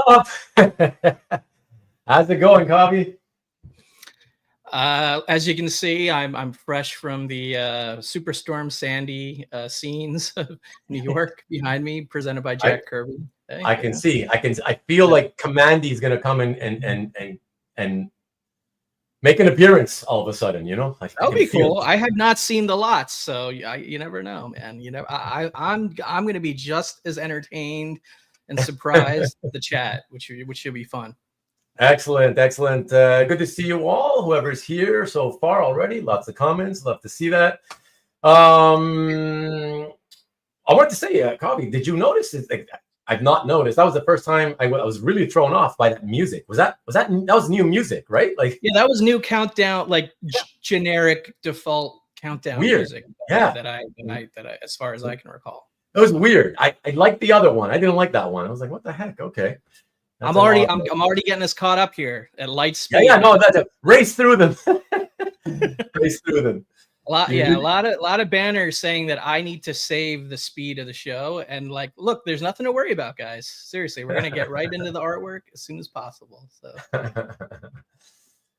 Bob? How's it going, Cobby? As you can see, I'm fresh from the Superstorm Sandy scenes of New York behind me, presented by Jack Kirby. Hey, I can see. I feel like Commandy's gonna come and make an appearance all of a sudden. You know, that'll be cool. I have not seen the lots, so you never know, man. You know, I'm gonna be just as entertained and surprised at the chat, which should be fun. Excellent. Good to see you all, whoever's here so far already. Lots of comments. Love to see that. I wanted to say, Cobby, did you notice it? Like, I've not noticed. That was the first time I was really thrown off by that music. That was new music, right? Like, yeah, that was new countdown, like generic default countdown music. Yeah, that I, as far as I can recall, it was weird. I liked the other one. I didn't like that one. I was like, what the heck? Okay. I'm already getting us caught up here at light speed. Yeah, no, that's a race through them. Race through them. A lot of banners saying that I need to save the speed of the show, and like, look, there's nothing to worry about, guys. Seriously, we're gonna get right into the artwork as soon as possible. So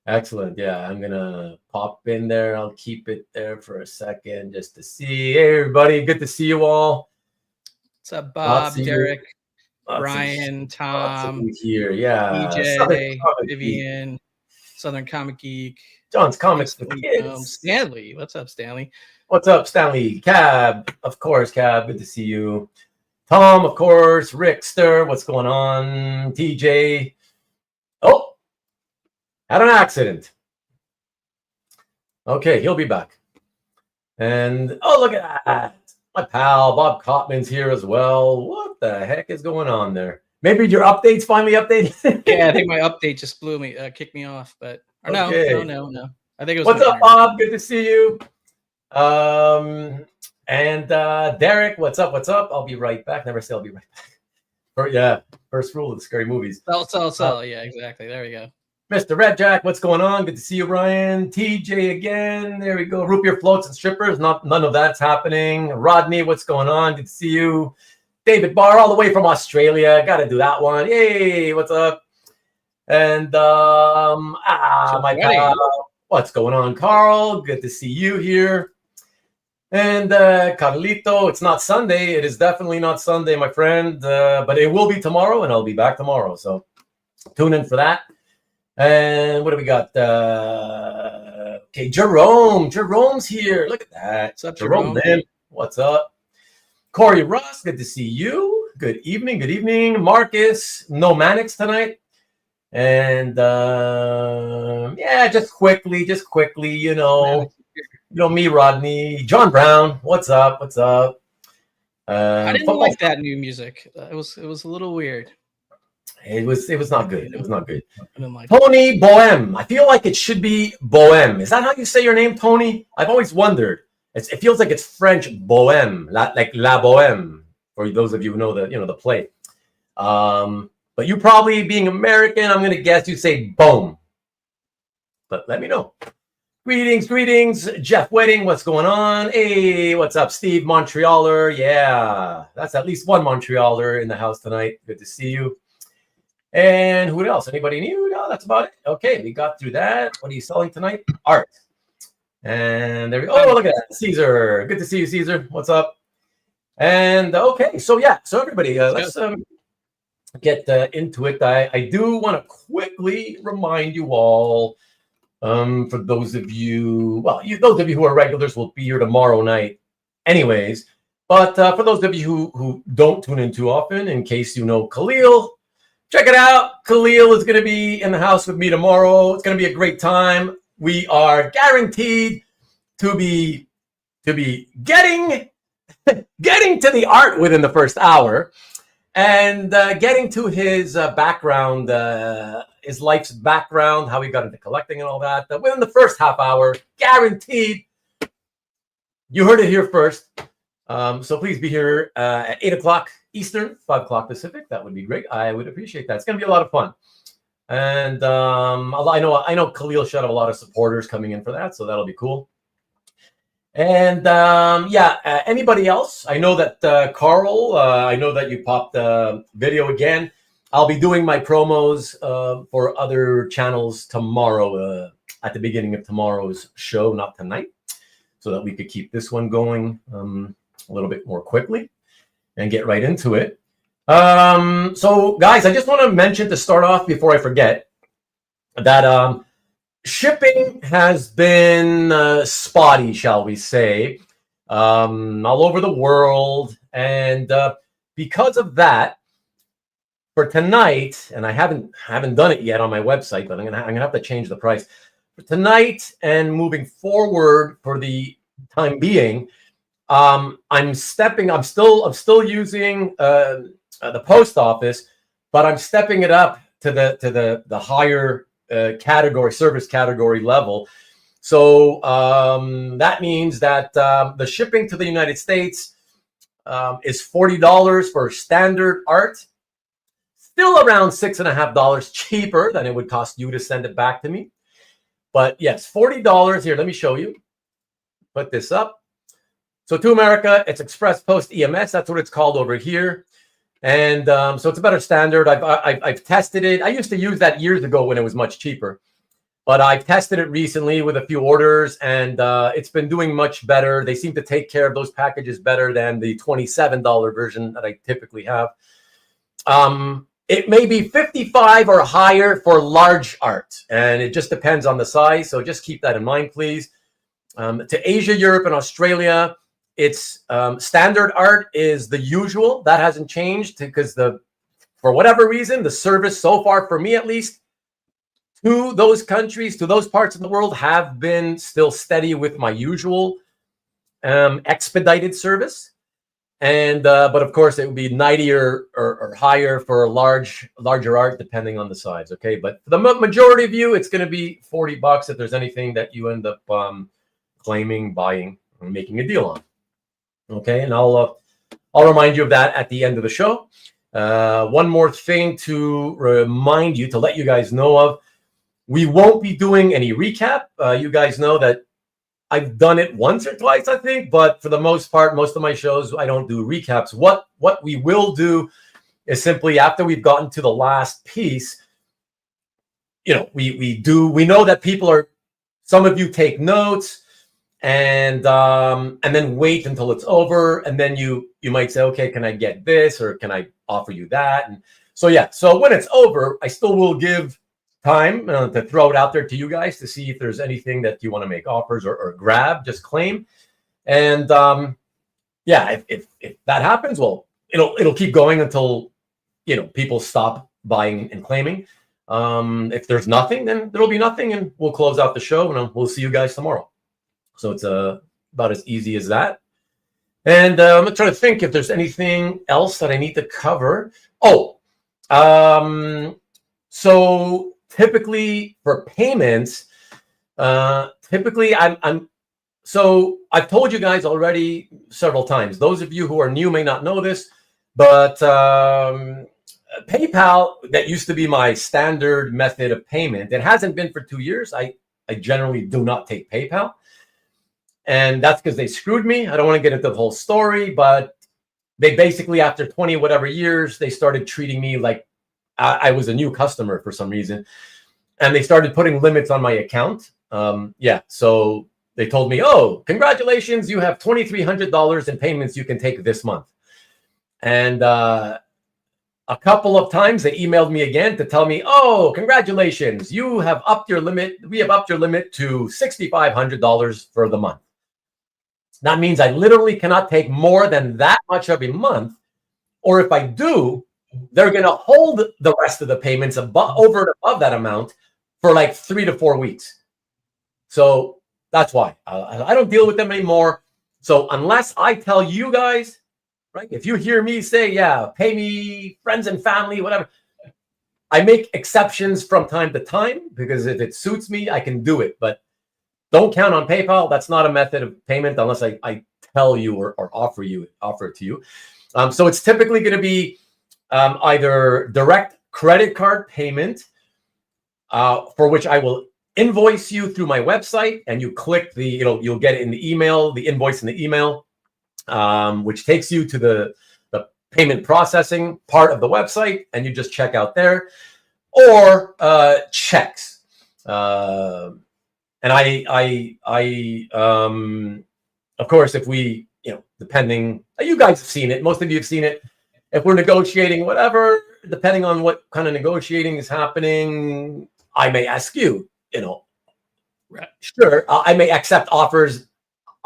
excellent. Yeah, I'm gonna pop in there. I'll keep it there for a second just to see. Hey, everybody, good to see you all. What's up, Bob, Derek? Brian, Tom, here, yeah, DJ, Vivian, Southern Comic Geek, John's Comics for Kids, Stanley. What's up, Stanley? What's up, Stanley? Cab, of course, Cab. Good to see you. Tom, of course. Rickster, what's going on? TJ. Oh, had an accident. Okay, he'll be back. And oh, look at that. My pal Bob Cotman's here as well. What the heck is going on there? Maybe your update's finally updated. Yeah, I think my update just blew me, kicked me off. But no. I think it was. What's up, Bob? Good to see you. And Derek, what's up? I'll be right back. Never say I'll be right back. First rule of the scary movies. Sell. Yeah, exactly. There we go. Mr. Red Jack, what's going on? Good to see you, Brian. TJ again. There we go. Root beer floats and strippers. None of that's happening. Rodney, what's going on? Good to see you. David Barr, all the way from Australia. Got to do that one. Yay, what's up? And my pal. What's going on, Carl? Good to see you here. And Carlito, it's not Sunday. It is definitely not Sunday, my friend. But it will be tomorrow, and I'll be back tomorrow. So tune in for that. And what do we got? Okay, Jerome's here. Look at that. What's up, Jerome? What's up? Corey Ross, good to see you. Good evening. Marcus, no Mannix tonight. And just quickly, you know me, Rodney. John Brown, what's up? I didn't like that new music. It was a little weird. It was not good. It was not good. Like Tony Bohem. I feel like it should be Bohem. Is that how you say your name, Tony? I've always wondered. It feels like it's French Bohem, like La Bohème, for those of you who know the play. But you probably, being American, I'm gonna guess you say Bohm. But let me know. Greetings, Jeff Wedding. What's going on? Hey, what's up, Steve Montrealer? Yeah, that's at least one Montrealer in the house tonight. Good to see you. And who else? Anybody new? No, that's about it. Okay, we got through that. What are you selling tonight? Art. And there we go. Oh, look at that. Caesar. Good to see you, Caesar. What's up? And okay, so everybody, let's get into it. I do want to quickly remind you all, for those of you, those of you who are regulars will be here tomorrow night anyways. But for those of you who don't tune in too often, in case you know Kahlil, check it out. Kahlil is going to be in the house with me tomorrow. It's going to be a great time. We are guaranteed to be getting to the art within the first hour, and getting to his background, his life's background, how he got into collecting and all that. Within the first half hour, guaranteed. You heard it here first. So please be here at 8 o'clock Eastern, 5 o'clock Pacific. That would be great. I would appreciate that. It's going to be a lot of fun. And I know Kahlil should have a lot of supporters coming in for that, so that'll be cool. And anybody else? I know that Carl, I know that you popped the video again. I'll be doing my promos for other channels tomorrow, at the beginning of tomorrow's show, not tonight, so that we could keep this one going a little bit more quickly and get right into it. So, guys, I just want to mention to start off before I forget that shipping has been spotty, shall we say, all over the world. And because of that, for tonight, and I haven't done it yet on my website, but I'm gonna have to change the price. For tonight and moving forward for the time being, I'm still using the post office, but I'm stepping it up to the higher category, service category level. So that means that the shipping to the United States is $40 for standard art, still around $6.50 cheaper than it would cost you to send it back to me. But yes, $40 here. Let me show you. Put this up. So to America, it's Express Post EMS. That's what it's called over here. And so it's a better standard. I've tested it. I used to use that years ago when it was much cheaper, but I've tested it recently with a few orders, and it's been doing much better. They seem to take care of those packages better than the $27 version that I typically have. It may be 55 or higher for large art, and it just depends on the size. So just keep that in mind, please. To Asia, Europe, and Australia, it's standard art is the usual. That hasn't changed because for whatever reason, the service so far, for me at least, to those countries, to those parts of the world, have been still steady with my usual expedited service. And but of course, it would be 90 or higher for larger art, depending on the size. Okay, but for the majority of you, it's going to be $40 if there's anything that you end up claiming, buying, or making a deal on. Okay, and I'll remind you of that at the end of the show. One more thing to remind you, to let you guys know of: we won't be doing any recap. You guys know that I've done it once or twice, I think, but for the most part, most of my shows, I don't do recaps. What we will do is simply, after we've gotten to the last piece, you know, we know that some of you take notes and then wait until it's over, and then you might say, okay, can I get this, or can I offer you that? And so yeah, so when it's over, I still will give time to throw it out there to you guys to see if there's anything that you want to make offers or grab, just claim. And yeah, if that happens, well, it'll keep going until, you know, people stop buying and claiming. If there's nothing, then there'll be nothing, and we'll close out the show, and we'll see you guys tomorrow. So it's about as easy as that. And I'm gonna try to think if there's anything else that I need to cover. So typically for payments, typically so I've told you guys already several times. Those of you who are new may not know this, but PayPal, that used to be my standard method of payment. It hasn't been for 2 years. I generally do not take PayPal. And that's because they screwed me. I don't want to get into the whole story, but they basically, after 20 whatever years, they started treating me like I was a new customer for some reason. And they started putting limits on my account. Yeah, so they told me, oh, congratulations, you have $2,300 in payments you can take this month. And a couple of times they emailed me again to tell me, oh, congratulations, you have upped your limit. We have upped your limit to $6,500 for the month. That means I literally cannot take more than that much every month. Or if I do, they're going to hold the rest of the payments over and above that amount for like 3 to 4 weeks. So that's why I don't deal with them anymore. So unless I tell you guys, right, if you hear me say, yeah, pay me, friends and family, whatever, I make exceptions from time to time, because if it suits me, I can do it. But don't count on PayPal. That's not a method of payment unless I tell you or offer it to you. So it's typically going to be either direct credit card payment, for which I will invoice you through my website, and you click you'll get it in the email, the invoice in the email, which takes you to the payment processing part of the website, and you just check out there, or checks. And of course, if we, depending, you guys have seen it, most of you have seen it. If we're negotiating whatever, depending on what kind of negotiating is happening, I may ask you, right. Sure, I may accept offers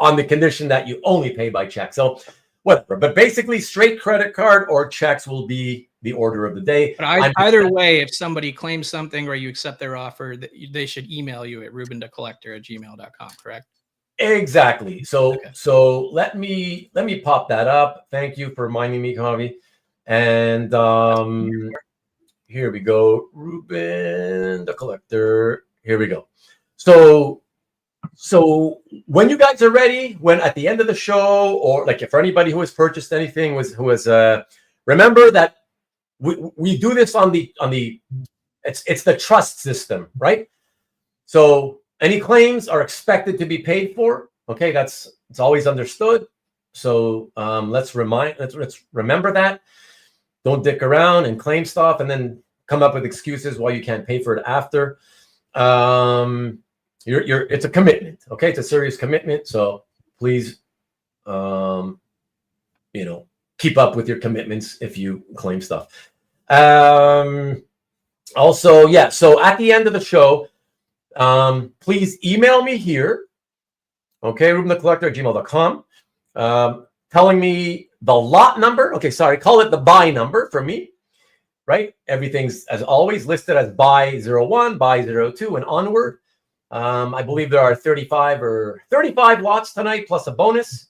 on the condition that you only pay by check. So whatever, but basically straight credit card or checks will be the order of the day. But either way, if somebody claims something or you accept their offer, they should email you at rubendecollector@gmail.com, correct? Exactly. So Okay. So let me pop that up. Thank you for reminding me, Kavi. And here we go. Ruben the Collector. Here we go. So when you guys are ready, when at the end of the show, or like for anybody who has purchased anything, remember that we do this on the it's the trust system, right? So any claims are expected to be paid for. Okay, it's always understood. So let's remember that. Don't dick around and claim stuff and then come up with excuses why you can't pay for it after. It's a commitment. Okay, it's a serious commitment. So please, keep up with your commitments if you claim stuff. Also, yeah. So at the end of the show, please email me here. Okay, rubenthecollector@gmail.com. Telling me the lot number. Okay, sorry, call it the buy number for me. Right? Everything's as always listed as buy 01, buy 02, and onward. I believe there are 35 lots tonight plus a bonus.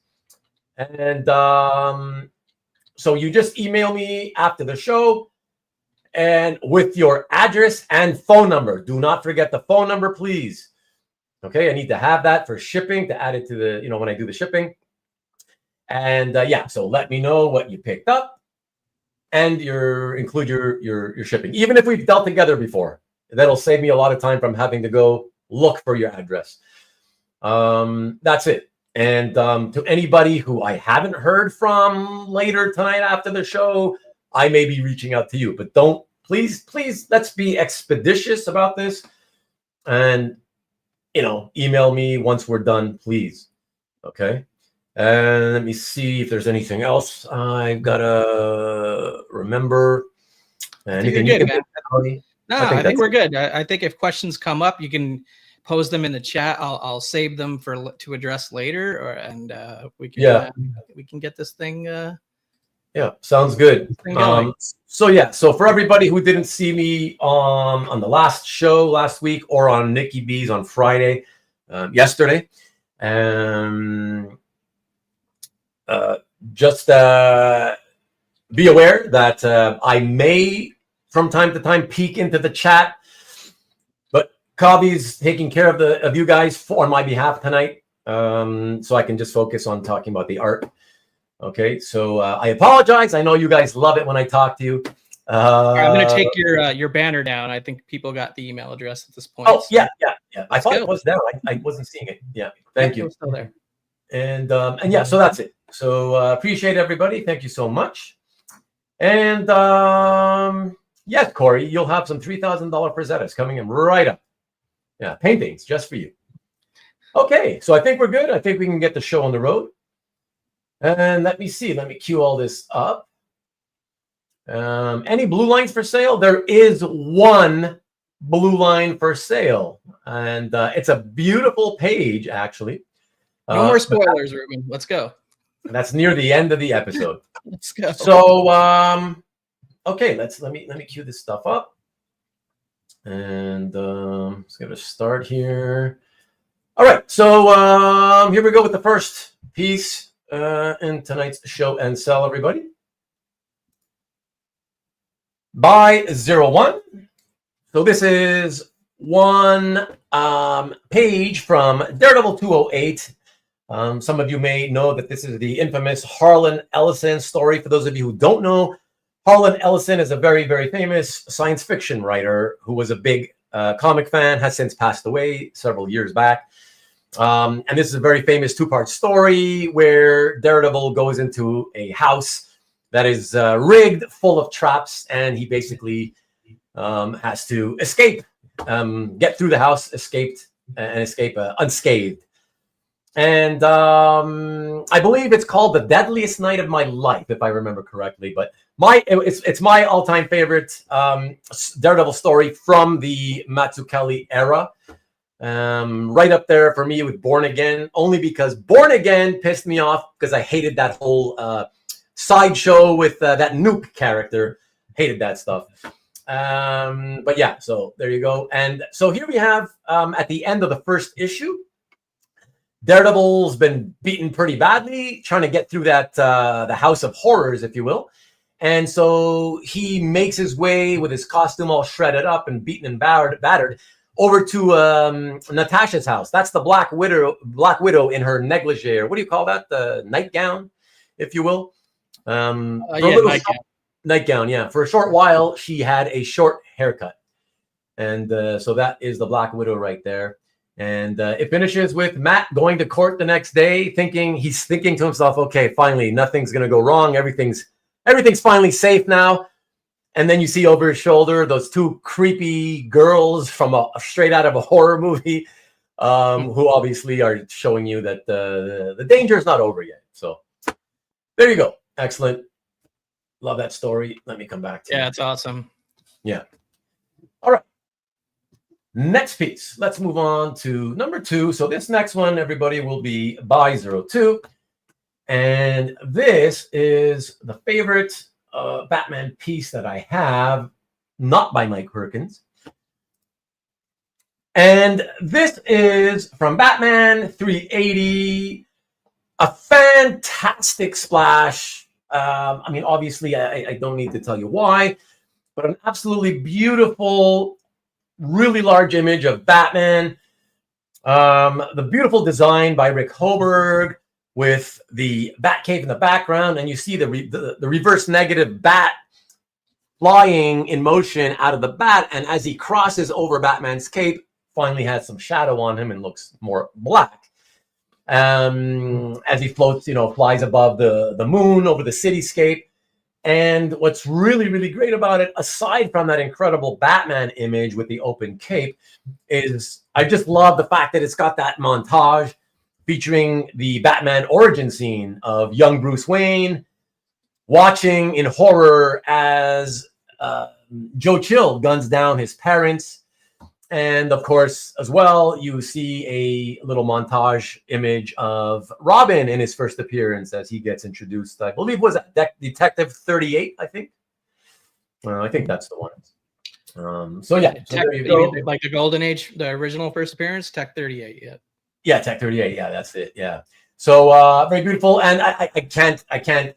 And so you just email me after the show and with your address and phone number. Do not forget the phone number, please. Okay, I need to have that for shipping, to add it to the, when I do the shipping. And so let me know what you picked up and include your shipping. Even if we've dealt together before, that'll save me a lot of time from having to go look for your address. That's it. And to anybody who I haven't heard from later tonight after the show, I may be reaching out to you, but please, let's be expeditious about this. And, email me once we're done, please. Okay. And let me see if there's anything else I've got to remember. Anything you can think of? No, I think we're good. I think if questions come up, you can pose them in the chat. I'll save them to address later, and we can get this thing. Sounds good. So for everybody who didn't see me on the last show last week or on Nikki B's on Friday, yesterday, just be aware that I may from time to time peek into the chat, but Kavi's taking care of you guys on my behalf tonight, so I can just focus on talking about the art. Okay, so I apologize. I know you guys love it when I talk to you. I'm going to take your banner down. I think people got the email address at this point. Oh, so. Yeah. I thought it was down. I wasn't seeing it. Yeah, thank you. It's still there. And so that's it. So appreciate everybody. Thank you so much. And yes, Corey, you'll have some $3,000 Frazettas coming in right up. Yeah, paintings just for you. Okay, so I think we're good. I think we can get the show on the road. And let me see. Let me cue all this up. Any blue lines for sale? There is one blue line for sale, and it's a beautiful page, actually. No more spoilers, Ruben. Let's go. That's near the end of the episode. Let's go. So, okay, let me cue this stuff up, and let's get a start here. All right, so here we go with the first piece in tonight's show and sell, everybody. Buy 01. So this is one page from Daredevil 208. Some of you may know that this is the infamous Harlan Ellison story. For those of you who don't know, Harlan Ellison is a very, very famous science fiction writer who was a big comic fan, has since passed away several years back. And this is a very famous two-part story where Daredevil goes into a house that is rigged full of traps, and he basically has to escape, get through the house, escape unscathed. And I believe it's called The Deadliest Night of My Life, if I remember correctly. But it's my all-time favorite Daredevil story from the Mazzucchelli era. Right up there for me with Born Again, only because Born Again pissed me off because I hated that whole sideshow with that Nuke character. Hated that stuff. But yeah, so there you go. And so here we have at the end of the first issue, Daredevil's been beaten pretty badly, trying to get through that the House of Horrors, if you will. And so he makes his way with his costume all shredded up and beaten and battered over to Natasha's house. That's the Black Widow in her negligee, or what do you call that? The nightgown, if you will. Nightgown, yeah. For a short while, she had a short haircut. And so that is the Black Widow right there. And it finishes with Matt going to court the next day, he's thinking to himself, okay, finally, nothing's going to go wrong. Everything's finally safe now. And then you see over his shoulder those two creepy girls from straight out of a horror movie, who obviously are showing you that the danger is not over yet. So there you go. Excellent. Love that story. Let me come back to Yeah, it's awesome. Yeah. All right. Next piece. Let's move on to number 2. So this next one, everybody, will be by 02. And this is the favorite Batman piece that I have, not by Mike Perkins. And this is from Batman 380. A fantastic splash. I mean, obviously, I don't need to tell you why, but an absolutely beautiful, really large image of Batman. The beautiful design by Rick Hoberg with the Batcave in the background, and you see the reverse negative bat flying in motion out of the bat, and as he crosses over Batman's cape, finally has some shadow on him and looks more black. As he floats, flies above the moon over the cityscape. And what's really, really great about it, aside from that incredible Batman image with the open cape, is I just love the fact that it's got that montage featuring the Batman origin scene of young Bruce Wayne watching in horror as Joe Chill guns down his parents. And of course, as well, you see a little montage image of Robin in his first appearance as he gets introduced. I believe was Detective 38. I think that's the one. So yeah, so there you go. Like the Golden Age, the original first appearance, Tech 38. Yeah. Yeah, Tech 38. Yeah, that's it. Yeah. So very beautiful, and I can't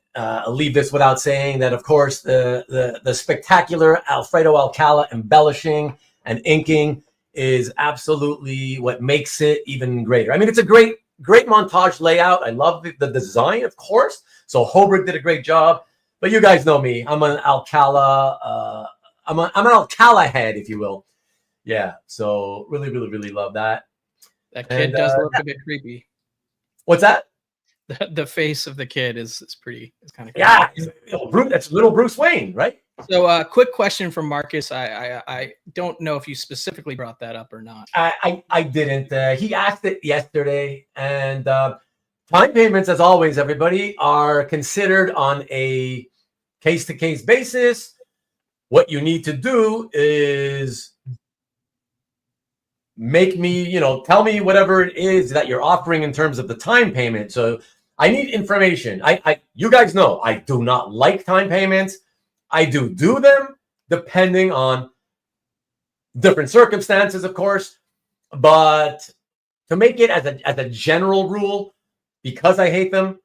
leave this without saying that, of course, the spectacular Alfredo Alcala embellishing and inking is absolutely what makes it even greater. I mean, it's a great montage layout. I love the design, of course. So Hoberg did a great job, but you guys know me. I'm an Alcala. I'm an Alcala head, if you will. Yeah. So really, really, really love that. That kid does look a bit creepy. What's that? The face of the kid is kind of creepy. Yeah. That's little Bruce Wayne, right? So, quick question from Marcus. I don't know if you specifically brought that up or not. I didn't. He asked it yesterday, and time payments, as always, everybody, are considered on a case-to-case basis. What you need to do is make me, tell me whatever it is that you're offering in terms of the time payment. So I need information. You guys know I do not like time payments. I do them depending on different circumstances, of course, but to make it as a general rule, because I hate them,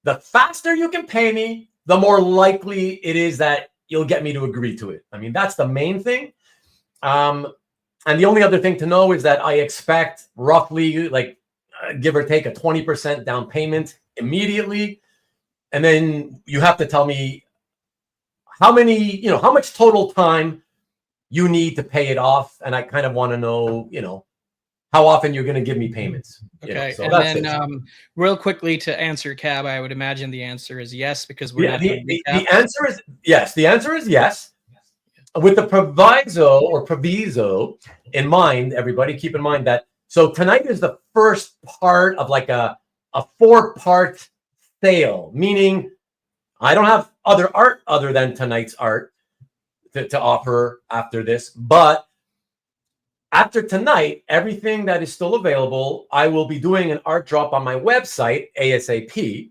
the faster you can pay me, the more likely it is that you'll get me to agree to it. I mean, that's the main thing. And the only other thing to know is that I expect roughly, give or take, a 20% down payment immediately. And then you have to tell me how much total time you need to pay it off. And I kind of want to know, how often you're going to give me payments. Okay, So and then real quickly to answer Cab, I would imagine the answer is yes, because we're not doing the answer is yes. The answer is yes. With the proviso in mind, everybody keep in mind that so tonight is the first part of like a 4-part sale, meaning I don't have other art other than tonight's art to offer after this, but after tonight, everything that is still available, I will be doing an art drop on my website, ASAP.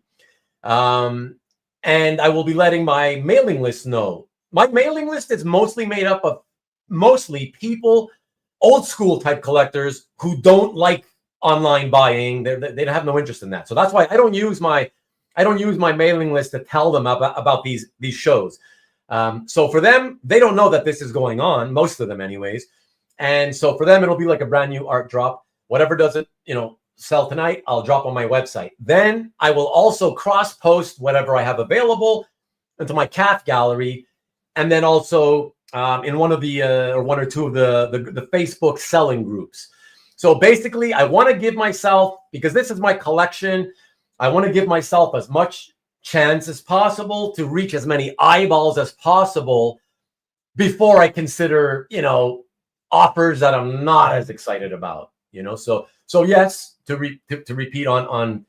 And I will be letting my mailing list know. My mailing list is mostly made up of people, old school type collectors who don't like online buying. They have no interest in that. So that's why I don't use my mailing list to tell them about these shows. So for them, they don't know that this is going on, most of them anyways. And so for them, it'll be like a brand new art drop. Whatever doesn't, sell tonight, I'll drop on my website. Then I will also cross post whatever I have available into my CAF gallery. And then also in one of the, or one or two of the Facebook selling groups. So basically I want to give myself, because this is my collection, I want to give myself as much chance as possible to reach as many eyeballs as possible before I consider, offers that I'm not as excited about, So yes, to repeat on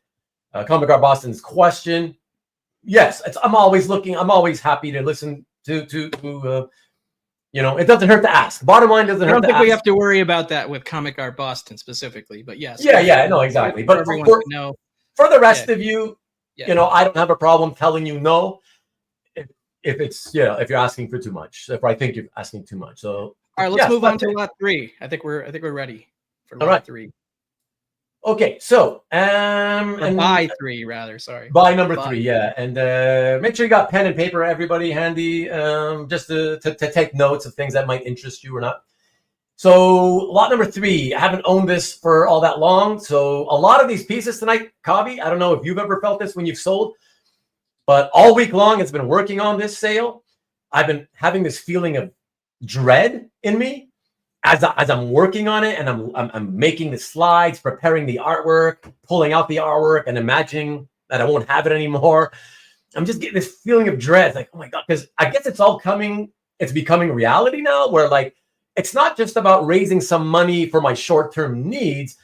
Comic Art Boston's question, yes, I'm always happy to listen to it doesn't hurt to ask. Bottom line, doesn't hurt to ask. I don't think we have to worry about that with Comic Art Boston specifically, but yes. Yeah, no, exactly. But for the rest of you, I don't have a problem telling you no if it's if you're asking for too much. If I think you're asking too much, so. All right, let's move on to lot 3. I think we're ready for lot 3. Okay, so buy 3 rather. Sorry, buy number 3, yeah, and make sure you got pen and paper, everybody, handy, just to take notes of things that might interest you or not. So lot number 3, I haven't owned this for all that long, so a lot of these pieces tonight, Kabi, I don't know if you've ever felt this when you've sold, but all week long it's been working on this sale. I've been having this feeling of dread in me as I'm working on it, and I'm making the slides, preparing the artwork, pulling out the artwork, and imagining that I won't have it anymore. I'm just getting this feeling of dread. It's like, oh my God, because I guess it's becoming reality now, where like it's not just about raising some money for my short-term needs.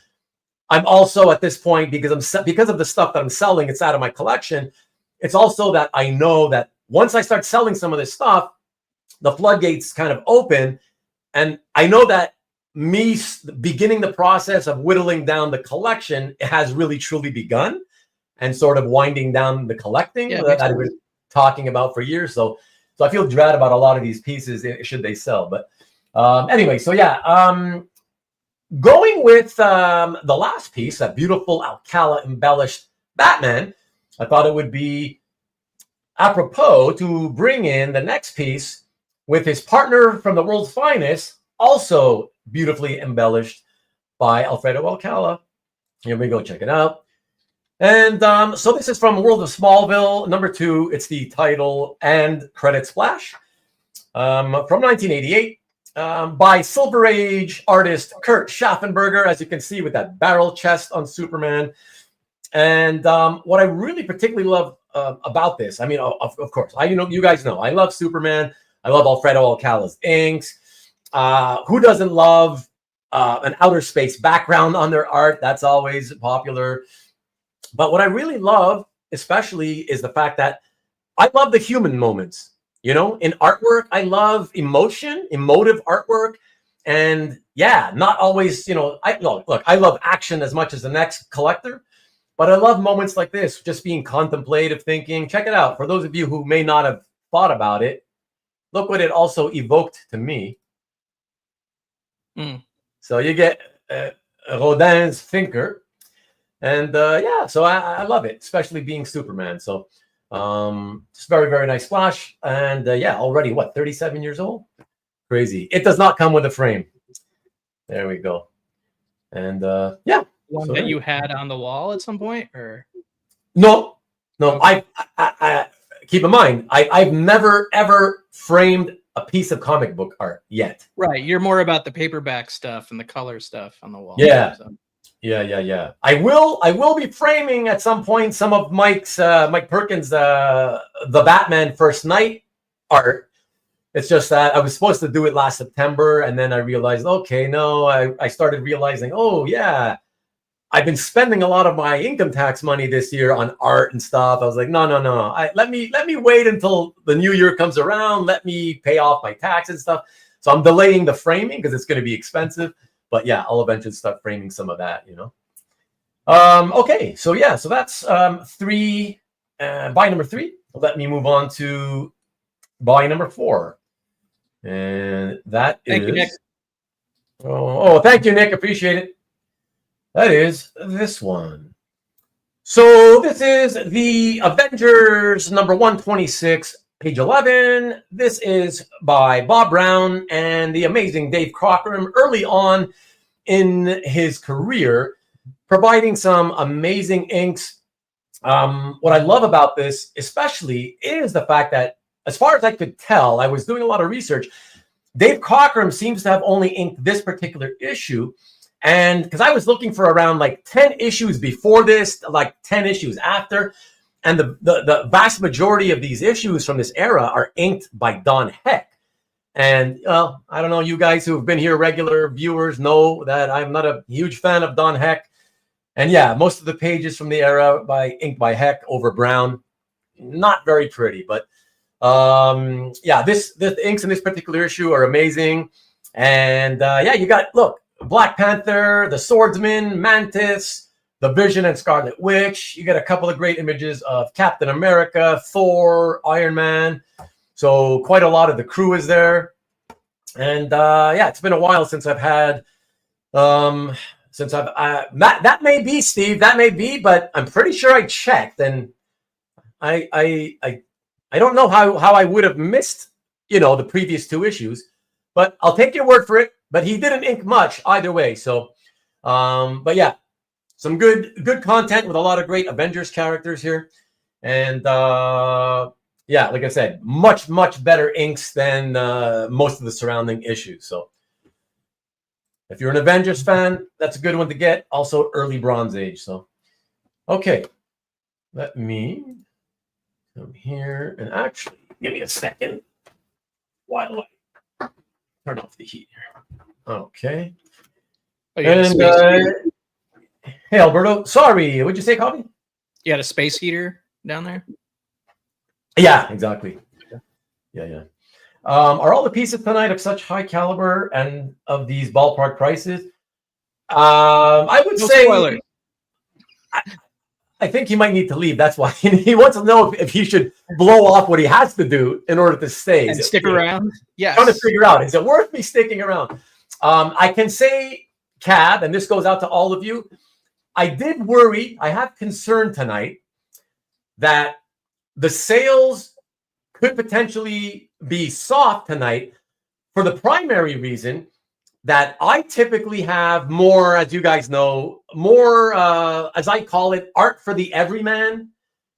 I'm also at this point, because of the stuff that I'm selling, it's out of my collection. It's also that I know that once I start selling some of this stuff, the floodgates kind of open. And I know that me beginning the process of whittling down the collection has really truly begun, and sort of winding down the collecting that I've been talking about for years. So I feel dread about a lot of these pieces should they sell. But anyway, so going with the last piece, that beautiful Alcala embellished Batman, I thought it would be apropos to bring in the next piece with his partner from the world's finest, also beautifully embellished by Alfredo Alcala. Here we go, check it out. And so this is from World of Smallville, number 2. It's the title and credit splash from 1988 by Silver Age artist Kurt Schaffenberger, as you can see with that barrel chest on Superman. And what I really particularly love about this, I mean, of course, you guys know, I love Superman. I love Alfredo Alcala's inks. Who doesn't love an outer space background on their art? That's always popular. But what I really love, especially, is the fact that I love the human moments. In artwork, I love emotive artwork. And not always, I love action as much as the next collector. But I love moments like this, just being contemplative, thinking. Check it out. For those of you who may not have thought about it, look what it also evoked to me. So you get Rodin's thinker. And so I love it, especially being Superman. So it's very, very nice splash. And already, 37 years old? Crazy. It does not come with a frame. There we go. And one that you had on the wall at some point, or no. I keep in mind, I've never ever framed a piece of comic book art yet. Right. You're more about the paperback stuff and the color stuff on the wall. Yeah. So. Yeah. I will be framing at some point some of Mike Perkins, the Batman First Night art. It's just that I was supposed to do it last September, and then I realized, okay, no, I started realizing, oh yeah, I've been spending a lot of my income tax money this year on art and stuff. I was like, no. Let me wait until the new year comes around. Let me pay off my tax and stuff. So I'm delaying the framing because it's going to be expensive. But yeah, I'll eventually start framing some of that, Okay, so yeah, so that's buy number 3. Let me move on to buy number 4. And that Thank you, Nick. Thank you, Nick. Appreciate it. That is this one. So this is the Avengers number 126, page 11. This is by Bob Brown and the amazing Dave Cockrum early on in his career, providing some amazing inks. What I love about this especially is the fact that, as far as I could tell, I was doing a lot of research. Dave Cockrum seems to have only inked this particular issue. And because I was looking for around like 10 issues before this, like 10 issues after. And the vast majority of these issues from this era are inked by Don Heck. And I don't know, you guys who have been here, regular viewers, know that I'm not a huge fan of Don Heck. And yeah, most of the pages from the era inked by Heck over Brown, not very pretty. But yeah, the inks in this particular issue are amazing. And yeah, you got, look, Black Panther, the Swordsman, Mantis, the Vision and Scarlet Witch. You get a couple of great images of Captain America, Thor, Iron Man. So quite a lot of the crew is there. And yeah, it's been a while since I've had, that may be, Steve, that may be, but I'm pretty sure I checked, and I don't know how I would have missed, the previous 2 issues, but I'll take your word for it. But he didn't ink much either way. So, but yeah, some good content with a lot of great Avengers characters here. And yeah, like I said, much better inks than most of the surrounding issues. So if you're an Avengers fan, that's a good one to get. Also early Bronze Age. So, okay, let me come here and actually give me a second while I turn off the heat here. Okay. And hey, Alberto, sorry, what'd you say, Coffee? You had a space heater down there? Yeah, exactly. Yeah. Are all the pieces tonight of such high caliber and of these ballpark prices? I would say spoilers. I think he might need to leave. That's why he wants to know if he should blow off what he has to do in order to stay and stick around. Yeah, trying to figure out, is it worth me sticking around? I can say, Cab, and this goes out to all of you, I did worry, I have concern tonight that the sales could potentially be soft tonight for the primary reason that I typically have more, as you guys know, more, as I call it, art for the everyman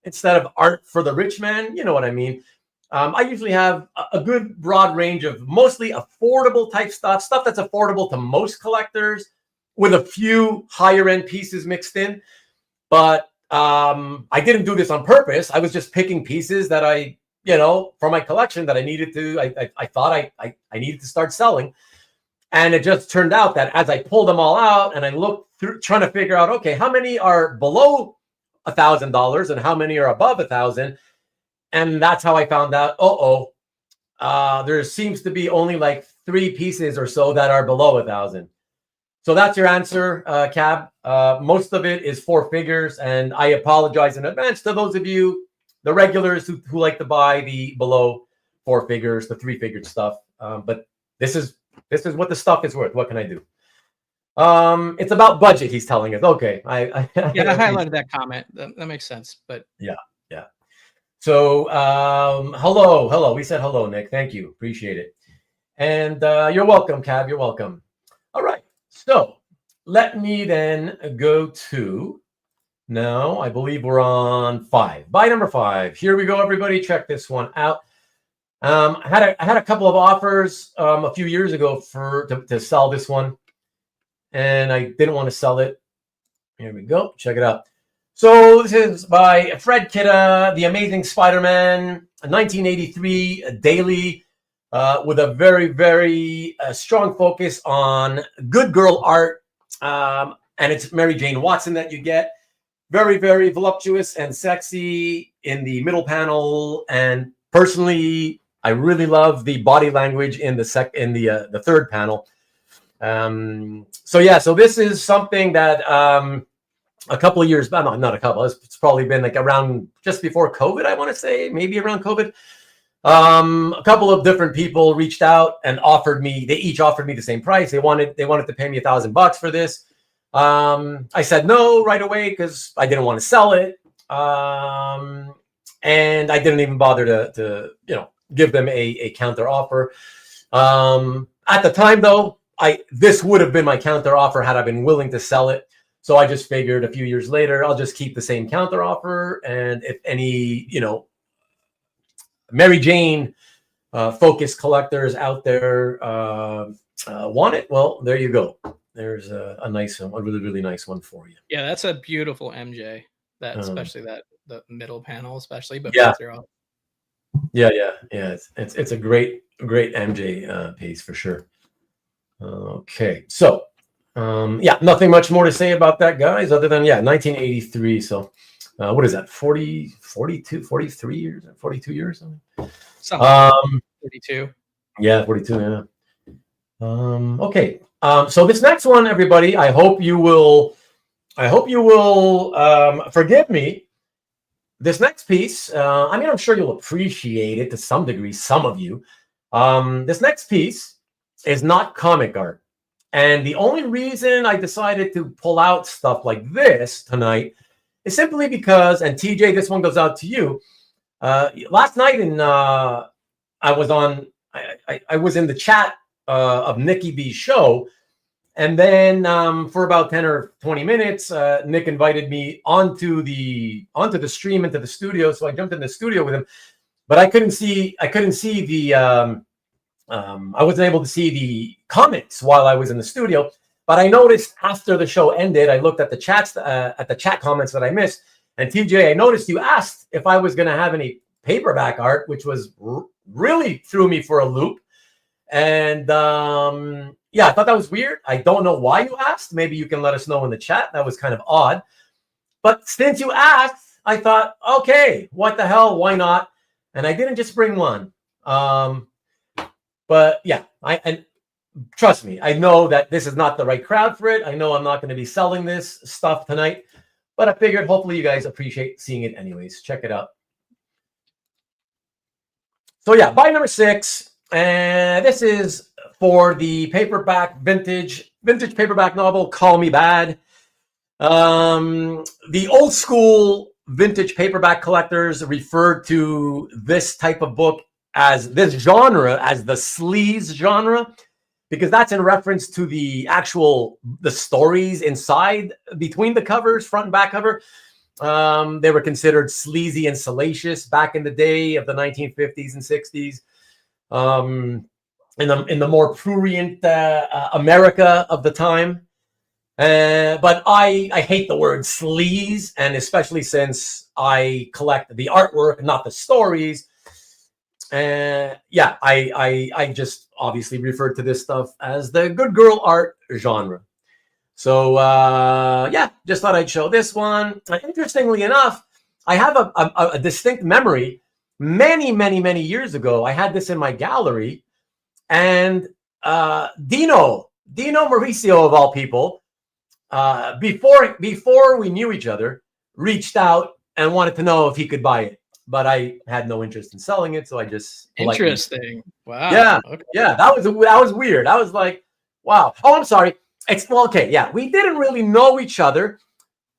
instead of art for the rich man. You know what I mean? I usually have a good broad range of mostly affordable type stuff that's affordable to most collectors with a few higher end pieces mixed in. But I didn't do this on purpose. I was just picking pieces that I, for my collection that I needed to, I thought I needed to start selling. And it just turned out that as I pulled them all out and I looked through trying to figure out, okay, how many are below $1,000 and how many are above 1,000. And that's how I found out, there seems to be only like 3 pieces or so that are below 1,000. So that's your answer, Cab. Most of it is 4 figures, and I apologize in advance to those of you, the regulars who like to buy the below 4 figures, the 3-figured stuff. But this is what the stuff is worth. What can I do? It's about budget, he's telling us. Okay. I highlighted that comment. That makes sense. But yeah. So, hello. We said hello, Nick. Thank you. Appreciate it. And you're welcome, Cab. You're welcome. All right. So let me then go to, now I believe we're on 5. Buy number 5. Here we go, everybody. Check this one out. I had a couple of offers a few years ago to sell this one, and I didn't want to sell it. Here we go. Check it out. So this is by Fred Kida, The Amazing Spider-Man, 1983 daily, with a very, very strong focus on good girl art. And it's Mary Jane Watson that you get. Very, very voluptuous and sexy in the middle panel. And personally, I really love the body language in the third panel. So this is something that a couple of years back, not a couple, it's probably been like around just before COVID, I want to say, maybe around COVID. A couple of different people reached out and they each offered me the same price. They wanted to pay me $1,000 for this. I said no right away because I didn't want to sell it. And I didn't even bother to give them a counter offer. At the time though, this would have been my counter offer had I been willing to sell it. So I just figured a few years later, I'll just keep the same counter offer. And if any, Mary Jane focused collectors out there want it, well, there you go. There's a nice one, a really, really nice one for you. Yeah, that's a beautiful MJ. Especially the middle panel, especially, but yeah, they're all... yeah. It's a great MJ piece for sure. Okay, so nothing much more to say about that, guys, other than 1983. So what is that? 43 years? 42 years? 42. Yeah, 42. Yeah. Okay. So this next one, everybody, I hope you will forgive me. This next piece, I'm sure you'll appreciate it to some degree, some of you. This next piece is not comic art. And the only reason I decided to pull out stuff like this tonight is simply because, and TJ, this one goes out to you. Last night I was in the chat of Nikki B's show. And then for about 10 or 20 minutes, Nick invited me onto the stream, into the studio. So I jumped in the studio with him, but I couldn't see the I wasn't able to see the comments while I was in the studio. But I noticed after the show ended, I looked at the chat comments that I missed. And TJ, I noticed you asked if I was going to have any paperback art, which was really threw me for a loop. And I thought that was weird. I don't know why you asked. Maybe you can let us know in the chat. That was kind of odd. But since you asked, I thought, okay, what the hell? Why not? And I didn't just bring one. But yeah, and trust me, I know that this is not the right crowd for it. I know I'm not going to be selling this stuff tonight, but I figured hopefully you guys appreciate seeing it anyways. Check it out. So yeah, by number 6. And this is for the paperback vintage paperback novel, Call Me Bad. The old school vintage paperback collectors referred to this type of book as this genre as the sleaze genre, because that's in reference to the stories inside between the covers, front and back cover. They were considered sleazy and salacious back in the day of the 1950s and 60s. In the more prurient America of the time. But I hate the word sleaze, and especially since I collect the artwork, not the stories. I just obviously referred to this stuff as the good girl art genre. So just thought I'd show this one. Interestingly enough, I have a distinct memory. Many years ago, I had this in my gallery, and Dino Mauricio, of all people, before we knew each other, reached out and wanted to know if he could buy it. But I had no interest in selling it, so I just interesting. Wow. Yeah, okay. Yeah, that was weird. I was like, wow. Oh, I'm sorry. We didn't really know each other.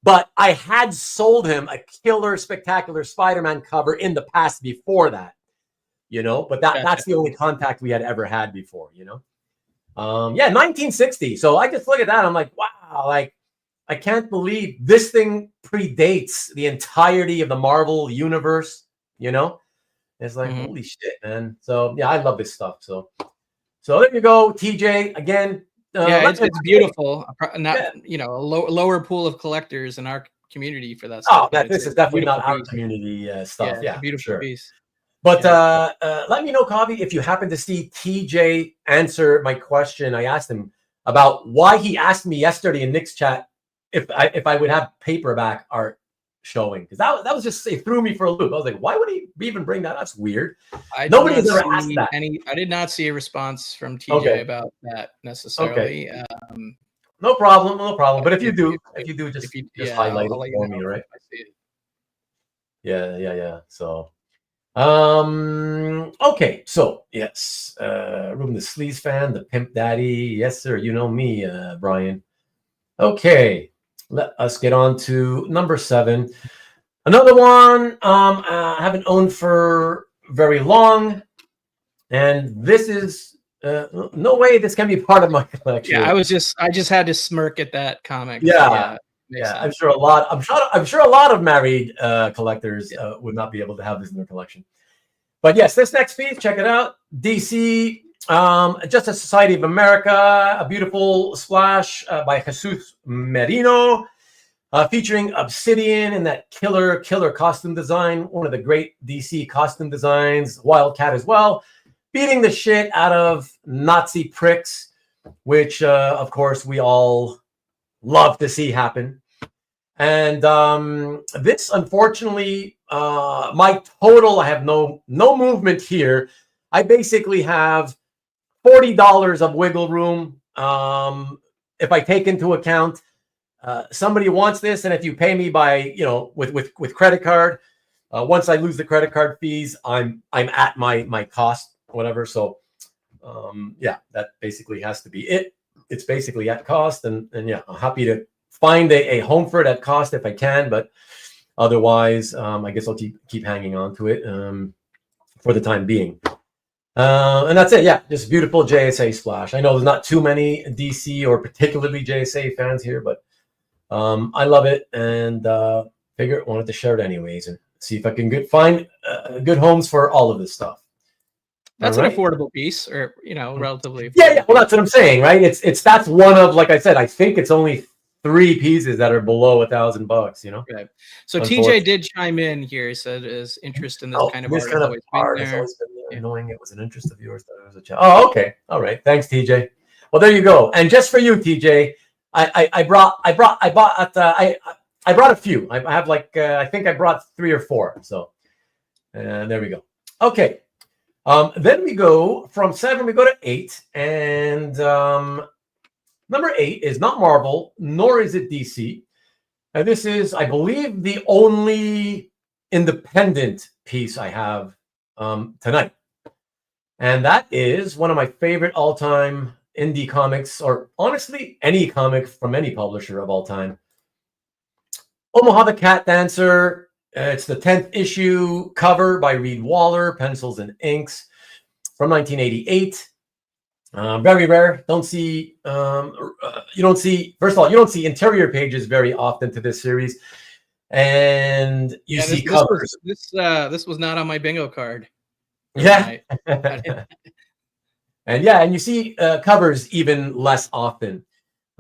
But I had sold him a killer, spectacular Spider-Man cover in the past before that, But that's the only contact we had ever had before, 1960. So I just look at that. I'm like, wow, I can't believe this thing predates the entirety of the Marvel universe, It's like, holy shit, man. So yeah, I love this stuff. So there you go, TJ. Again, yeah, it's beautiful. Not a lower pool of collectors in our community for that stuff. This is definitely not our community stuff. Yeah, it's a beautiful piece. But let me know, Kavi, if you happen to see TJ answer my question. I asked him about why he asked me yesterday in Nick's chat if I would have paperback art showing, because that was just, it threw me for a loop. I was like, why would he even bring that up? That's weird. Nobody has ever asked that. I did not see a response from TJ about that necessarily. Okay. No problem. But if you do, just highlight it for me, right? I see it. Yeah. So, okay. So yes, Ruben the Sleaze fan, the Pimp Daddy. Yes, sir. You know me, Brian. Okay. Let us get on to number 7. Another one I haven't owned for very long, and this is no way this can be part of my collection. Yeah, I just had to smirk at that comic. Yeah. I'm sure a lot of married collectors would not be able to have this in their collection. But yes, this next piece, check it out. DC, Justice Society of America, a beautiful splash by Jesus Merino, featuring Obsidian in that killer costume design. One of the great DC costume designs. Wildcat as well, beating the shit out of Nazi pricks, which of course we all love to see happen. And this, unfortunately, my total, I have no movement here. I basically have $40 of wiggle room. If I take into account somebody wants this, and if you pay me by, with credit card, once I lose the credit card fees, I'm at my cost, whatever. So yeah, that basically has to be it. It's basically at cost, and yeah, I'm happy to find a home for it at cost if I can, but otherwise, I guess I'll keep hanging on to it for the time being. And that's it. Yeah, just beautiful JSA splash. I know there's not too many DC or particularly JSA fans here, but I love it, and wanted to share it anyways and see if I can find good homes for all of this stuff. That's an affordable piece, or relatively. Yeah. Well, that's what I'm saying, right? That's one of, like I said, I think it's only 3 pieces that are below $1,000. Okay. So TJ did chime in here. He said his interest in this kind of art has always been annoying. It was an interest of yours. That it was a oh, okay. All right. Thanks, TJ. Well, there you go. And just for you, TJ, I brought a few. I have I think I brought 3 or 4. So there we go. Okay. Then we go from 7, we go to 8, and number 8 is not Marvel, nor is it DC. And this is, I believe, the only independent piece I have tonight. And that is one of my favorite all-time indie comics, or honestly, any comic from any publisher of all time. Omaha the Cat Dancer. It's the 10th issue, cover by Reed Waller, pencils and inks, from 1988. Very rare. Don't see. You don't see. First of all, you don't see interior pages very often to this series, and you see covers. This was not on my bingo card. Yeah, and you see covers even less often.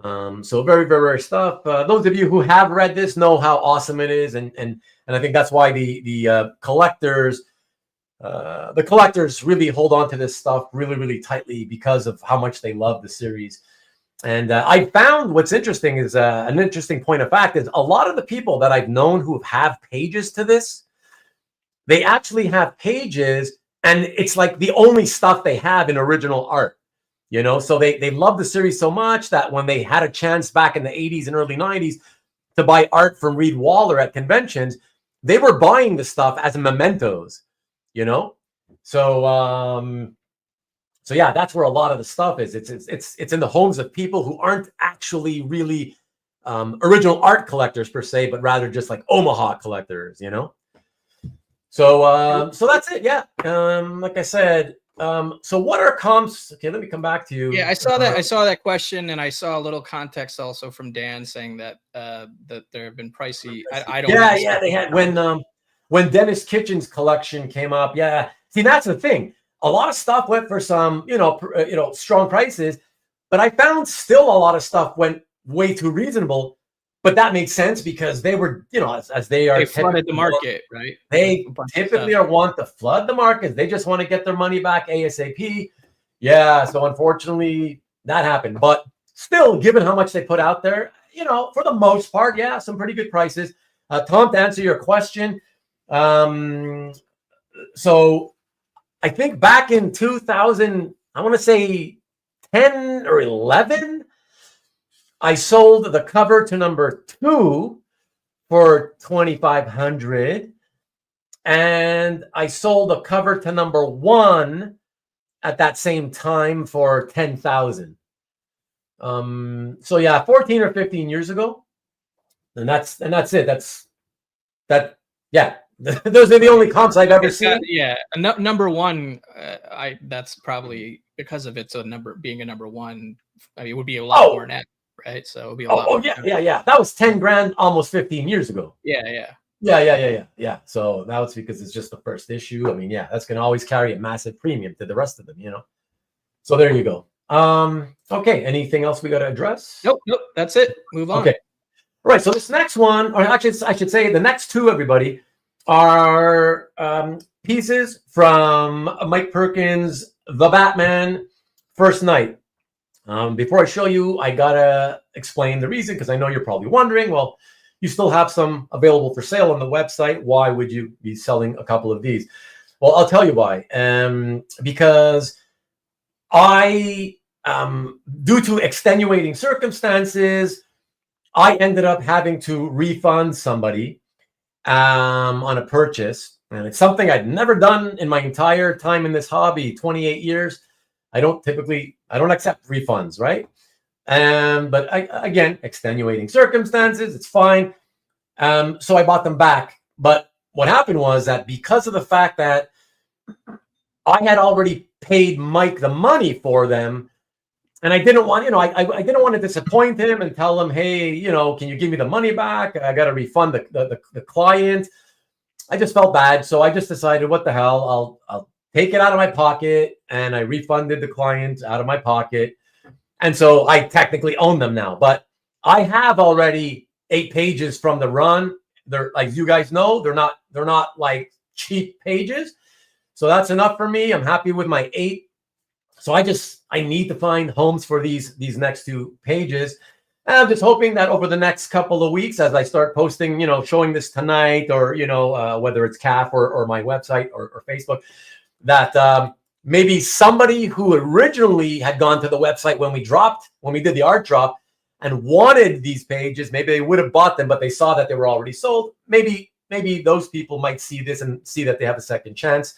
So very, very rare stuff. Those of you who have read this know how awesome it is, and I think that's why the collectors really hold on to this stuff really, really tightly because of how much they love the series. And I found what's interesting is an interesting point of fact is a lot of the people that I've known who have pages to this, they actually have pages, and it's like the only stuff they have in original art. So they love the series so much that when they had a chance back in the 80s and early 90s to buy art from Reed Waller at conventions, they were buying the stuff as mementos, So yeah, that's where a lot of the stuff is. It's in the homes of people who aren't actually really original art collectors per se, but rather just like Omaha collectors, So that's it. Yeah. Like I said. So what are comps? Okay, let me come back to you. Yeah, I saw that question, and I saw a little context also from Dan saying that that there have been pricey. I don't. Yeah, they had when when Dennis Kitchen's collection came up, yeah. See, that's the thing. A lot of stuff went for some, strong prices, but I found still a lot of stuff went way too reasonable. But that makes sense because they were, as they flooded the market, right? They typically want to flood the market. They just want to get their money back ASAP. Yeah, so unfortunately that happened. But still, given how much they put out there, for the most part, yeah, some pretty good prices. Tom, to answer your question, so I think back in 2000, I want to say 10 or 11, I sold the cover to number 2 for $2,500, and I sold the cover to number 1 at that same time for $10,000. So yeah, 14 or 15 years ago, and that's it. Yeah. Those are the only comps I've ever seen. Number 1. That's probably because of it's being a number 1. I mean, it would be a lot more net, right? So it would be a lot. Oh yeah. That was $10,000 almost 15 years ago. Yeah. So that was because it's just the first issue. I mean, yeah, that's gonna always carry a massive premium to the rest of them, So there you go. Okay. Anything else we got to address? Nope. That's it. Move on. Okay. All right. So this next one, or actually, I should say the next 2, everybody, are pieces from Mike Perkins' The Batman First Night. Before I show you, I gotta explain the reason because I know you're probably wondering, well, you still have some available for sale on the website. Why would you be selling a couple of these? Well, I'll tell you why. Because I, due to extenuating circumstances, I ended up having to refund somebody on a purchase, and it's something I'd never done in my entire time in this hobby, 28 years. I don't accept refunds, right? But again, extenuating circumstances, it's fine. So I bought them back. But what happened was that because of the fact that I had already paid Mike the money for them, and I didn't want, I didn't want to disappoint him and tell him, hey, can you give me the money back? I got to refund the client. I just felt bad. So I just decided, what the hell, I'll take it out of my pocket. And I refunded the client out of my pocket. And so I technically own them now. But I have already 8 pages from the run. They're, like you guys know, they're not like cheap pages. So that's enough for me. I'm happy with my 8. So I need to find homes for these next 2 pages. And I'm just hoping that over the next couple of weeks, as I start posting, showing this tonight, or, whether it's CAF or my website or Facebook, that maybe somebody who originally had gone to the website when we did the art drop and wanted these pages, maybe they would have bought them, but they saw that they were already sold. Maybe those people might see this and see that they have a second chance.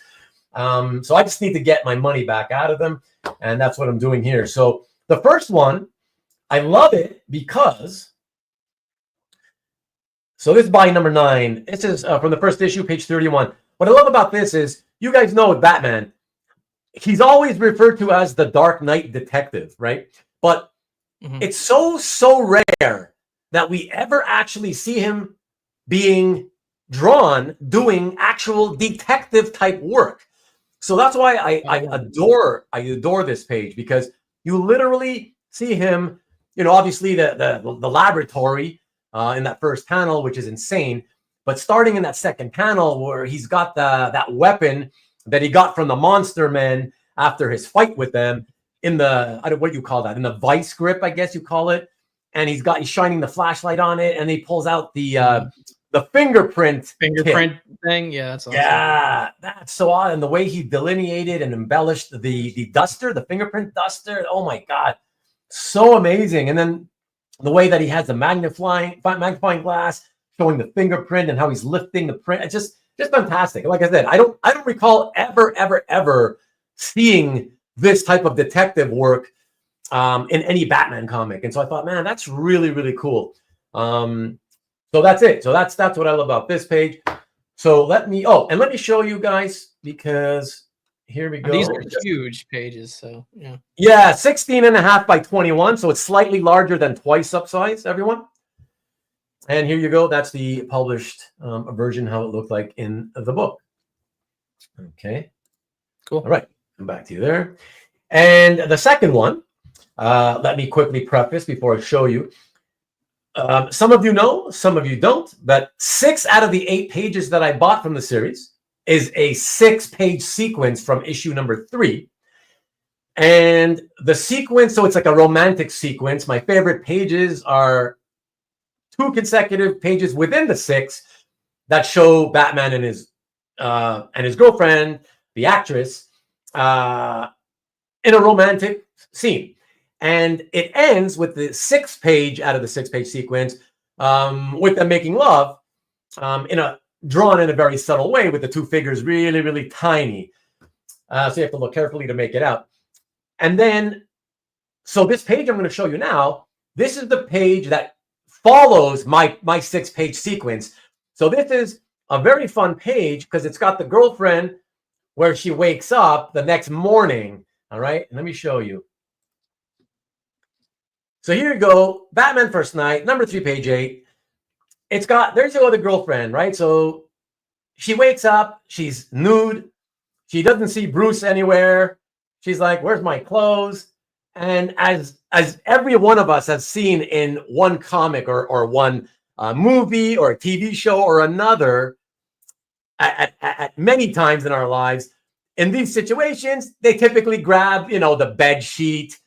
So I just need to get my money back out of them. And that's what I'm doing here. So the first one, I love it because, so this is by number 9. This is from the first issue, page 31. What I love about this is, you guys know with Batman, he's always referred to as the Dark Knight detective, right? But it's so rare that we ever actually see him being drawn doing actual detective type work. So that's why I adore this page, because you literally see him, obviously the laboratory in that first panel, which is insane. But starting in that second panel where he's got that weapon that he got from the Monster Men after his fight with them in the, what do you call that? In the vice grip, I guess you call it. And he's shining the flashlight on it, and he pulls out the fingerprint thing. Yeah, that's awesome. Yeah, that's so odd. And the way he delineated and embellished the duster, the fingerprint duster. Oh my God, so amazing. And then the way that he has the magnifying glass showing the fingerprint and how he's lifting the print. It's just fantastic. Like I said, I don't recall ever seeing this type of detective work in any Batman comic. And so I thought, man, that's really, really cool. So that's it. So that's what I love about this page. So let me show you guys, because here we go. These are huge pages. So yeah, 16.5 by 21. So it's slightly larger than twice upsize, everyone. And here you go. That's the published version, how it looked like in the book. Okay. Cool. All right. Come back to you there. And the second one, let me quickly preface before I show you. Some of you know, some of you don't, but 6 out of the 8 pages that I bought from the series is a 6-page sequence from issue number 3. And the sequence, so it's like a romantic sequence. My favorite pages are 2 consecutive pages within the 6 that show Batman and his girlfriend, the actress, in a romantic scene. And it ends with the 6th page out of the 6-page sequence with them making love drawn in a very subtle way with the 2 figures really, really tiny. So you have to look carefully to make it out. And then, so this page I'm going to show you now, this is the page that follows my 6-page sequence. So this is a very fun page because it's got the girlfriend where she wakes up the next morning. All right, and let me show you. So here you go, Batman First Night, number 3, page 8. It's got, there's your other girlfriend, right? So she wakes up, she's nude. She doesn't see Bruce anywhere. She's like, where's my clothes? And as every one of us has seen in one comic or one movie or a TV show or another, at many times in our lives, in these situations, they typically grab, the bed sheet,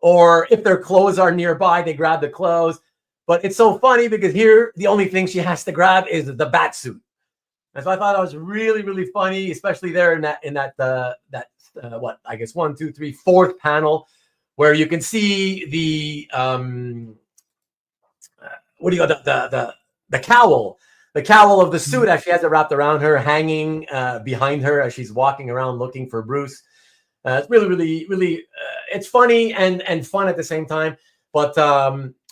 or if their clothes are nearby, they grab the clothes. But it's so funny because here, the only thing she has to grab is the bat suit. And so I thought that was really, really funny, especially there in that what, I guess 1, 2, 3, 4th panel, where you can see the the cowl. The cowl of the suit actually has it wrapped around her, hanging behind her as she's walking around looking for Bruce. It's really, really, really, it's funny and fun at the same time, but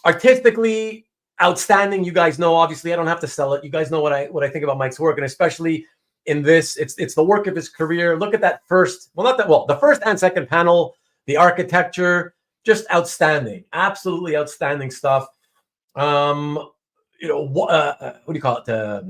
artistically outstanding. You guys know, obviously, I don't have to sell it. You guys know what I think about Mike's work, and especially in this, it's the work of his career. Look at that the first and second panel, the architecture, just outstanding, absolutely outstanding stuff. What do you call it?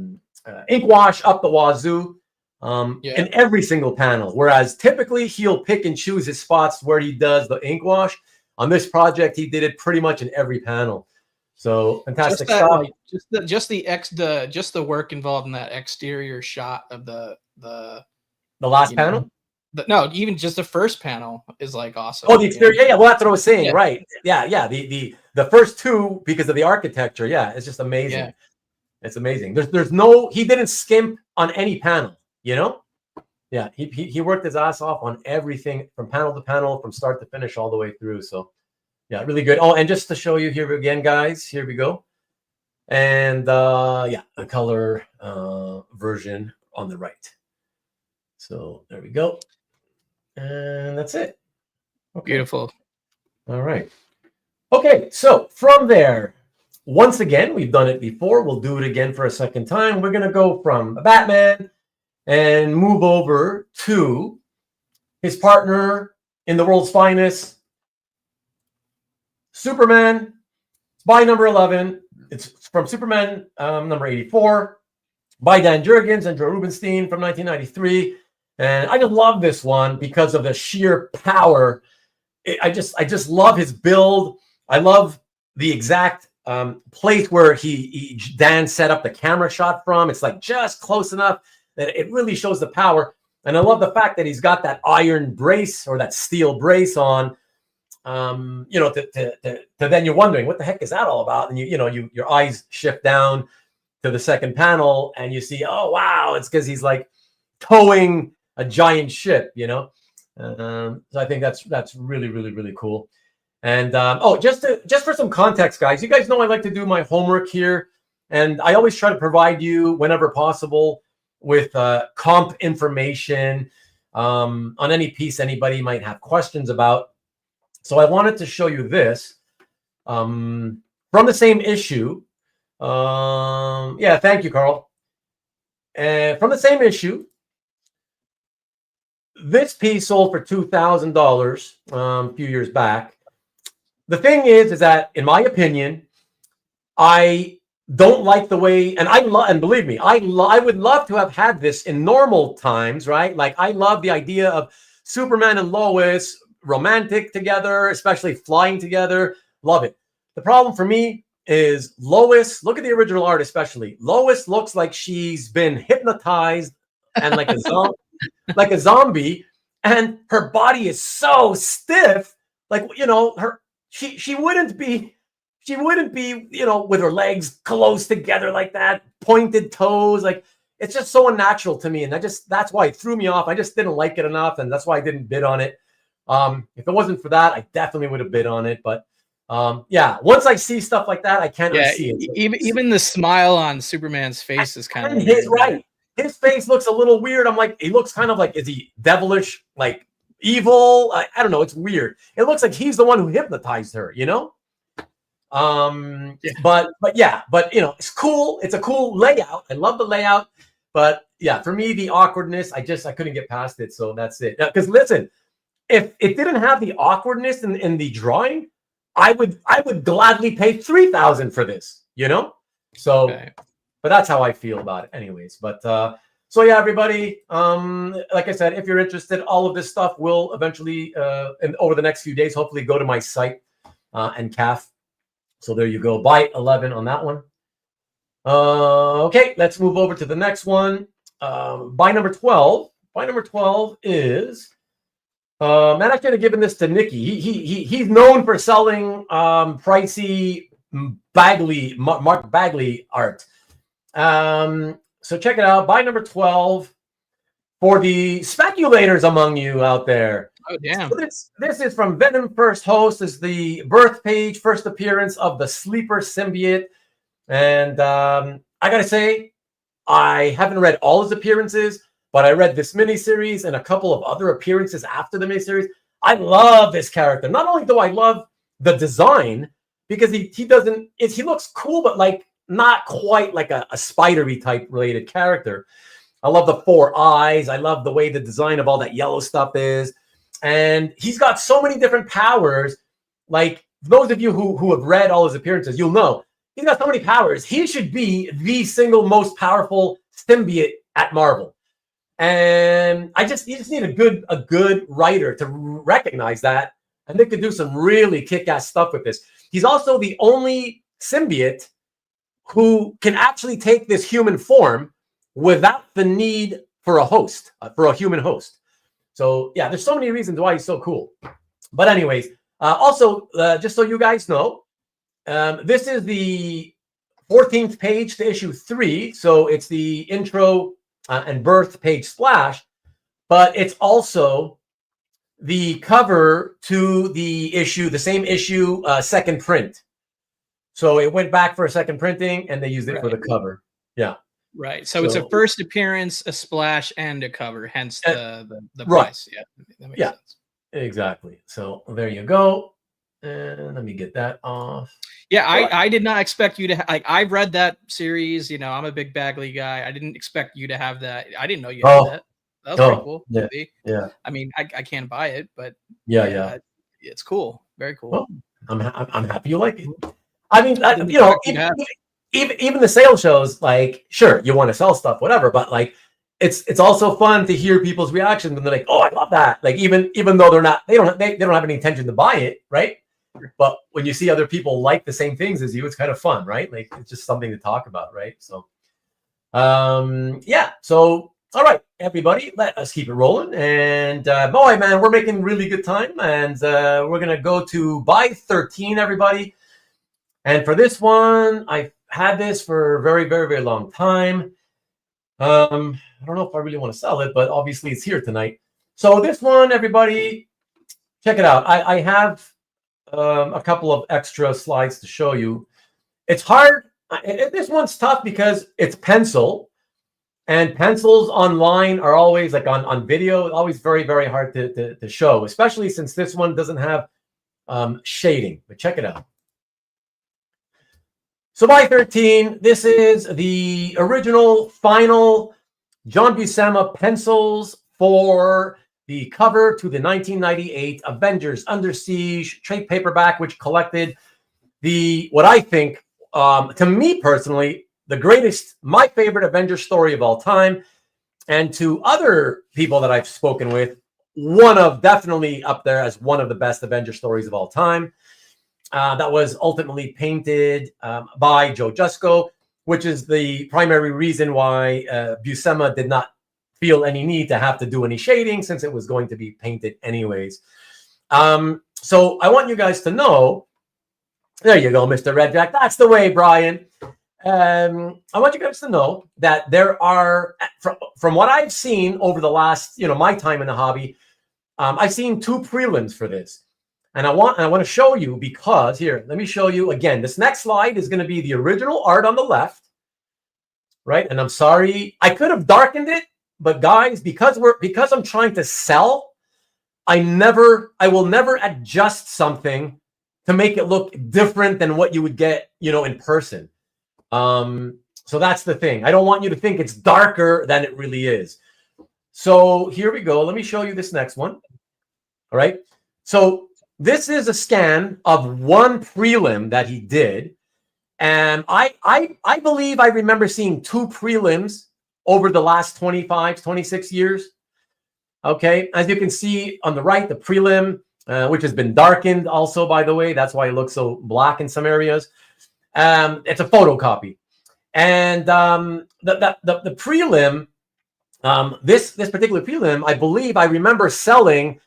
Ink wash up the wazoo. In every single panel, whereas typically he'll pick and choose his spots where he does the ink wash. On this project, he did it pretty much in every panel. So fantastic stuff. Just the work involved in that exterior shot of the last panel. No, even just the first panel is like awesome. Oh, the exterior. Yeah. Well, that's what I was saying. Yeah. Right. Yeah. The first 2 because of the architecture. Yeah, it's just amazing. Yeah. It's amazing. He didn't skimp on any panel. Yeah, he worked his ass off on everything from panel to panel, from start to finish, all the way through. So, yeah, really good. Oh, and just to show you here again, guys, here we go. And the color version on the right. So there we go. And that's it. Okay. Beautiful. All right. Okay, so from there, once again, we've done it before. We'll do it again for a second time. We're going to go from Batman and move over to his partner in the world's finest, Superman, by number 11. It's from Superman number 84 by Dan Jurgens and Joe Rubinstein from 1993. And I just love this one because of the sheer power. I just love his build. I love the exact place where Dan set up the camera shot from. It's like just close enough that it really shows the power. And I love the fact that he's got that iron brace or that steel brace on. To then you're wondering what the heck is that all about, and your eyes shift down to the second panel and you see, oh wow, it's because he's like towing a giant ship. So I think that's really, really, really cool. And just for some context, guys, you guys know I like to do my homework here, and I always try to provide you whenever possible with comp information on any piece anybody might have questions about. So I wanted to show you this from the same issue. Thank you, Carl. From the same issue, this piece sold for $2,000 a few years back. The thing is that, in my opinion, don't like the way, and and believe me, I would love to have had this in normal times, right? Like I love the idea of Superman and Lois romantic together, especially flying together. Love it. The problem for me is Lois. Look at the original art, especially. Lois looks like she's been hypnotized and like a zombie, and her body is so stiff. Like, you know, she wouldn't be, you know, with her legs close together like that, pointed toes. Like, it's just so unnatural to me. And that's why it threw me off. I just didn't like it enough. And that's why I didn't bid on it. If it wasn't for that, I definitely would have bid on it. But yeah, once I see stuff like that, I can't unsee it. Even the smile on Superman's face is kind of weird. Right. His face looks a little weird. I'm like, he looks kind of like, is he devilish, like evil? I don't know. It's weird. It looks like he's the one who hypnotized her, you know? But you know, it's cool. It's a cool layout. I love the layout. But yeah, for me, the awkwardness, I couldn't get past it. So that's it. Because listen, if it didn't have the awkwardness in the drawing, I would gladly pay $3,000 for this, you know? So, but that's how I feel about it anyways. But, so yeah, everybody, like I said, if you're interested, all of this stuff will eventually, and over the next few days, hopefully go to my site, and CAF. So there you go. Buy 11 on that one. Okay, let's move over to the next one. Buy number 12. Buy number 12 is, man, I should have given this to Nikki. He's known for selling pricey Mark Bagley art. So check it out. Buy number 12 for the speculators among you out there. Oh, damn. So this is from Venom First Host. This is the birth page, first appearance of the Sleeper symbiote. And I got to say, I haven't read all his appearances, but I read this miniseries and a couple of other appearances after the miniseries. I love this character. Not only do I love the design, because he looks cool, but like not quite like a spidery type related character. I love the 4 eyes. I love the way the design of all that yellow stuff is. And he's got so many different powers. Like those of you who have read all his appearances, you'll know he's got so many powers. He should be the single most powerful symbiote at Marvel. And you just need a good writer to recognize that. And they could do some really kick-ass stuff with this. He's also the only symbiote who can actually take this human form without the need for a host, for a human host. So yeah, there's so many reasons why he's so cool. But anyways, also, just so you guys know, this is the 14th page to issue 3. So it's the intro and birth page splash, but it's also the cover to the same issue, second print. So it went back for a second printing and they used it for the cover. Yeah. Right. So it's a first appearance, a splash, and a cover, hence the price. Yeah. That makes sense. Exactly. So there you go. And let me get that off. Yeah, I did not expect you to I've read that series. You know, I'm a big Bagley guy. I didn't expect you to have that. I didn't know you had that. That was pretty cool. Yeah. Yeah. I mean, I can't buy it, but yeah. It's cool. Very cool. Well, I'm happy you like it. I mean, you know, even the sales shows, like, sure, you want to sell stuff, whatever, but like, it's also fun to hear people's reactions when they're like, "Oh, I love that!" Like, even though they don't have any intention to buy it, right? But when you see other people like the same things as you, it's kind of fun, right? Like, it's just something to talk about, right? So, yeah. So, all right, everybody, let us keep it rolling. And boy, man, we're making really good time, and we're gonna go to buy 13, everybody. And for this one, I've had this for a very, very, very long time. I don't know if I really want to sell it, but obviously it's here tonight. So this one, everybody, check it out. I have a couple of extra slides to show you. It's hard. This one's tough because it's pencil. And pencils online are always, like on video, always very, very hard to show, especially since this one doesn't have shading. But check it out. So by 13, this is the original final John Buscema pencils for the cover to the 1998 Avengers Under Siege trade paperback, which collected what I think to me personally, my favorite Avengers story of all time, and to other people that I've spoken with, definitely up there as one of the best Avengers stories of all time. That was ultimately painted by Joe Jusko, which is the primary reason why Buscema did not feel any need to have to do any shading, since it was going to be painted anyways. So I want you guys to know, there you go, Mr. Red Jack. That's the way, Brian. I want you guys to know that there are, from what I've seen over the last, my time in the hobby, I've seen 2 prelims for this. And I want to show you, because here, let me show you again. This next slide is going to be the original art on the left, right? And I'm sorry, I could have darkened it, but guys, because I'm trying to sell, I will never adjust something to make it look different than what you would get, in person. So that's the thing. I don't want you to think it's darker than it really is. So here we go. Let me show you this next one. All right. So this is a scan of one prelim that he did. And I believe I remember seeing 2 prelims over the last 25, 26 years. Okay. As you can see on the right, the prelim, which has been darkened also, by the way. That's why it looks so black in some areas. It's a photocopy. And the prelim, this particular prelim, I believe I remember selling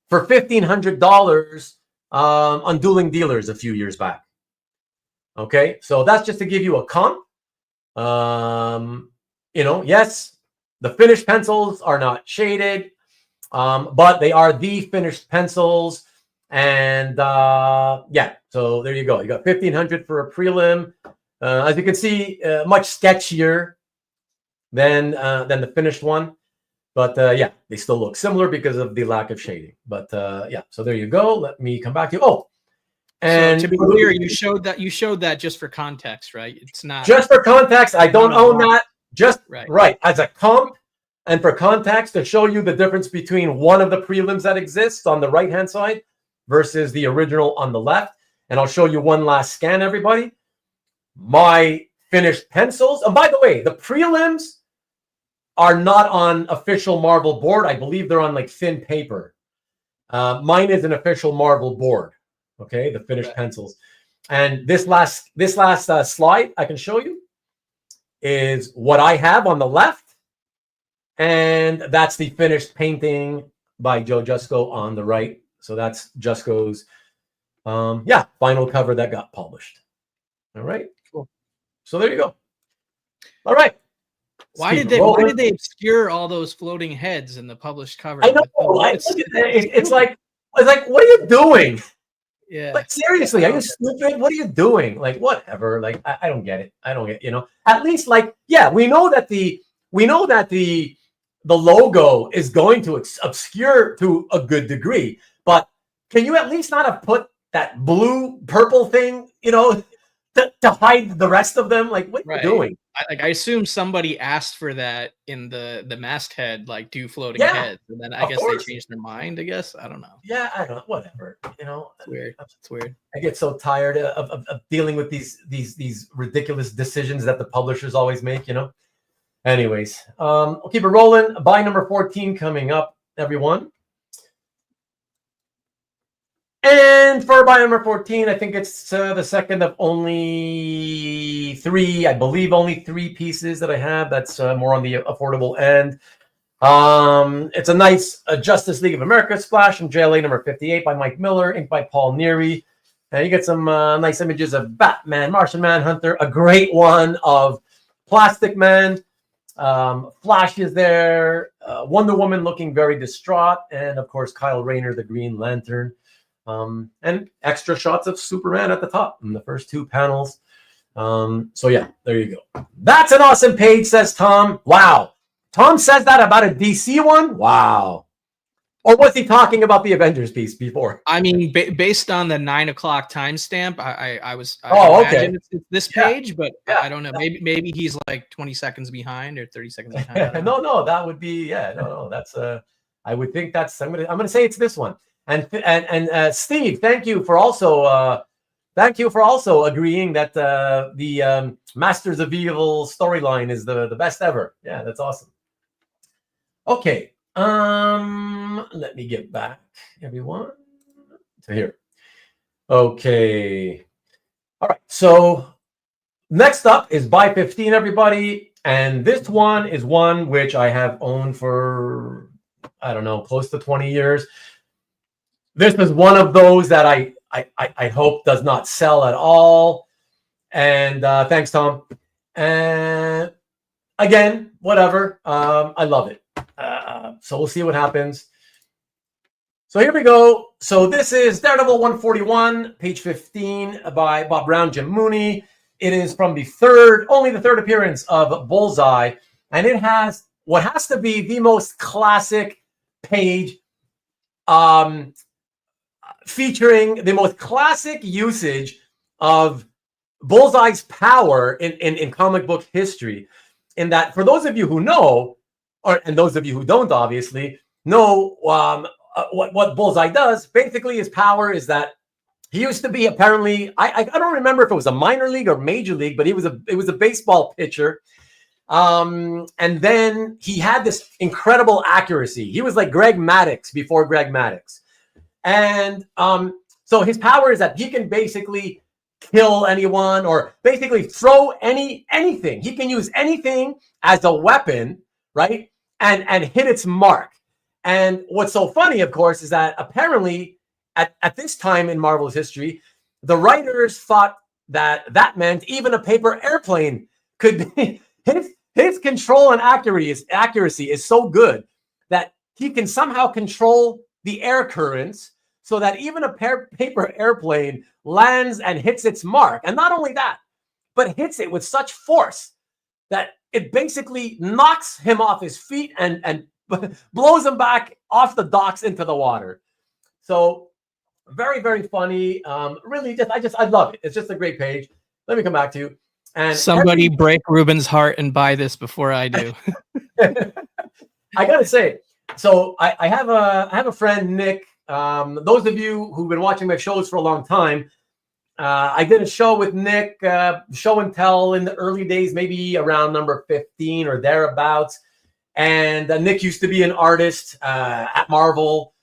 for $1,500 on Dueling Dealers a few years back. Okay, so that's just to give you a comp. Yes, the finished pencils are not shaded, but they are the finished pencils. And yeah, so there you go. You got $1,500 for a prelim. As you can see, much sketchier than the finished one. But yeah, they still look similar because of the lack of shading. But yeah, so there you go. Let me come back to you. Oh, and so to be clear, you showed that just for context, right? It's not just for context. I don't own that. Just right as a comp and for context to show you the difference between one of the prelims that exists on the right-hand side versus the original on the left. And I'll show you one last scan, everybody. My finished pencils. And by the way, the prelims are not on official Marvel board. I believe they're on like thin paper. Mine is an official Marvel board. Okay, the finished pencils. And this last slide I can show you is what I have on the left. And that's the finished painting by Joe Jusko on the right. So that's Jusko's final cover that got published. All right. Cool. So there you go. All right. Why did they obscure all those floating heads in the published cover? I know. It's like, what are you doing? Yeah. Like, seriously, are you stupid? What are you doing? Like, whatever. Like, I don't get it. I don't get, at least like, yeah, we know that the logo is going to obscure to a good degree, but can you at least not have put that blue purple thing, to hide the rest of them? Like, what are you doing? I assume somebody asked for that in the masthead, like do floating heads, and then I guess they changed their mind. I guess I don't know. Yeah, I don't know. Whatever. It's weird. It's weird. I get so tired of dealing with these ridiculous decisions that the publishers always make. Anyways, we'll keep it rolling. Buy number 14 coming up, everyone. And for buy number 14, I think it's the second of only 3. I believe only 3 pieces that I have. That's more on the affordable end. It's a nice Justice League of America splash from JLA number 58 by Mike Miller, inked by Paul Neary. And you get some nice images of Batman, Martian Manhunter, a great one of Plastic Man. Flash is there. Wonder Woman looking very distraught. And, of course, Kyle Rayner, the Green Lantern. And extra shots of Superman at the top in the first 2 panels. So yeah, there you go. That's an awesome page, says Tom. Wow. Tom says that about a DC one? Wow. Or was he talking about the Avengers piece before? I mean, based on the 9 o'clock timestamp, I okay. It's this page, but I don't know. Maybe he's like 20 seconds behind or 30 seconds behind. No, that would be, that's I would think I'm gonna say it's this one. And Steve, thank you for also thank you for also agreeing that the Masters of Evil storyline is the best ever. Yeah, that's awesome. Okay, let me get back, everyone, to here. Okay, all right. So next up is Buy 15, everybody, and this one is one which I have owned for, I don't know, close to 20 years. This is one of those that I hope does not sell at all. And thanks, Tom. And again, whatever. I love it. So we'll see what happens. So here we go. So this is Daredevil 141, page 15 by Bob Brown Jim Mooney. It is from only the third appearance of Bullseye. And it has what has to be the most classic page, featuring the most classic usage of Bullseye's power in comic book history. In that, for those of you who know, and those of you who don't obviously know what Bullseye does, basically his power is that he used to be, apparently, I don't remember if it was a minor league or major league, but it was a baseball pitcher. And then he had this incredible accuracy. He was like Greg Maddux before Greg Maddux. And so his power is that he can basically kill anyone or basically throw anything. He can use anything as a weapon, right? And hit its mark. And what's so funny, of course, is that apparently at this time in Marvel's history, the writers thought that meant even a paper airplane could his control and accuracy is so good that he can somehow control the air currents so that even a paper airplane lands and hits its mark. And not only that, but hits it with such force that it basically knocks him off his feet and blows him back off the docks into the water. So very, very funny. Really, I love it. It's just a great page. Let me come back to you. And somebody break Ruben's heart and buy this before I do. I gotta say, so I have a friend, Nick. Those of you who've been watching my shows for a long time, I did a show with Nick, show and tell in the early days, maybe around number 15 or thereabouts. And Nick used to be an artist at Marvel,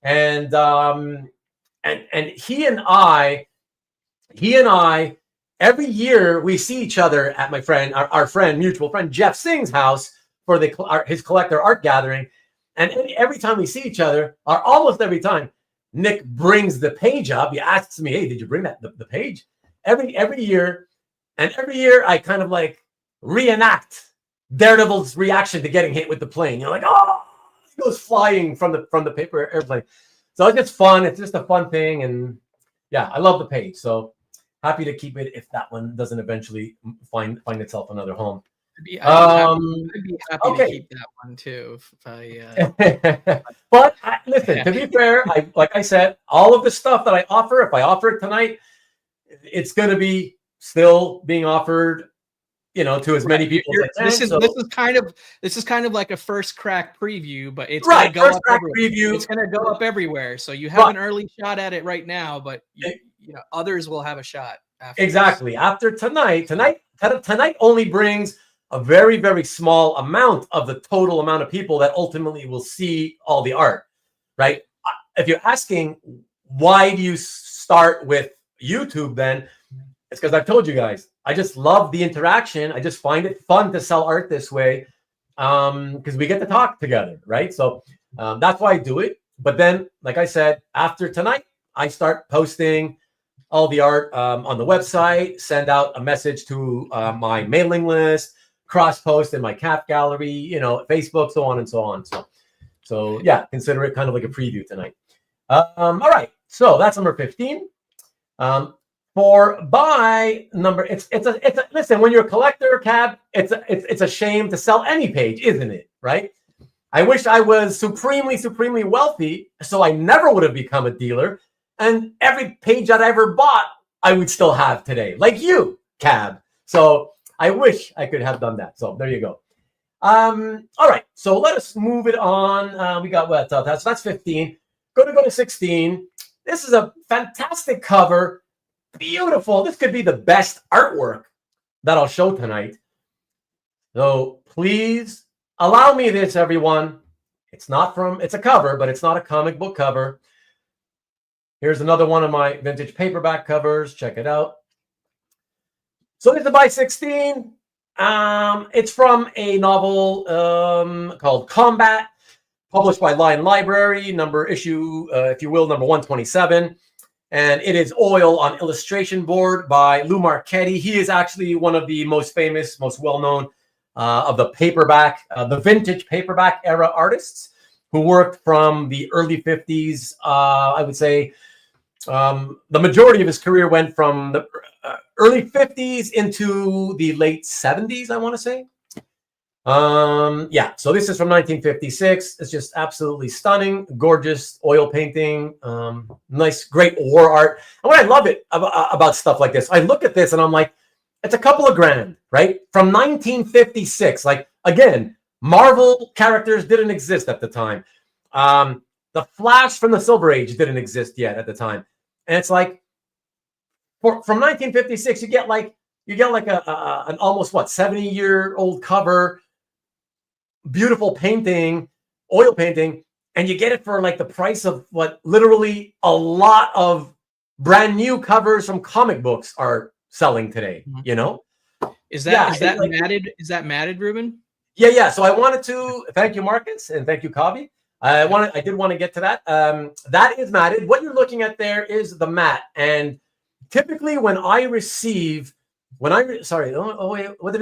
and he and I, every year we see each other at our mutual friend Jeff Singh's house for his collector art gathering. And every time we see each other, or almost every time, Nick brings the page up. He asks me, "Hey, did you bring the page?" Every year, and every year I kind of like reenact Daredevil's reaction to getting hit with the plane. You're like, "Oh!" He goes flying from the paper airplane. So it's just fun. It's just a fun thing, and yeah, I love the page. So happy to keep it if that one doesn't eventually find itself another home. I'd be happy to keep that one too. But listen, to be fair, like I said, all of the stuff that I offer, if I offer it tonight, it's going to be still being offered, to as many people as I can. This is kind of like a first crack preview, but it's going to go up everywhere. It's going to go up everywhere, so you have an early shot at it right now, but others will have a shot after. Exactly. This. After tonight only brings a very, very small amount of the total amount of people that ultimately will see all the art, right? If you're asking why do you start with YouTube, then it's because I've told you guys, I just love the interaction. I just find it fun to sell art this way because we get to talk together, right? So that's why I do it. But then, like I said, after tonight, I start posting all the art on the website, send out a message to my mailing list, cross post in my cap gallery, Facebook, so on and so on. So yeah, consider it kind of like a preview tonight. All right, so that's number 15. For buy number, it's a listen. When you're a collector, Cab, it's a shame to sell any page, isn't it? Right? I wish I was supremely wealthy, so I never would have become a dealer, and every page that I ever bought, I would still have today, like you, Cab. So I wish I could have done that. So there you go. All right. So let us move it on. We got what? So that's 15. Go to 16. This is a fantastic cover beautiful. This could be the best artwork that I'll show tonight. So please allow me this, everyone. It's a cover, but it's not a comic book cover. Here's another one of my vintage paperback covers. Check it out. So this is by 16. It's from a novel called Combat, published by Lion Library, issue, if you will, number 127. And it is oil on illustration board by Lou Marchetti. He is actually one of the most famous, most well-known of the paperback, the vintage paperback era artists who worked from the early 50s. I would say the majority of his career went from the early 50s into the late 70s, I want to say. Yeah, so this is from 1956. It's just absolutely stunning, gorgeous oil painting, nice, great war art. And what I love about stuff like this, I look at this and I'm like, it's a couple of grand, right? From 1956. Like, again, Marvel characters didn't exist at the time. The Flash from the Silver Age didn't exist yet at the time. And it's like, from 1956, you get like an almost 70-year-old cover, beautiful painting, oil painting, and you get it for like the price of literally a lot of brand new covers from comic books are selling today. You know, is that matted? Is that matted, Ruben? Yeah. So I wanted to thank you, Marcus, and thank you, Kavi. I did want to get to that. That is matted. What you're looking at there is the mat, and typically when I receive, what did it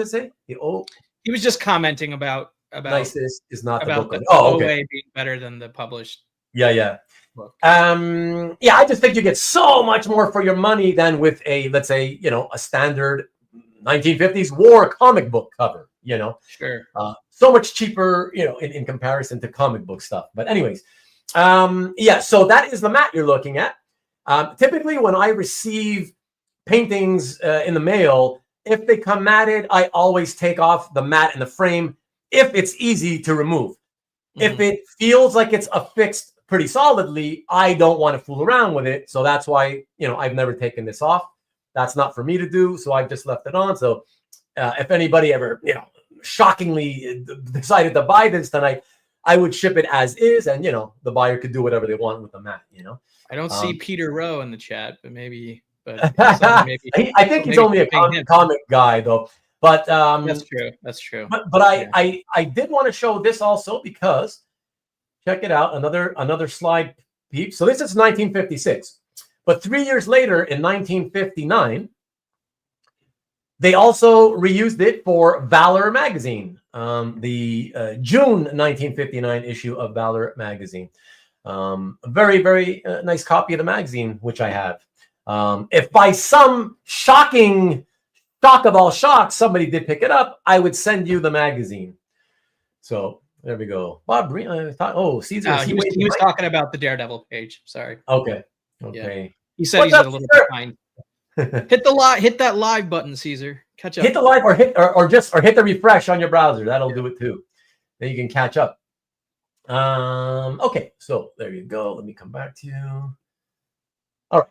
say? He was just commenting about nicest is not about the book. The OA being better than the published. Yeah. I just think you get so much more for your money than with a, let's say, a standard 1950s war comic book cover, Sure. So much cheaper, in comparison to comic book stuff. But anyways, so that is the mat you're looking at. Typically when I receive paintings in the mail, if they come matted, I always take off the mat and the frame if it's easy to remove. If it feels like it's affixed pretty solidly, I don't want to fool around with it. So that's why, I've never taken this off. That's not for me to do. So I've just left it on. So if anybody ever, shockingly decided to buy this tonight, I would ship it as is. And, the buyer could do whatever they want with the mat, I don't see Peter Rowe in the chat, but maybe. I think he's only a comic guy, though. But that's true. But I did want to show this also because check it out, another slide peep. So this is 1956, but 3 years later in 1959, they also reused it for Valor magazine, the June 1959 issue of Valor magazine. A very, very nice copy of the magazine, which I have. If by some shocking shock of all shocks, somebody did pick it up, I would send you the magazine. So there we go. Bob, Caesar. He was talking about the Daredevil page. Sorry. Okay. Yeah. He said he's a little behind. Hit that live button, Caesar. Catch up. Hit the live or hit the refresh on your browser. That'll do it too. Then you can catch up. Okay, so there you go. Let me come back to you. All right.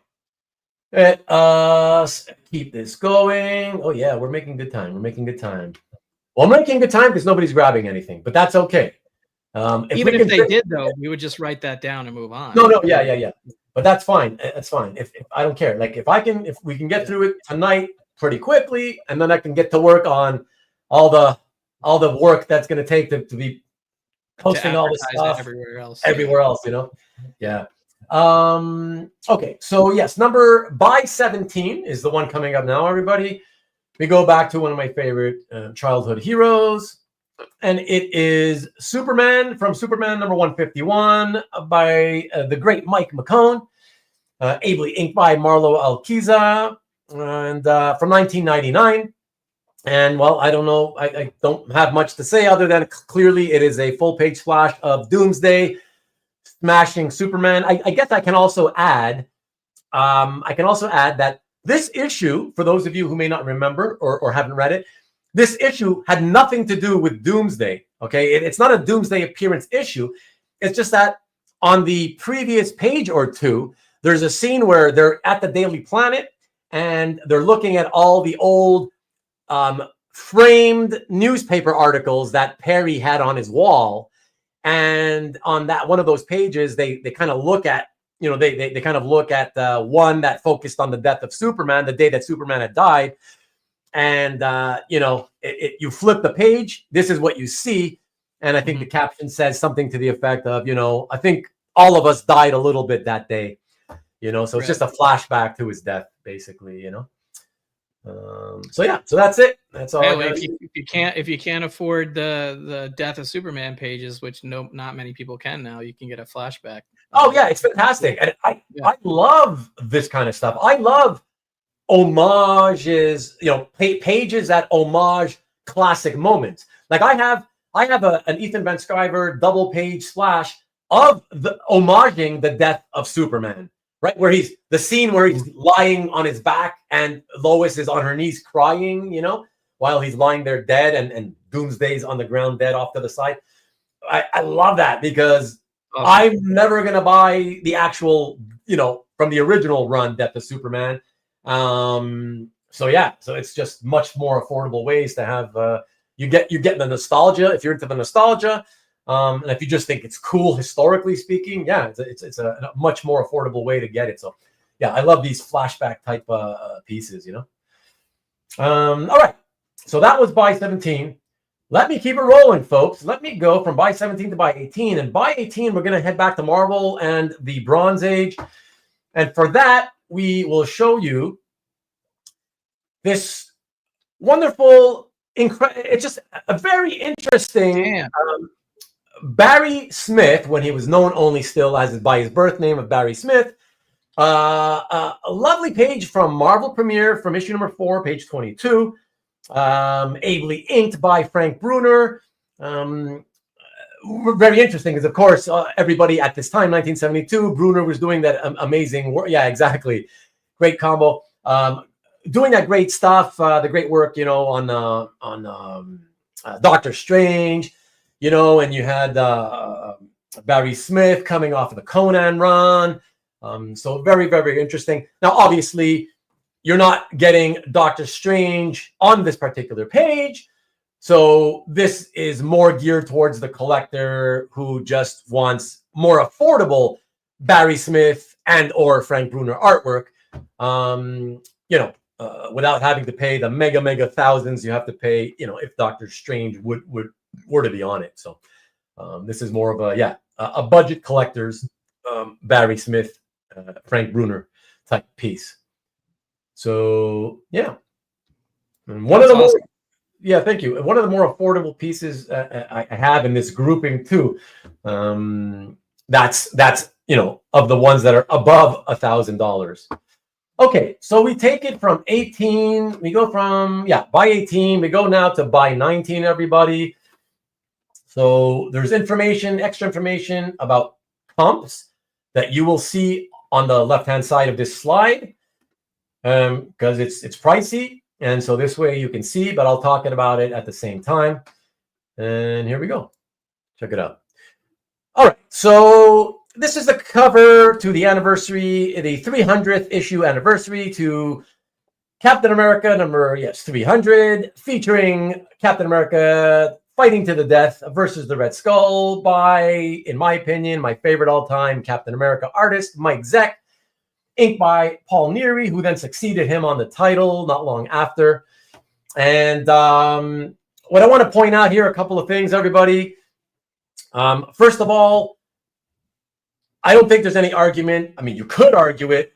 Let us keep this going. Oh yeah, we're making good time. Well, I'm making good time because nobody's grabbing anything, but that's okay. Even if they did, though, we would just write that down and move on. No, yeah. But that's fine. That's fine. If I don't care. Like if we can get through it tonight pretty quickly, and then I can get to work on all the work that's going to take to be posting all this stuff everywhere else. Yeah. Okay. So yes, number by 17 is the one coming up now, everybody. We go back to one of my favorite childhood heroes, and it is Superman from Superman number 151 by the great Mike McKone, ably inked by Marlo Alquiza, and from 1999. And well, I don't know. I don't have much to say other than clearly it is a full page splash of Doomsday smashing Superman. I guess I can also add that this issue, for those of you who may not remember or haven't read it, this issue had nothing to do with Doomsday. Okay, it's not a Doomsday appearance issue. It's just that on the previous page or two, there's a scene where they're at the Daily Planet and they're looking at all the old framed newspaper articles that Perry had on his wall. And on that one of those pages, they kind of look at, they kind of look at one that focused on the death of Superman, the day that Superman had died. And, you flip the page, this is what you see. And I think the caption says something to the effect of, I think all of us died a little bit that day, so it's just a flashback to his death, basically, so that's it. That's all. If you can't afford the Death of Superman pages, which not many people can now, you can get a flashback. Oh yeah, it's fantastic, and I love this kind of stuff. I love homages, pages that homage classic moments. Like I have an Ethan Van Sciver double page splash of the homaging the death of Superman. Right, where he's lying on his back and Lois is on her knees crying, while he's lying there dead and Doomsday's on the ground dead off to the side. I love that because I'm never going to buy the actual, from the original run, Death of Superman. So it's just much more affordable ways to have, you're getting the nostalgia if you're into the nostalgia. And if you just think it's cool, historically speaking, it's a much more affordable way to get it. So, I love these flashback type pieces, All right. So that was Buy 17. Let me keep it rolling, folks. Let me go from Buy 17 to Buy 18. And Buy 18, we're going to head back to Marvel and the Bronze Age. And for that, we will show you this wonderful, it's just a very interesting... Barry Smith, when he was known only still by his birth name of Barry Smith, a lovely page from Marvel Premiere from issue number 4, page 22, ably inked by Frank Brunner. Very interesting because, of course, everybody at this time, 1972, Brunner was doing that amazing work. Yeah, exactly. Great combo. Doing that great stuff, the great work, on Doctor Strange. And you had Barry Smith coming off of the Conan run. So very, very interesting. Now, obviously, you're not getting Doctor Strange on this particular page. So this is more geared towards the collector who just wants more affordable Barry Smith and or Frank Brunner artwork. Without having to pay the mega thousands you have to pay, if Doctor Strange were to be on it. So this is more of a budget collector's Barry Smith, Frank Brunner type piece. So and one of the awesome. Thank you. One of the more affordable pieces I have in this grouping too. That's of the ones that are above $1,000. Okay, so we take it from 18. We go from Buy 18. We go now to Buy 19. Everybody. So there's extra information about comps that you will see on the left-hand side of this slide because it's pricey. And so this way you can see, but I'll talk about it at the same time. And here we go. Check it out. All right. So this is the cover to the anniversary, the 300th issue anniversary to Captain America number 300, featuring Captain America fighting to the death versus the Red Skull by, in my opinion, my favorite all-time Captain America artist, Mike Zeck, inked by Paul Neary, who then succeeded him on the title not long after. And what I want to point out here, a couple of things, everybody. First of all, I don't think there's any argument. I mean, you could argue it,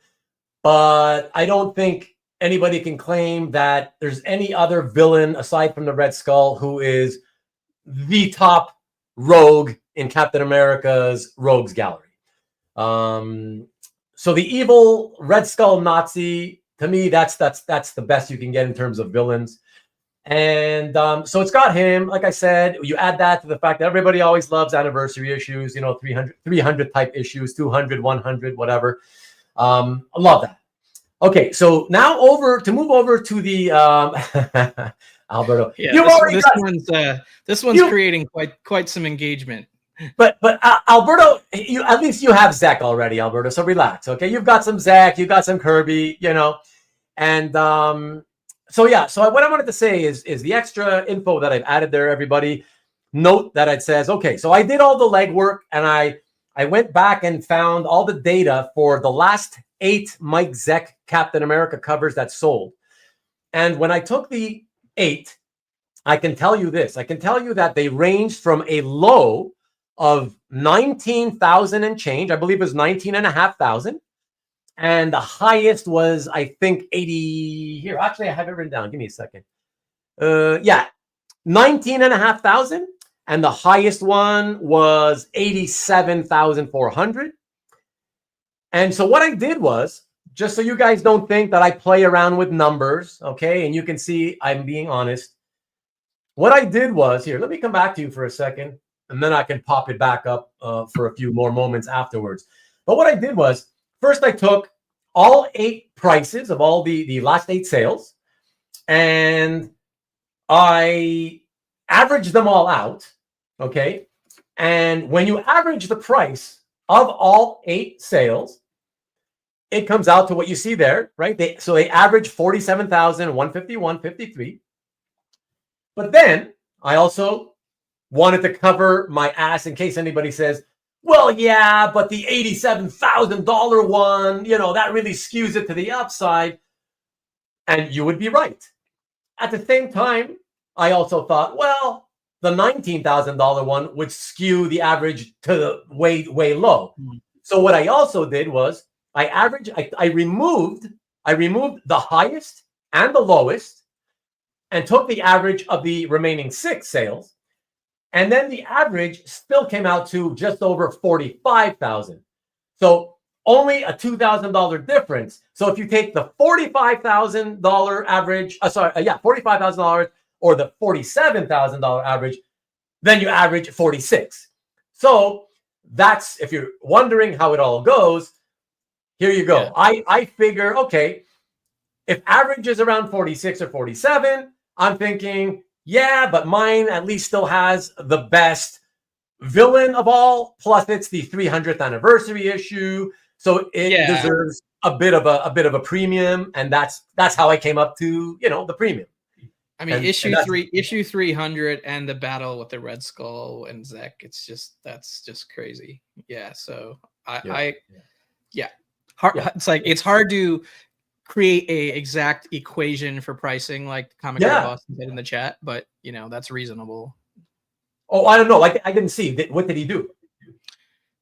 but I don't think anybody can claim that there's any other villain aside from the Red Skull who is the top rogue in Captain America's Rogues Gallery. So the evil Red Skull Nazi, to me, that's the best you can get in terms of villains. And so it's got him, like I said, you add that to the fact that everybody always loves anniversary issues, 300 type issues, 200, 100, whatever. I love that. Okay, so now move over to the Alberto. Yeah, this one's creating quite some engagement. But Alberto, at least you have Zach already, Alberto. So relax, okay? You've got some Zach, you've got some Kirby, And so what I wanted to say is the extra info that I've added there, everybody. Note that it says, okay, so I did all the legwork, and I went back and found all the data for the last 8 Mike Zeck Captain America covers that sold. And when I took the 8, I can tell you this. I can tell you that they ranged from a low of 19,000 and change. I believe it was 19,500. And the highest was, I think, 80. Here, actually, I have it written down. Give me a second. 19,500. And the highest one was 87,400. And so what I did was, just so you guys don't think that I play around with numbers, okay? And you can see I'm being honest. What I did was, here, let me come back to you for a second, and then I can pop it back up for a few more moments afterwards. But what I did was, first I took all 8 prices of all the last 8 sales, and I averaged them all out, okay? And when you average the price of all 8 sales, it comes out to what you see there, right? So they average 47,151.53. But then I also wanted to cover my ass in case anybody says, well, yeah, but the $87,000 one, that really skews it to the upside. And you would be right. At the same time, I also thought, well, the $19,000 one would skew the average to the way, way low. Mm-hmm. So what I also did was I removed the highest and the lowest and took the average of the remaining 6 sales. And then the average still came out to just over 45,000. So only a $2,000 difference. So if you take the $45,000 average, $45,000 or the $47,000 average, then you average 46. So that's, if you're wondering how it all goes, here you go. Yeah. I figure, okay, if average is around 46 or 47, I'm thinking, yeah, but mine at least still has the best villain of all. Plus, it's the 300th anniversary issue, so it deserves a bit of a premium, and that's how I came up to the premium. I mean, issue 300 and the battle with the Red Skull and Zeck. That's just crazy. Yeah. So it's like it's hard to create a exact equation for pricing like Comic Boss said in the chat, but that's reasonable. Oh, I don't know. I didn't see. What did he do?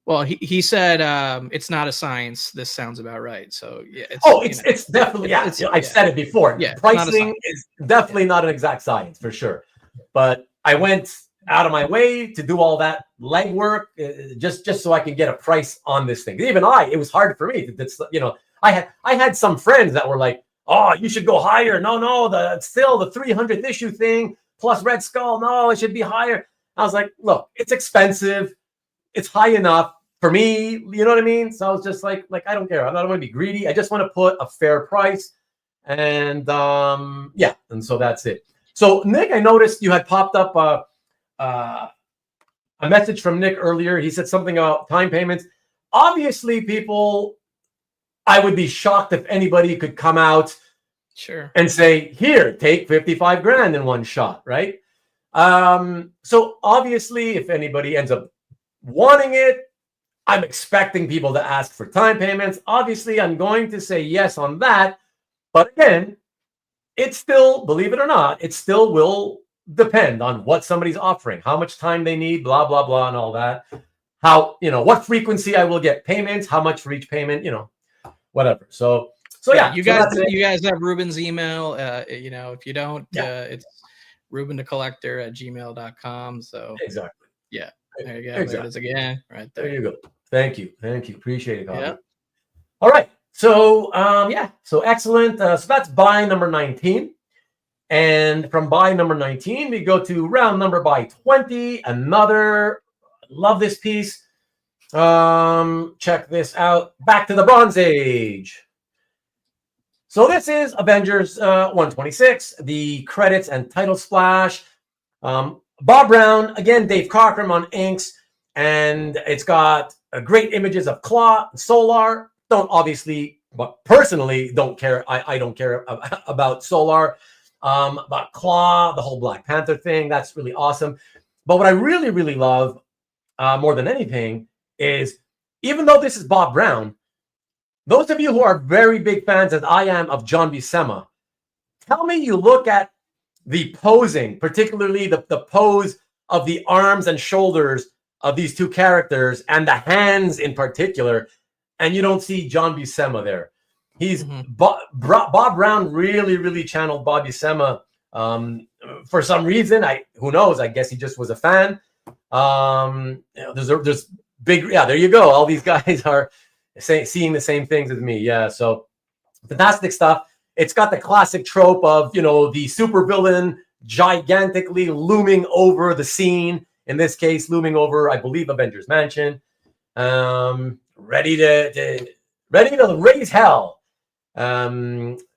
Well, he said it's not a science. This sounds about right. So yeah. It's definitely I've said it before. Yeah, pricing is definitely not an exact science for sure. But I went out of my way to do all that legwork just so I can get a price on this thing. Even it was hard for me. I had some friends that were like, "Oh, you should go higher." No, the 300th issue thing plus Red Skull. No, it should be higher. I was like, "Look, it's expensive. It's high enough for me." You know what I mean? So I was just like I don't care. I don't want to be greedy. I just want to put a fair price. And and so that's it. So Nick, I noticed you had popped up a message from Nick earlier. He said something about time payments. Obviously, people, I would be shocked if anybody could come out and say, here, take 55 grand in one shot, right? So obviously, if anybody ends up wanting it, I'm expecting people to ask for time payments. Obviously, I'm going to say yes on that. But again, it still, believe it or not, it still will depend on what somebody's offering, how much time they need, blah, blah, blah, and all that. How, what frequency I will get payments, how much for each payment, whatever. So yeah. You guys have Ruben's email. If you don't, it's RubenDaCollector@gmail.com. So exactly. Yeah. There you go. Exactly. There it is again. Right there. There you go. Thank you. Appreciate it. Yeah. All right. So so excellent. So that's buy number 19. And from buy number 19, we go to round number buy 20. Love this piece. Check this out. Back to the Bronze Age. So this is Avengers 126, the credits and title splash. Bob Brown, again, Dave Cockrum on inks, and it's got great images of Klaw and Solarr. Don't obviously but personally don't care. I don't care about Solarr, about Klaw, the whole Black Panther thing. That's really awesome. But what I really, really love more than anything is, even though this is Bob Brown, those of you who are very big fans, as I am, of John Buscema, tell me you look at the posing, particularly the pose of the arms and shoulders of these two characters and the hands in particular, and you don't see John Buscema there. He's Bob Brown really, really channeled Bob Buscema for some reason. Who knows? I guess he just was a fan. There's big, there you go. All these guys are seeing the same things as me. Yeah, so fantastic stuff. It's got the classic trope of, the supervillain gigantically looming over the scene. In this case, looming over, I believe, Avengers Mansion. Ready to raise hell.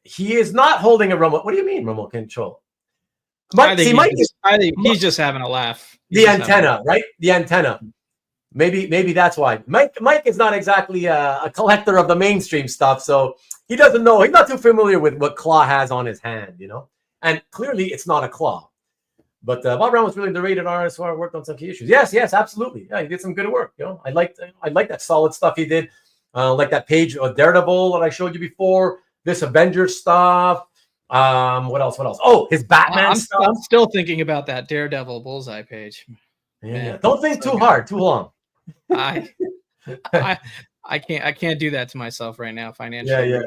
He is not holding a remote. What do you mean remote control? I think he's just having a laugh. The antenna, right? The antenna. Maybe that's why. Mike is not exactly a collector of the mainstream stuff, so he doesn't know. He's not too familiar with what Klaw has on his hand, And clearly, it's not a Klaw. But Bob Brown was really the rated artist who worked on some key issues. Yes, absolutely. Yeah, he did some good work. I like that solid stuff he did. Like that page of Daredevil that I showed you before. This Avengers stuff. What else? Oh, his Batman stuff. I'm still thinking about that Daredevil Bullseye page. Yeah. Man, don't think too hard, too long. I can't do that to myself right now financially. Yeah.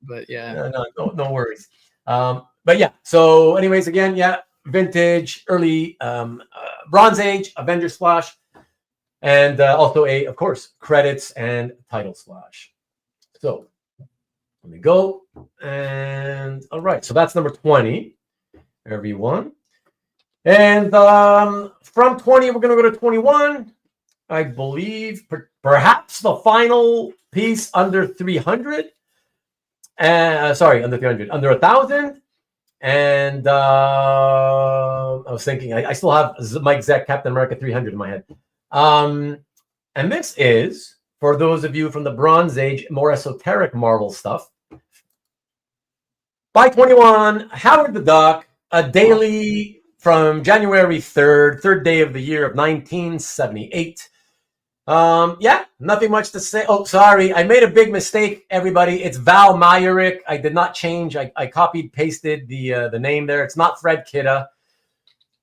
But yeah. No worries. But yeah. So, anyways, again, vintage, early Bronze Age, Avengers Splash, and also of course, credits and title splash. So let me go. And all right, so that's number 20, everyone. And from 20, we're going to go to 21. I believe perhaps the final piece under 300. Under 300, under 1,000. And I was thinking, I still have Mike Zeck, Captain America 300 in my head. And this is, for those of you from the Bronze Age, more esoteric Marvel stuff. By 21, Howard the Duck, a daily from January 3rd, third day of the year of 1978. Nothing much to say. Oh, sorry. I made a big mistake, everybody. It's Val Mayerick. I did not change. I copied, pasted the name there. It's not Fred Kida.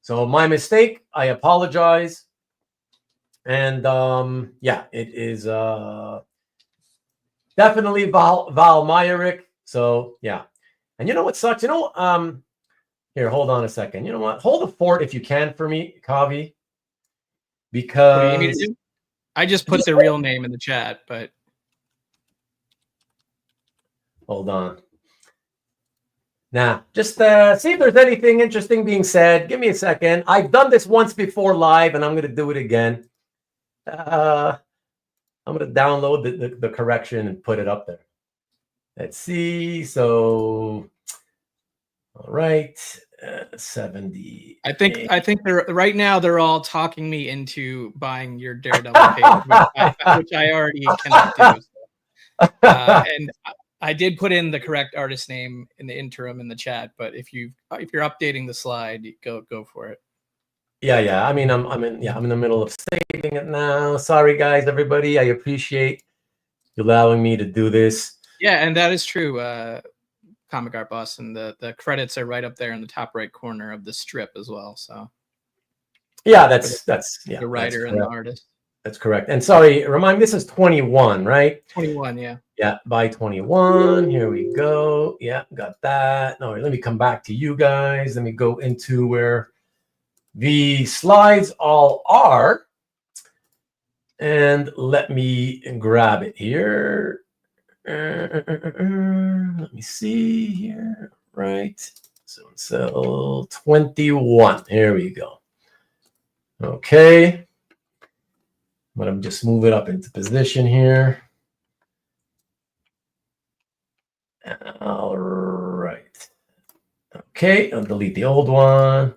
So my mistake. I apologize. And it is definitely Val Mayerick. So yeah. And you know what sucks? Here, hold on a second. You know what? Hold the fort if you can for me, Kavi. Because what do you need me to do? I just put the real name in the chat, but hold on. Now, just see if there's anything interesting being said. Give me a second. I've done this once before live, and I'm going to do it again. I'm going to download the correction and put it up there. Let's see. So, all right. 70. I think they're right now. They're all talking me into buying your Daredevil page, which I already cannot do. So. And I did put in the correct artist name in the interim in the chat. But if you're updating the slide, go for it. Yeah. I mean, I'm in the middle of saving it now. Sorry, guys, everybody. I appreciate you allowing me to do this. Yeah, and that is true. Comic Art Boss, and the credits are right up there in the top right corner of the strip as well. So yeah, that's the writer and the artist. That's correct. And sorry, remind me, this is 21, right? 21, yeah. Yeah, by 21. Here we go. Yeah, got that. All right, let me come back to you guys. Let me go into where the slides all are. And let me grab it here. Let me see here. Right. So 21. Here we go. Okay. But I'm just move it up into position here. All right. Okay. I'll delete the old one.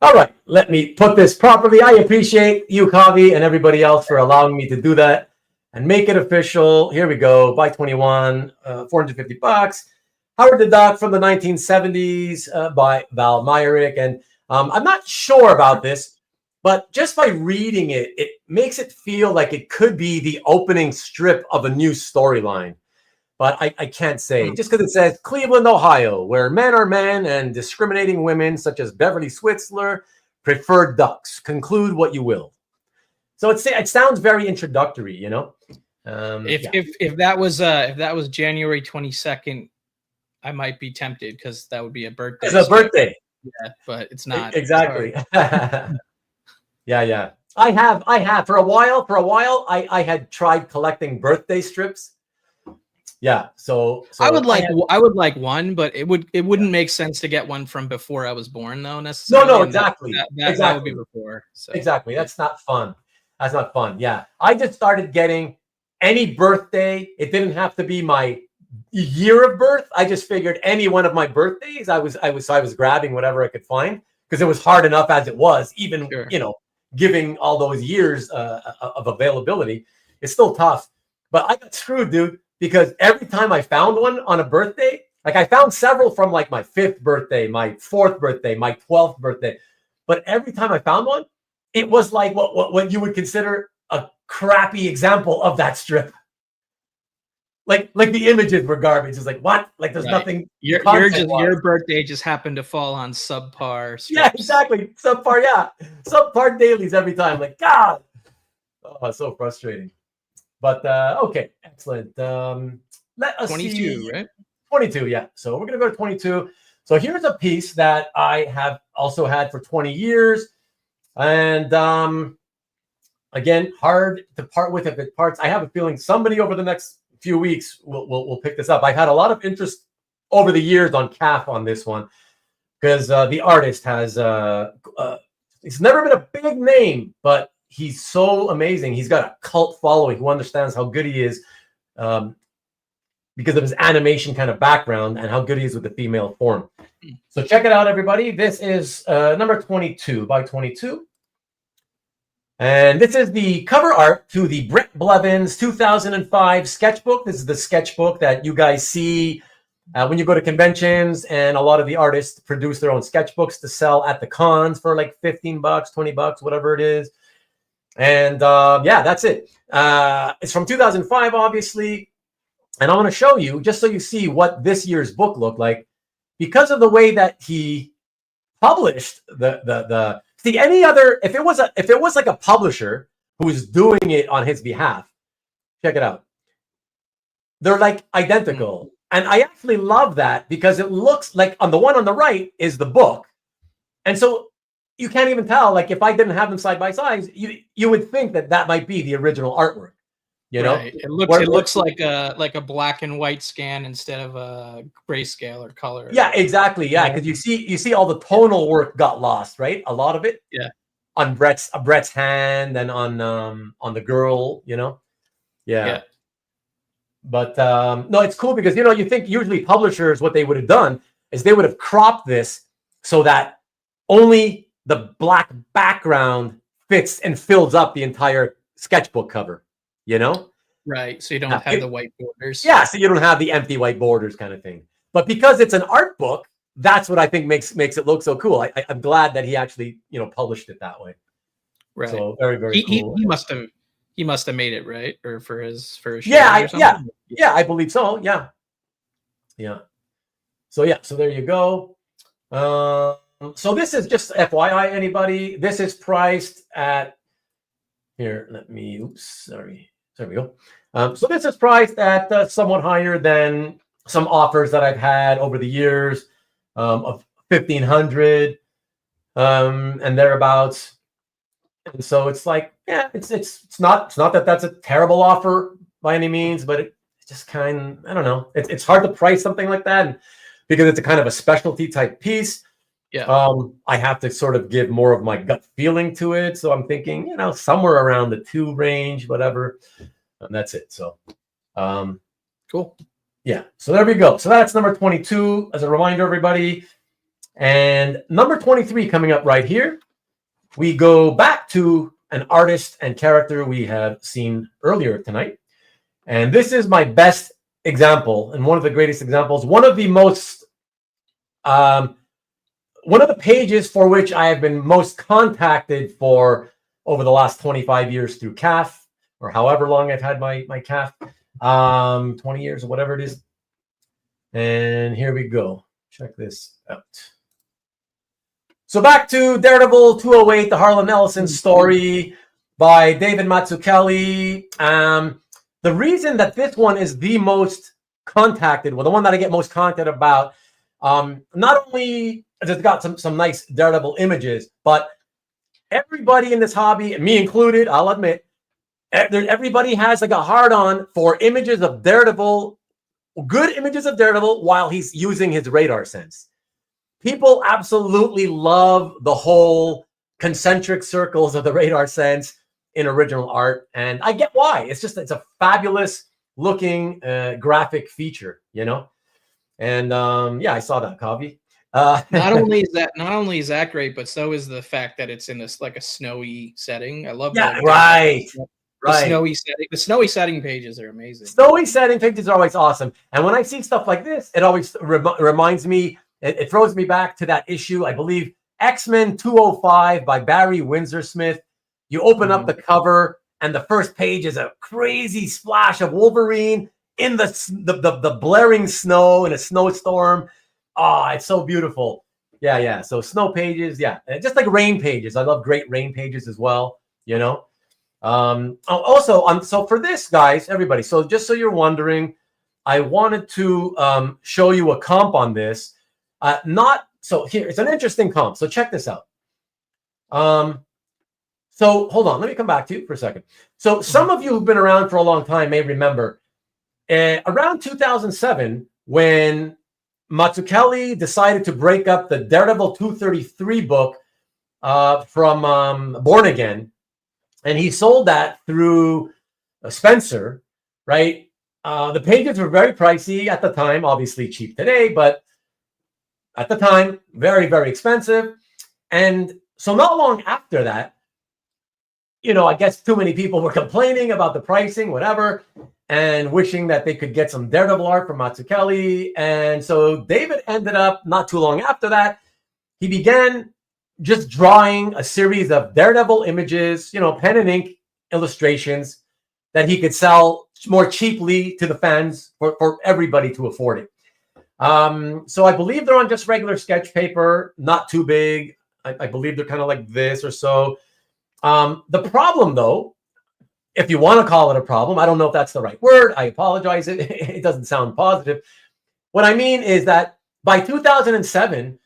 All right. Let me put this properly. I appreciate you, Kavi, and everybody else for allowing me to do that. and make it official. Here we go. Buy 21, $450. Howard the Duck from the 1970s by Val Mayerick. And I'm not sure about this, but just by reading it, it makes it feel like it could be the opening strip of a new storyline. But I can't say, just because it says Cleveland, Ohio, where men are men and discriminating women such as Beverly Switzler prefer ducks. Conclude what you will. So it sounds very introductory, you know. If that was January 22nd, I might be tempted because that would be a birthday. It's a birthday. Yeah, but it's not. Exactly. Yeah. I have for a while. I had tried collecting birthday strips. Yeah, so I would like one, but it wouldn't make sense to get one from before I was born, though, necessarily. No, exactly. That would be before. So. Exactly. That's not fun. That's not fun. Yeah, I just started getting any birthday. It didn't have to be my year of birth. I just figured any one of my birthdays. I was grabbing whatever I could find because it was hard enough as it was. Even giving all those years of availability, it's still tough. But I got screwed, dude. Because every time I found one on a birthday, like I found several from like my 5th birthday, my 4th birthday, my 12th birthday. But every time I found one, it was like what you would consider a crappy example of that strip. Like the images were garbage. It's like, what? Like there's nothing. Your birthday just happened to fall on subpar strips. Yeah, exactly. Subpar, yeah. Subpar dailies every time. Like, God. Oh, it's so frustrating. But okay, excellent. Let us 22, see. Right? 22, yeah. So we're gonna go to 22. So here's a piece that I have also had for 20 years, and again, hard to part with if it parts. I have a feeling somebody over the next few weeks will pick this up. I've had a lot of interest over the years on CAF on this one because the artist has he's never been a big name, but he's so amazing. He's got a cult following who understands how good he is because of his animation kind of background and how good he is with the female form. So check it out, everybody. This is number 22 by 22. And this is the cover art to the Brett Blevins 2005 sketchbook. This is the sketchbook that you guys see when you go to conventions, and a lot of the artists produce their own sketchbooks to sell at the cons for like $15, $20, whatever it is. And yeah, that's it. It's from 2005, obviously. And I want to show you, just so you see what this year's book looked like, because of the way that he published see, any other, if it was like a publisher who was doing it on his behalf, check it out. They're like identical. And I actually love that because it looks like on the one on the right is the book. And so you can't even tell, like if I didn't have them side by side, you would think that might be the original artwork. You know, right. It looks like a black and white scan instead of a grayscale or color. Yeah, exactly. Yeah, because you see all the tonal work got lost, right? A lot of it. Yeah. On Brett's hand and on the girl, you know. Yeah. But no, it's cool because you think usually publishers, what they would have done is they would have cropped this so that only the black background fits and fills up the entire sketchbook cover. You know, right? So you don't have the white borders. Yeah, so you don't have the empty white borders kind of thing. But because it's an art book, that's what I think makes it look so cool. I'm glad that he actually published it that way. Right. So very cool. He must have made it right, or for his yeah. I believe so. Yeah. So there you go. So this is just FYI, anybody. This is priced at here. There we go. So this is priced at somewhat higher than some offers that I've had over the years of $1,500 and thereabouts. And so it's like, yeah, it's not that that's a terrible offer by any means, but it's just I don't know. It's hard to price something like that because it's a kind of a specialty type piece. Yeah. I have to sort of give more of my gut feeling to it. So I'm thinking, somewhere around the 2 range, whatever. And that's it. So, cool. Yeah. So there we go. So that's number 22 as a reminder, everybody. And number 23 coming up right here. We go back to an artist and character we have seen earlier tonight. And this is my best example and one of the greatest examples. One of the most, one of the pages for which I have been most contacted for over the last 25 years through CAF, or however long I've had my CAF, 20 years or whatever it is. And here we go. Check this out. So back to Daredevil 208, the Harlan Ellison story by David Mazzucchelli. The reason that this one is the most contacted, well, the one that I get most contacted about, not only has it got some nice Daredevil images, but everybody in this hobby, me included, I'll admit, everybody has like a hard-on for images of Daredevil, good images of Daredevil while he's using his radar sense. People absolutely love the whole concentric circles of the radar sense in original art, and I get why. It's a fabulous looking graphic feature, you know. And yeah, I saw that copy. Not only is that great, but so is the fact that it's in this like a snowy setting. I love that. Right. The snowy setting pages are amazing. Snowy setting pages are always awesome. And when I see stuff like this, it always reminds me, it throws me back to that issue, I believe, X-Men 205 by Barry Windsor Smith. You open up the cover, and the first page is a crazy splash of Wolverine in the blaring snow in a snowstorm. Oh, it's so beautiful. Yeah. So snow pages, yeah. Just like rain pages. I love great rain pages as well, you know. So for this, guys, everybody, so just so you're wondering, I wanted to show you a comp on this. So here, it's an interesting comp. So check this out. So hold on, let me come back to you for a second. So some of you who've been around for a long time may remember around 2007, when Mazzucchelli decided to break up the Daredevil 233 book from Born Again, and he sold that through Spencer, right? The pages were very pricey at the time, obviously cheap today, but at the time, very, very expensive. And so not long after that, you know, I guess too many people were complaining about the pricing, whatever, and wishing that they could get some Daredevil art from Mazzucchelli. And so David ended up, not too long after that, he began just drawing a series of Daredevil images, you know, pen and ink illustrations that he could sell more cheaply to the fans for everybody to afford it. So I believe they're on just regular sketch paper, not too big. I believe they're kind of like this or so. The problem, though, if you want to call it a problem, I don't know if that's the right word. I apologize. It doesn't sound positive. What I mean is that by 2007,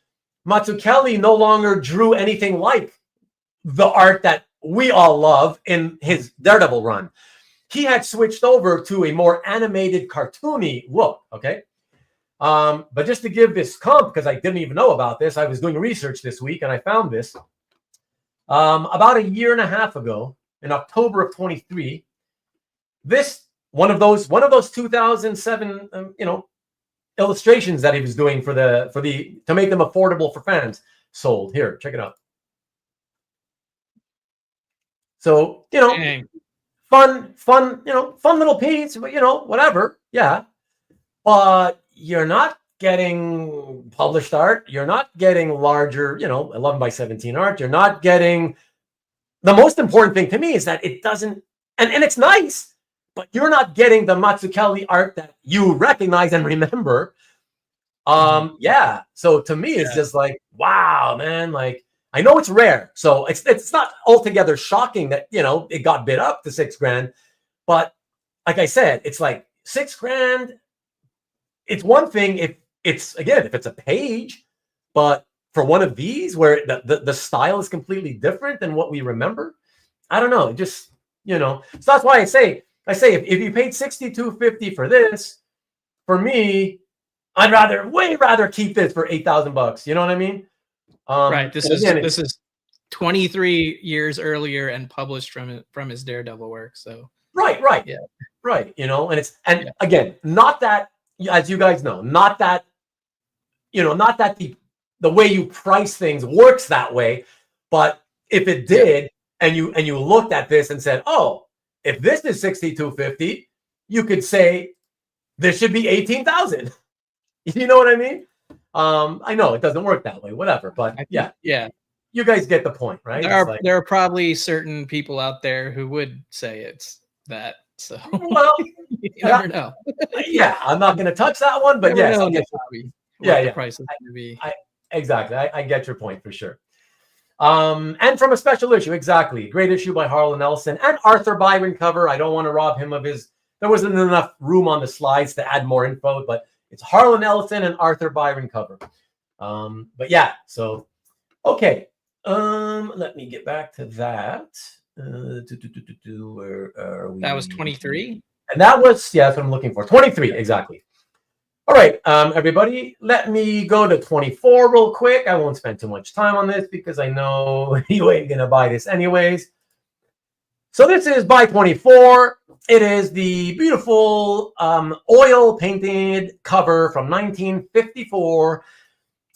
Mazzucchelli no longer drew anything like the art that we all love in his Daredevil run. He had switched over to a more animated, cartoony look, okay? But just to give this comp, because I didn't even know about this, I was doing research this week and I found this. About a year and a half ago, in October of 23, this one of those 2007 illustrations that he was doing for the to make them affordable for fans sold. Here, check it out. So, you know, Dang. fun little piece, but whatever. Yeah. But you're not getting published art. You're not getting larger, 11 by 17 art. You're not getting, the most important thing to me is that it doesn't, and it's nice, but you're not getting the Mazzucchelli art that you recognize and remember. Yeah. So to me, it's just like, wow, man. Like, I know it's rare. So it's not altogether shocking that, it got bid up to $6,000. But like I said, it's like $6,000. It's one thing if it's a page, but for one of these where the style is completely different than what we remember, I don't know. It just, so that's why I say if you paid $62.50 for this, for me, I'd way rather keep this for $8,000. You know what I mean? Right. This is 23 years earlier and published from his Daredevil work. So right. Yeah. Right. And again, not that, as you guys know, not that the way you price things works that way, but if it did, and you looked at this and said, oh, if this is $62.50, you could say this should be 18,000. You know what I mean? I know it doesn't work that way, whatever, but yeah, you guys get the point, right? There are probably certain people out there who would say it's that. So well, you never know. Yeah, I'm not going to touch that one, but yes, I get the price is going to be. Exactly. I get your point for sure. And from a special issue, exactly. Great issue by Harlan Ellison and Arthur Byron cover. I don't want to rob him of his. There wasn't enough room on the slides to add more info, but it's Harlan Ellison and Arthur Byron cover. But yeah, so okay. Let me get back to that. Where are we? That was 23. And that was, that's what I'm looking for. 23, exactly. All right, everybody, let me go to 24 real quick. I won't spend too much time on this because I know you ain't going to buy this anyways. So this is by 24. It is the beautiful oil painted cover from 1954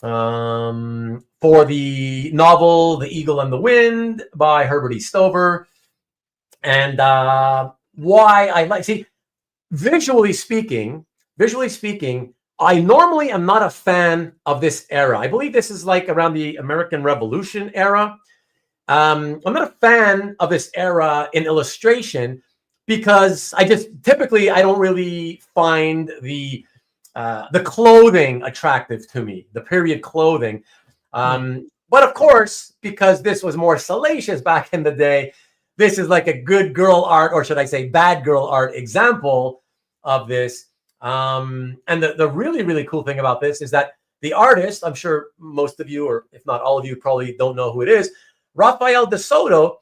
for the novel The Eagle and the Wind by Herbert E. Stover. And why I like, see, visually speaking, I normally am not a fan of this era. I believe this is like around the American Revolution era. I'm not a fan of this era in illustration because I don't really find the clothing attractive to me, the period clothing. But of course, because this was more salacious back in the day, this is like a good girl art, or should I say bad girl art example of this. And the really, really cool thing about this is that the artist, I'm sure most of you, or if not all of you, probably don't know who it is, Rafael Desoto.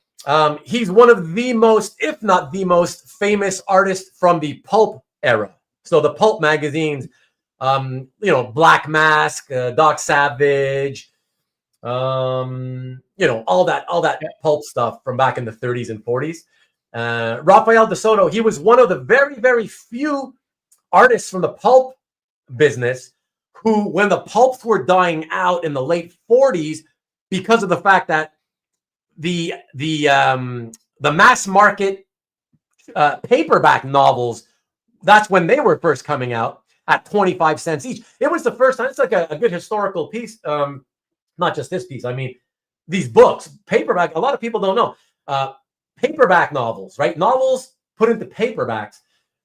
He's one of the most, if not the most famous artist from the pulp era. So the pulp magazines, Black Mask, Doc Savage, all that pulp stuff from back in the 30s and 40s. Rafael Desoto, he was one of the very, very few artists from the pulp business who, when the pulps were dying out in the late 40s, because of the fact that the mass market paperback novels, that's when they were first coming out at 25 cents each. It was the first time. It's like a good historical piece. Not just this piece. I mean, these books, paperback, a lot of people don't know. Paperback novels, right? Novels put into paperbacks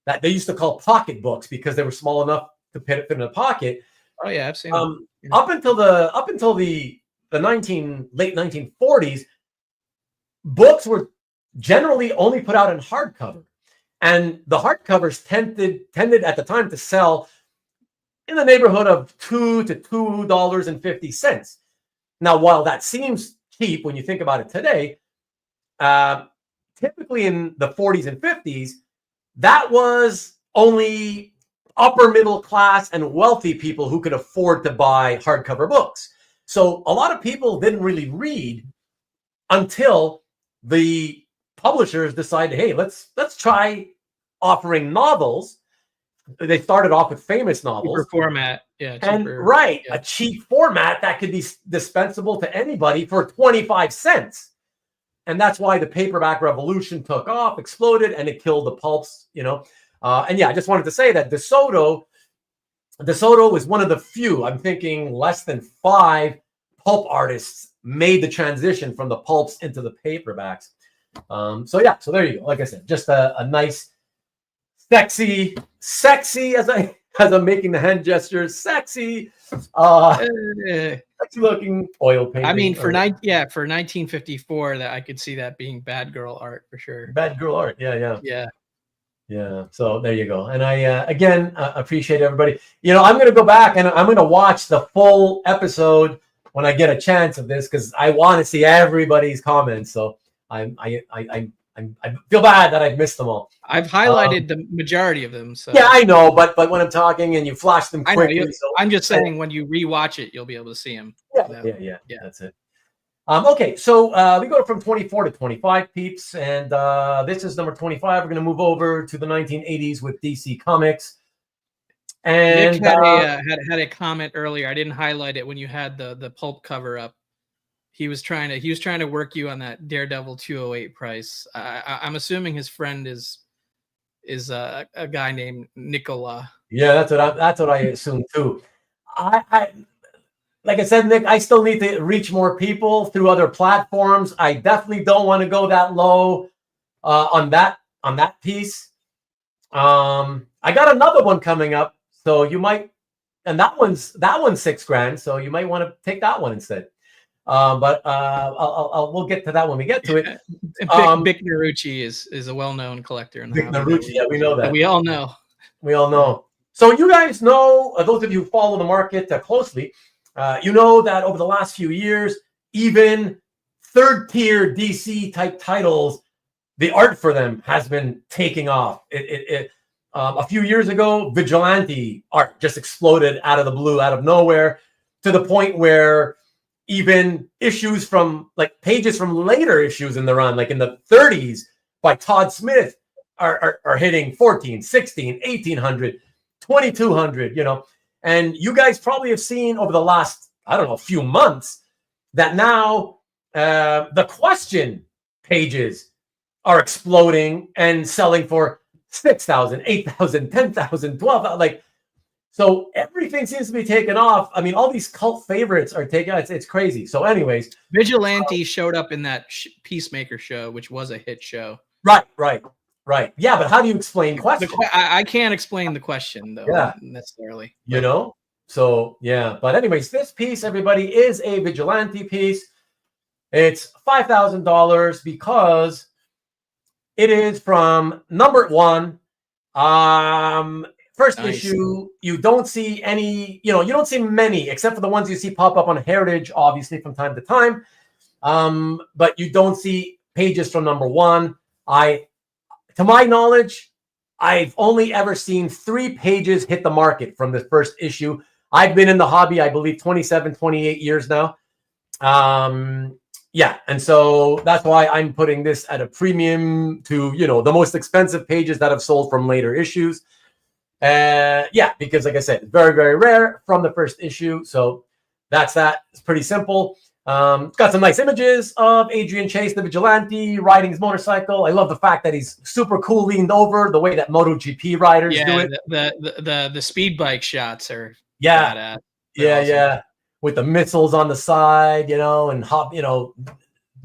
that they used to call pocket books because they were small enough to fit in a pocket. Oh yeah, I've seen them. Up until the late 1940s, books were generally only put out in hardcover, and the hardcovers tended at the time to sell in the neighborhood of $2 to $2.50. Now, while that seems cheap when you think about it today, typically in the 40s and 50s, that was only upper middle class and wealthy people who could afford to buy hardcover books. So a lot of people didn't really read until the publishers decided, hey, let's try offering novels. They started off with famous novels. Cheaper format. Yeah. A cheap format that could be dispensable to anybody for 25 cents. And that's why the paperback revolution took off, exploded, and it killed the pulps, And yeah, I just wanted to say that DeSoto was one of the few, I'm thinking less than 5 pulp artists made the transition from the pulps into the paperbacks. So there you go. Like I said, just a nice, sexy as I'm making the hand gestures, sexy looking oil painting. I mean, for 1954, that I could see that being bad girl art for sure. Bad girl art, yeah. So there you go. And I again appreciate everybody. I'm going to go back and I'm going to watch the full episode when I get a chance of this because I want to see everybody's comments. So I feel bad that I've missed them all. I've highlighted the majority of them. So yeah, I know, but when I'm talking and you flash them quickly, I'm just saying when you rewatch it, you'll be able to see them. Yeah. That's it. Okay, so we go from 24 to 25, peeps, and this is number 25. We're going to move over to the 1980s with DC Comics. And Nick had a comment earlier. I didn't highlight it when you had the pulp cover up. He was trying to work you on that Daredevil 208 price. I'm assuming his friend is is a guy named Nicola. Yeah, that's what I assume too. I like I said, Nick, I still need to reach more people through other platforms. I definitely don't want to go that low on that piece. I got another one coming up, so you might, and that one's $6,000, so you might want to take that one instead. But we'll get to that when we get to it. Vic Narucci is a well-known collector. Vic Narucci, yeah, we know that. We all know. We all know. So you guys know, those of you who follow the market closely, you know that over the last few years, even third-tier DC type titles, the art for them has been taking off. A few years ago, vigilante art just exploded out of the blue, out of nowhere, to the point where even issues from, like, pages from later issues in the run, like in the 30s by Todd Smith, are hitting 14, 16, 1800, 2200, you know. And you guys probably have seen over the last, I don't know, few months that now the question pages are exploding and selling for 6,000, 8,000, 10,000, 12,000. Like, so everything seems to be taken off. I mean, all these cult favorites are taken. It's crazy. So anyways. Vigilante showed up in that Peacemaker show, which was a hit show. Right. Yeah, but how do you explain question? I can't explain the question, though, necessarily. You know? So, yeah. But anyways, this piece, everybody, is a vigilante piece. It's $5,000 because it is from number 1. First issue, you don't see any, you don't see many, except for the ones you see pop up on Heritage, obviously, from time to time. But you don't see pages from number 1. To my knowledge, I've only ever seen 3 pages hit the market from this first issue. I've been in the hobby, I believe, 27, 28 years now. Yeah, and so that's why I'm putting this at a premium to, the most expensive pages that have sold from later issues. Yeah, because like I said, very, very rare from the first issue. So that's that. It's pretty simple. It's got some nice images of Adrian Chase, the vigilante, riding his motorcycle. I love the fact that he's super cool, leaned over, the way that MotoGP riders do it. The speed bike shots are badass. Yeah. With the missiles on the side, and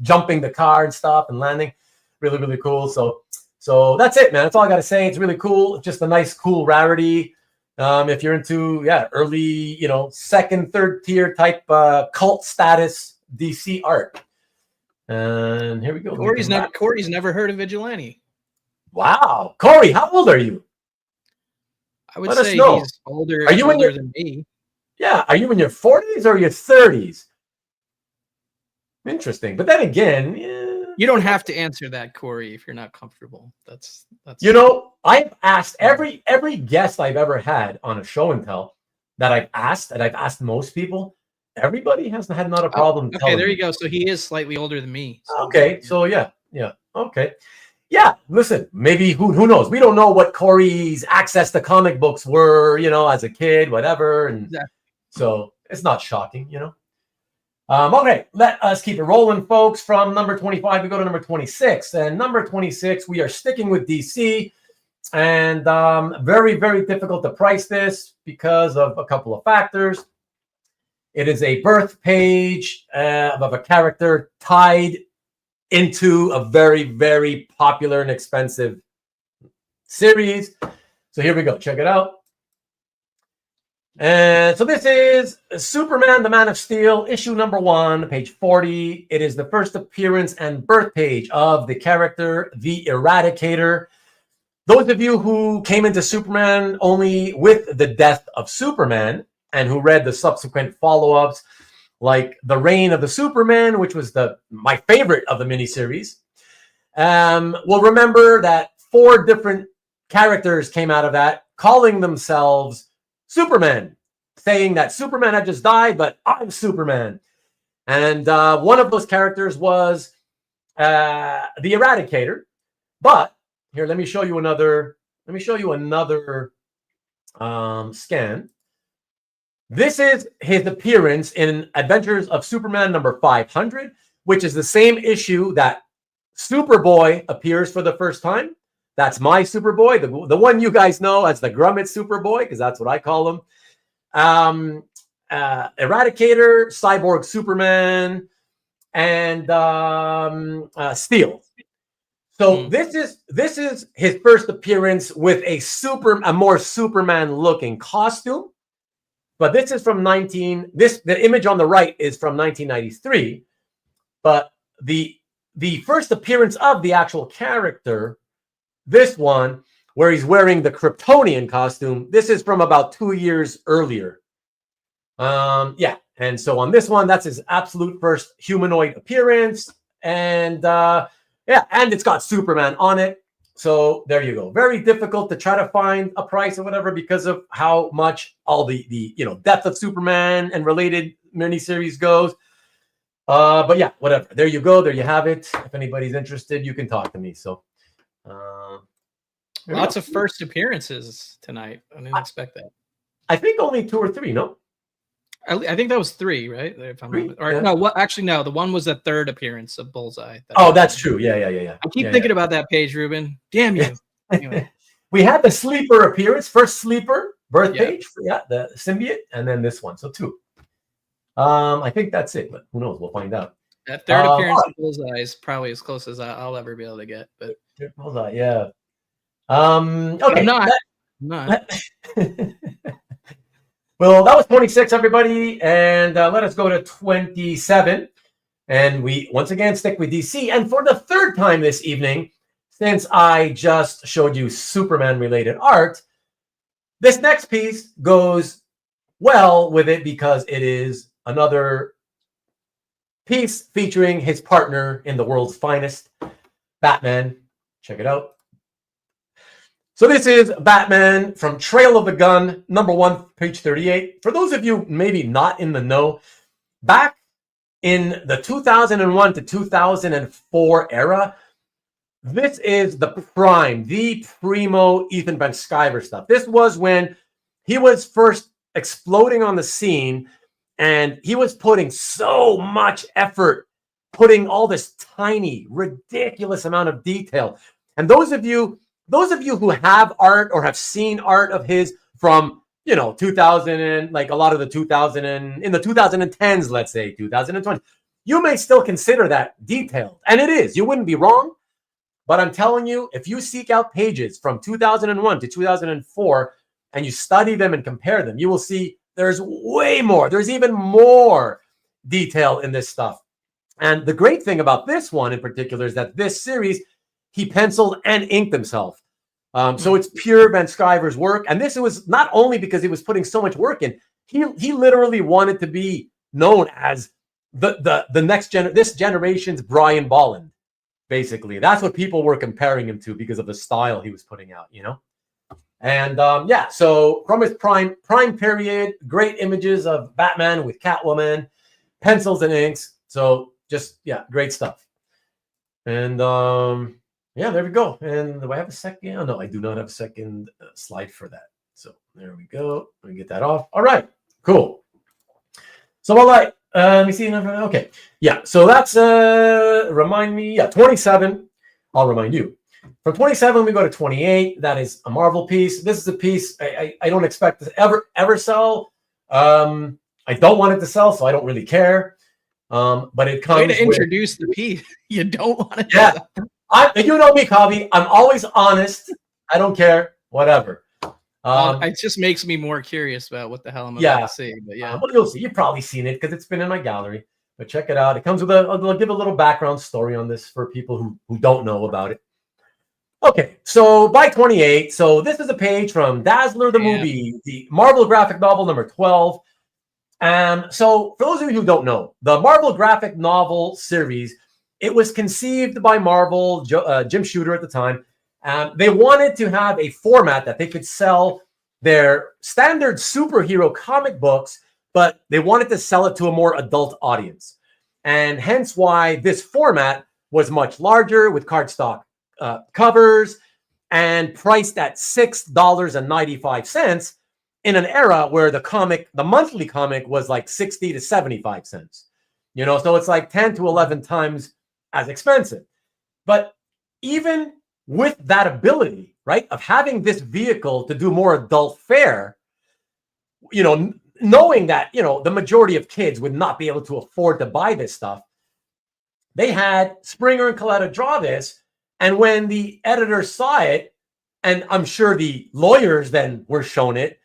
jumping the car and stuff and landing. Really, really cool. So that's it, man. That's all I got to say. It's really cool. Just a nice, cool rarity. If you're into, early, second, third tier type cult status DC art. And here we go. Corey's never heard of Vigilante. Wow. Corey, how old are you? I would say he's older than me. Yeah. Are you in your 40s or your 30s? Interesting. But then again, you don't have to answer that, Corey, if you're not comfortable. That's I've asked every guest I've ever had on a show and tell that I've asked most people, everybody has had not a problem. Okay, there you go. So he is slightly older than me. So. Okay, so yeah. Okay. Yeah, listen, maybe who knows? We don't know what Corey's access to comic books were, as a kid, whatever. And exactly. So it's not shocking, Okay, let us keep it rolling, folks. From number 25, we go to number 26. And number 26, we are sticking with DC. And very, very difficult to price this because of a couple of factors. It is a birth page of a character tied into a very, very popular and expensive series. So here we go. Check it out. And so this is Superman, the Man of Steel, issue number 1, page 40. It is the first appearance and birth page of the character, the Eradicator. Those of you who came into Superman only with the death of Superman and who read the subsequent follow-ups, like The Reign of the Superman, which was my favorite of the miniseries, will remember that 4 different characters came out of that, calling themselves Superman, saying that Superman had just died, but I'm Superman. And one of those characters was the Eradicator. But here, let me show you another scan. This is his appearance in Adventures of Superman number 500, which is the same issue that Superboy appears for the first time. That's my Superboy, the one you guys know as the Grummet Superboy, because that's what I call him. Eradicator, Cyborg Superman, and Steel. So this is his first appearance with a more Superman looking costume. But this is from the image on the right is from 1993. But the first appearance of the actual character, this one, where he's wearing the Kryptonian costume, this is from about 2 years earlier. Yeah. And so on this one, that's his absolute first humanoid appearance. And yeah, and it's got Superman on it. So there you go. Very difficult to try to find a price or whatever because of how much all the Death of Superman and related miniseries goes. But yeah, whatever. There you go. There you have it. If anybody's interested, you can talk to me. So lots of first appearances tonight. I didn't expect that. I think only 2 or 3, no? I think that was 3, right? If I'm not, or yeah. no, what? Actually, no. The one was the third appearance of Bullseye. Oh, that's true. Yeah. I keep thinking about that page, Ruben. Damn you. Anyway. We had the sleeper appearance, first sleeper birth page. Yeah, the symbiote, and then this one. So 2. I think that's it, but who knows? We'll find out. That third appearance of Bullseye is probably as close as I'll ever be able to get. But Bullseye, yeah. Okay. I'm not. Well, that was 26, everybody, and let us go to 27. And we once again stick with DC. And for the third time this evening, since I just showed you Superman-related art, this next piece goes well with it because it is another piece featuring his partner in the world's finest, Batman. Check it out. So this is Batman from Trail of the Gun, #1, page 38. For those of you maybe not in the know, back in the 2001 to 2004 era, this is the primo Ethan Van Sciver stuff. This was when he was first exploding on the scene, and he was putting so much effort, putting all this tiny, ridiculous amount of detail. And those of you who have art or have seen art of his from 2000 and like a lot of the 2000 and in the 2010s, let's say 2020, you may still consider that detailed, and it is. You wouldn't be wrong, but I'm telling you, if you seek out pages from 2001 to 2004 and you study them and compare them, you will see there's way more. There's even more detail in this stuff. And the great thing about this one in particular is that this series, he penciled and inked himself. So it's pure Van Sciver's work. And this was not only because he was putting so much work in, he literally wanted to be known as the next this generation's Brian Bolland. Basically, that's what people were comparing him to because of the style he was putting out, And yeah, so from his prime period, great images of Batman with Catwoman, pencils and inks. So just, yeah, great stuff. And yeah, there we go. And do I have a second? Oh, no, I do not have a second slide for that. So there we go. Let me get that off. All right, cool. So let me see. Okay. Yeah. So that's remind me. Yeah. 27. I'll remind you. From 27, we go to 28. That is a Marvel piece. This is a piece I don't expect to ever sell. I don't want it to sell, so I don't really care. But it comes. Way to introduce the piece. You don't want it. Yeah. You know me, Kavi. I'm always honest. I don't care. Whatever. It just makes me more curious about what the hell I'm about to see. But yeah, well, you'll see. You've probably seen it because it's been in my gallery. But check it out. It comes with I'll give a little background story on this for people who don't know about it. Okay, so by 28, so this is a page from Dazzler the movie, the Marvel graphic novel #12. So for those of you who don't know, the Marvel graphic novel series, it was conceived by Marvel, Jim Shooter at the time. They wanted to have a format that they could sell their standard superhero comic books, but they wanted to sell it to a more adult audience. And hence why this format was much larger with cardstock covers and priced at $6.95 in an era where the monthly comic was like 60 to 75 cents. So it's like 10 to 11 times as expensive. But even with that ability, right, of having this vehicle to do more adult fare, you know, knowing that, you know, the majority of kids would not be able to afford to buy this stuff, they had Springer and Coletta draw this. And when the editor saw it, and I'm sure the lawyers then were shown it,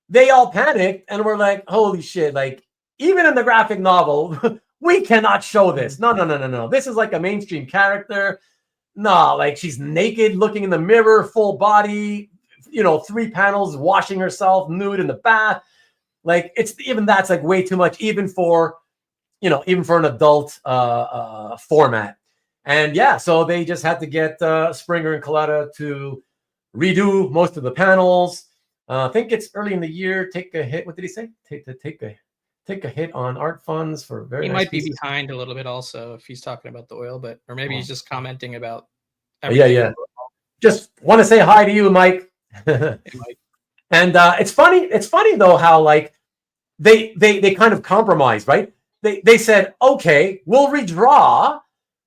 they all panicked and were like, holy shit, like, even in the graphic novel, we cannot show this. No. This is like a mainstream character. No, like she's naked, looking in the mirror, full body, you know, 3 panels, washing herself, nude in the bath. Like, it's even that's like way too much, even for, you know, even for an adult format. And yeah, so they just had to get Springer and Coletta to redo most of the panels. I think it's early in the year. Take a hit. What did he say? Take a hit on art funds for very. He nice might be pieces. Behind a little bit also if he's talking about the oil, but or maybe he's just commenting about. Yeah. Just want to say hi to you, Mike. Hey, Mike. And it's funny. It's funny though how like they kind of compromised, right? They said, okay, we'll redraw,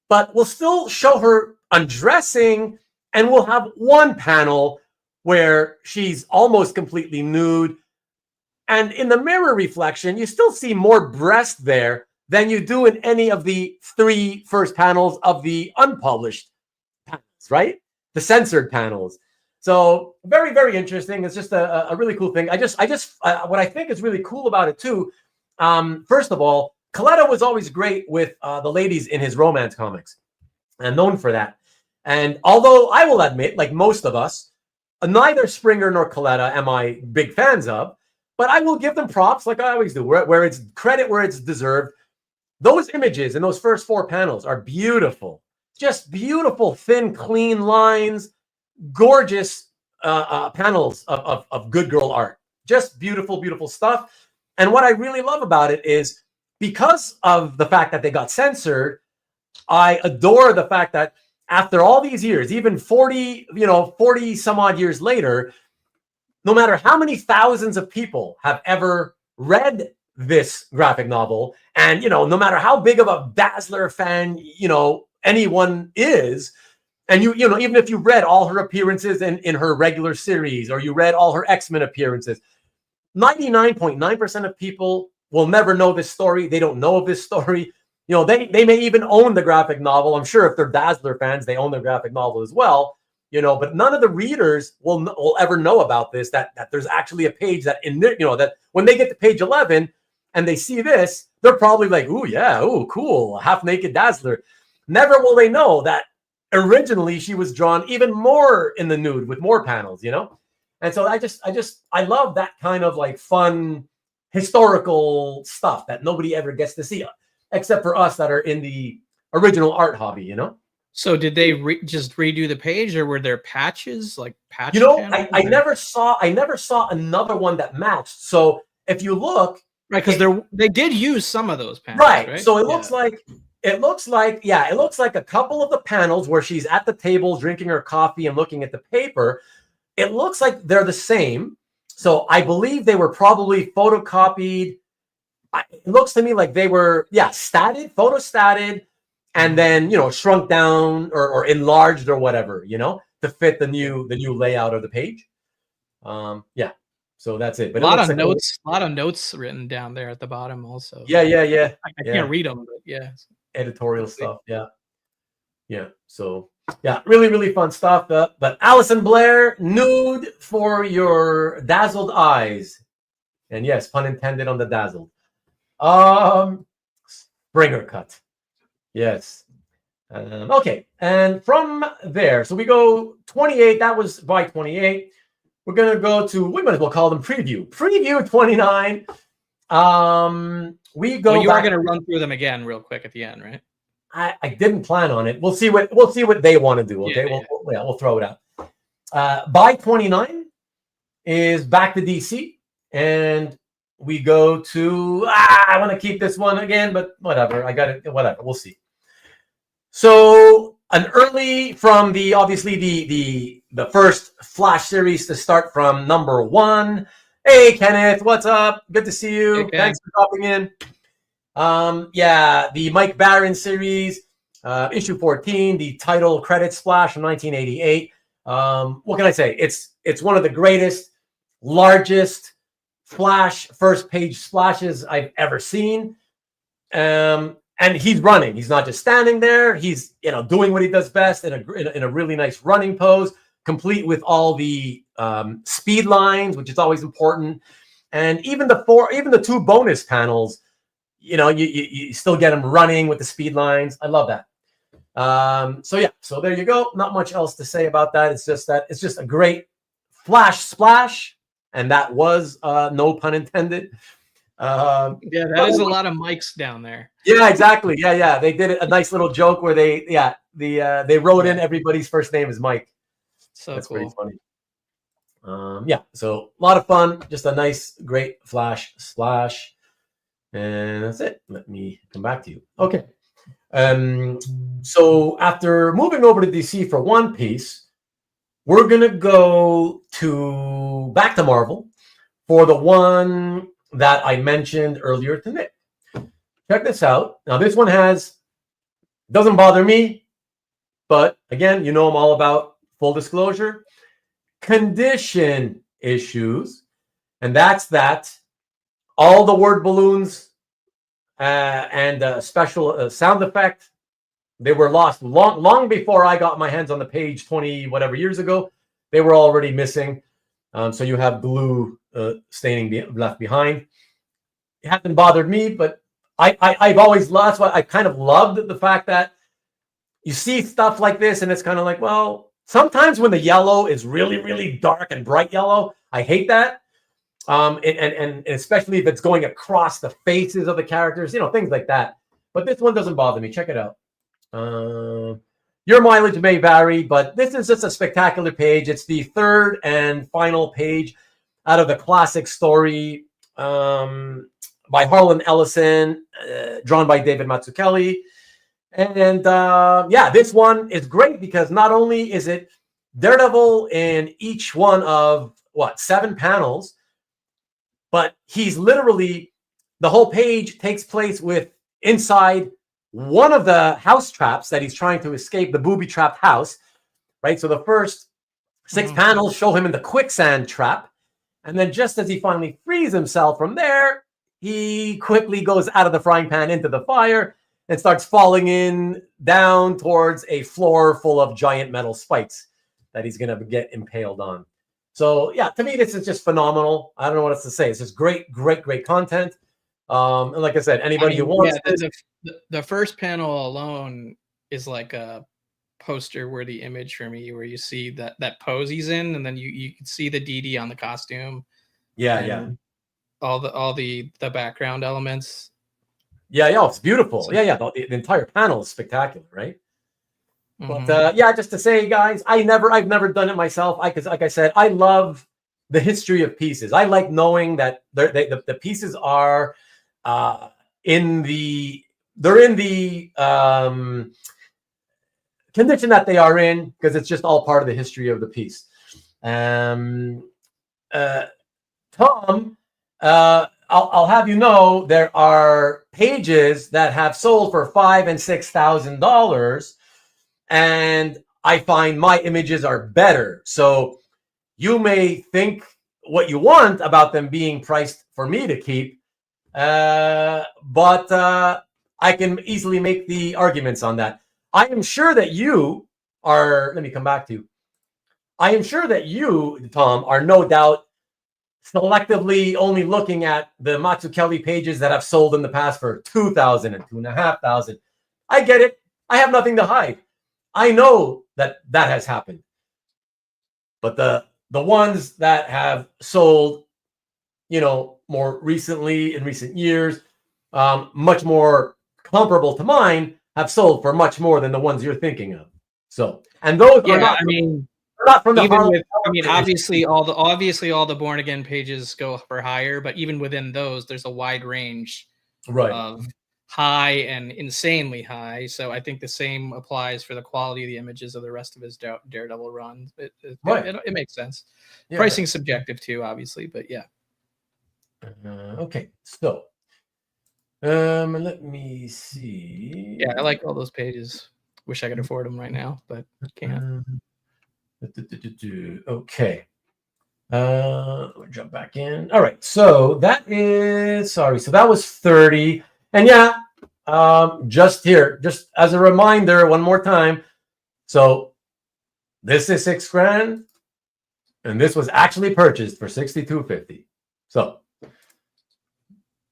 but we'll still show her undressing, and we'll have one panel where she's almost completely nude. And in the mirror reflection, you still see more breast there than you do in any of the 3 first panels of the unpublished panels, right? The censored panels. So very, very interesting. It's just a really cool thing. I just what I think is really cool about it too. First of all, Coletta was always great with the ladies in his romance comics, and known for that. And although I will admit, like most of us, neither Springer nor Coletta am I big fans of, but I will give them props, like I always do, where it's credit where it's deserved. Those images in those first 4 panels are beautiful. Just beautiful, thin, clean lines, gorgeous panels of good girl art. Just beautiful, beautiful stuff. And what I really love about it is because of the fact that they got censored, I adore the fact that after all these years, even 40 some odd years later, no matter how many thousands of people have ever read this graphic novel, and, you know, no matter how big of a Dazzler fan, you know, anyone is, and you know, even if you read all her appearances in her regular series, or you read all her X-Men appearances, 99.9% of people will never know this story. They don't know of this story. You know, they may even own the graphic novel. I'm sure if they're Dazzler fans, they own the graphic novel as well. You know, but none of the readers will ever know about this, that there's actually a page that that when they get to page 11 and they see this, they're probably like, ooh, yeah, ooh, cool, half naked Dazzler. Never will they know that originally she was drawn even more in the nude with more panels, you know? And so I love that kind of like fun historical stuff that nobody ever gets to see, except for us that are in the original art hobby, you know? So did they just redo the page, or were there patches, like patch? You know, I never saw another one that matched. So if you look, right, because they did use some of those panels, right? So it looks like a couple of the panels where she's at the table drinking her coffee and looking at the paper. It looks like they're the same. So I believe they were probably photocopied. It looks to me like they were, photostatted, and then, you know, shrunk down or enlarged or whatever, you know, to fit the new layout of the page. So that's it. But a lot of notes written down there at the bottom also. Yeah. I can't read them, but yeah. Editorial stuff. Yeah. So yeah, really, really fun stuff. But Alison Blair, Nude for your dazzled eyes. And yes, pun intended on the dazzled. Springer cut. Yes. Okay. And from there, so we go 28. That was by 28. We're going to go to, we might as well call them preview. Preview 29. We go. Well, you are going to run through them again real quick at the end, right? I didn't plan on it. We'll see what they want to do. Okay. We'll throw it out. By 29 is back to DC, and we go to, I want to keep this one again, but whatever. I got it. Whatever. We'll see. So an early from obviously the first Flash series to start from number 1. Hey, Kenneth, what's up? Good to see you. Hey, thanks for dropping in. The Mike Barron series. issue 14, the title credit splash from 1988. What can I say? It's one of the greatest, largest Flash first page splashes I've ever seen. And he's running. He's not just standing there. He's doing what he does best in a really nice running pose, complete with all the speed lines, which is always important. And even the two bonus panels, you still get him running with the speed lines. I love that. So there you go. Not much else to say about that. It's just a great Flash splash. And that was no pun intended. That is a lot of mics down there. Yeah, exactly. Yeah. They did a nice little joke where they wrote in everybody's first name is Mike. So that's cool. pretty funny. So a lot of fun. Just a nice, great Flash splash. And that's it. Let me come back to you. Okay. So after moving over to DC for One Piece, we're gonna go back to Marvel for the one that I mentioned earlier to Nick. Check this out. Now this one doesn't bother me, but again, I'm all about full disclosure, condition issues, and that's that all the word balloons and special sound effect, they were lost long before I got my hands on the page 20 whatever years ago. They were already missing. So you have blue staining left behind. It hasn't bothered me, but I've always loved. That's why I kind of loved the fact that you see stuff like this, and it's kind of like, well, sometimes when the yellow is really, really dark and bright yellow, I hate that. And especially if it's going across the faces of the characters, things like that. But this one doesn't bother me. Check it out. Your mileage may vary, but this is just a spectacular page. It's the third and final page out of the classic story by Harlan Ellison, drawn by David Mazzucchelli. And this one is great because not only is it Daredevil in each one of 7 panels, but he's literally, the whole page takes place with inside one of the house traps that he's trying to escape, the booby-trapped house, right? So the first 6 panels show him in the quicksand trap. And then just as he finally frees himself from there, he quickly goes out of the frying pan into the fire and starts falling down towards a floor full of giant metal spikes that he's going to get impaled on. So, to me, this is just phenomenal. I don't know what else to say. It's just great, great, great content. And like I said, anybody who wants the first panel alone is like a poster-worthy image for me, where you see that pose he's in, and then you can see the DD on the costume. All the background elements. It's beautiful. The entire panel is spectacular, right? But just to say, guys, I've never done it myself. Like I said, I love the history of pieces. I like knowing that the pieces are in the condition that they are in, because it's just all part of the history of the piece. Tom, I'll have you know, there are pages that have sold for $5,000 and $6,000, and I find my images are better. So you may think what you want about them being priced for me to keep, but I can easily make the arguments on that. I am sure that you are, let me come back to you. I am sure that you, Tom, are no doubt selectively only looking at the Mazzucchelli pages that have sold in the past for $2,000 and $2,500. I get it. I have nothing to hide. I know that has happened. But the ones that have sold, more recently, in recent years, much more comparable to mine, have sold for much more than the ones you're thinking of. So, and those are not. Not from the obviously all the born again pages go for higher, but even within those, there's a wide range of high and insanely high. So I think the same applies for the quality of the images of the rest of his Daredevil run. It makes sense. Pricing subjective too, obviously, but okay, so let me see. I like all those pages. Wish I could afford them right now, but can't. Okay. We'll jump back in. All right. So that is, sorry. So that was 30. And yeah, just here, just as a reminder, one more time. So this is $6,000, and this was actually purchased for $6,250. So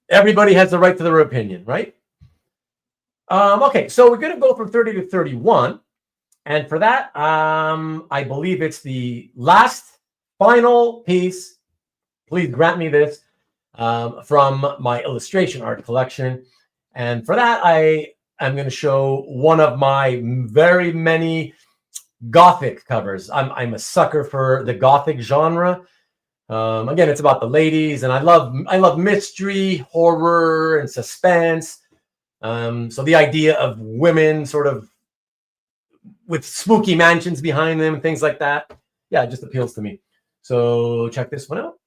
everybody has the right to their opinion, right? Okay, so we're going to go from 30 to 31. And for that, I believe it's the last final piece. Please grant me this from my illustration art collection. And for that, I am going to show one of my very many Gothic covers. I'm a sucker for the Gothic genre. Again, it's about the ladies, and I love mystery, horror, and suspense. So the idea of women sort of with spooky mansions behind them and things like that, yeah, it just appeals to me. So check this one out.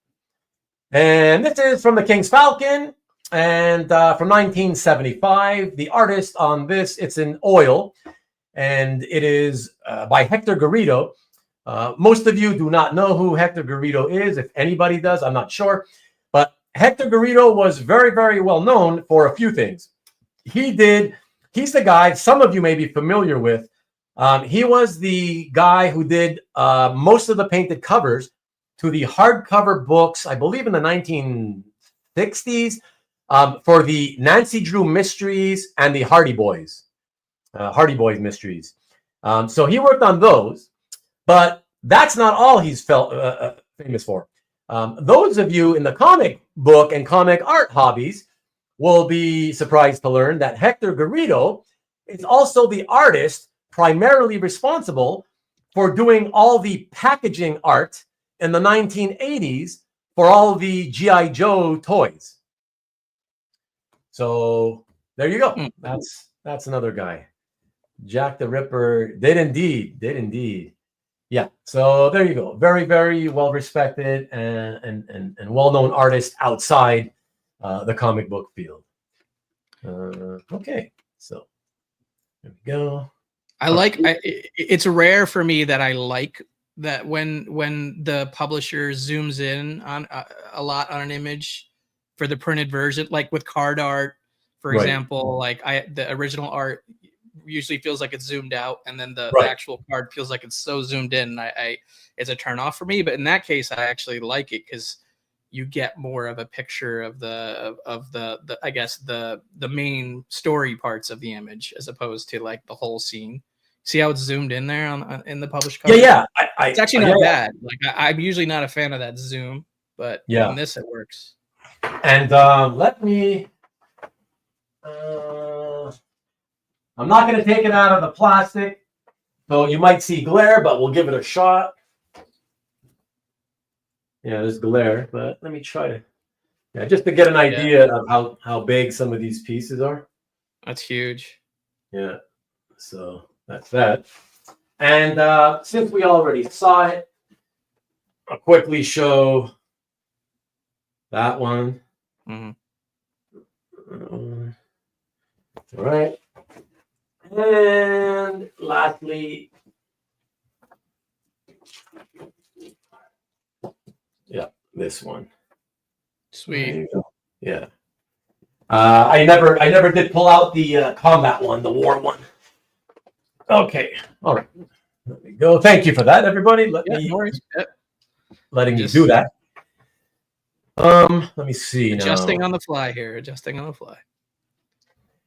And this is from the King's Falcon, and from 1975. The artist on this, it's in oil, and it is by Hector Garrido. Most of you do not know who Hector Garrido is. If anybody does, I'm not sure. But Hector Garrido was very, very well known for a few things. He's the guy some of you may be familiar with. He was the guy who did most of the painted covers to the hardcover books, I believe in the 1960s, for the Nancy Drew Mysteries and the Hardy Boys Mysteries. So he worked on those, but that's not all he's famous for. Those of you in the comic book and comic art hobbies will be surprised to learn that Hector Garrido is also the artist primarily responsible for doing all the packaging art in the 1980s for all the G.I. Joe toys. So there you go. That's another guy. Jack the Ripper did indeed. Yeah, so there you go. Very, very well respected and well-known artist outside the comic book field. Okay, so there we go. It's rare for me that I like that when the publisher zooms in on a lot on an image for the printed version, like with card art, for example. Like the original art usually feels like it's zoomed out, and then the actual card feels like it's so zoomed in. It's a turn off for me, but in that case, I actually like it because you get more of a picture of the I guess the main story parts of the image as opposed to like the whole scene. See how it's zoomed in there in the published cover? Yeah. It's actually not bad. Like I'm usually not a fan of that zoom, but in this it works. And let me. I'm not going to take it out of the plastic, so you might see glare, but we'll give it a shot. Yeah, there's glare, but let me try to, just to get an idea of how big some of these pieces are. That's huge. Yeah, so that's that. And since we already saw it, I'll quickly show that one. All right. And lastly, this one. Sweet. Yeah. I never did pull out the combat one, the war one. Okay. All right. Let me go. Thank you for that, everybody. Letting me do that. Let me see. Adjusting on the fly here. Adjusting on the fly.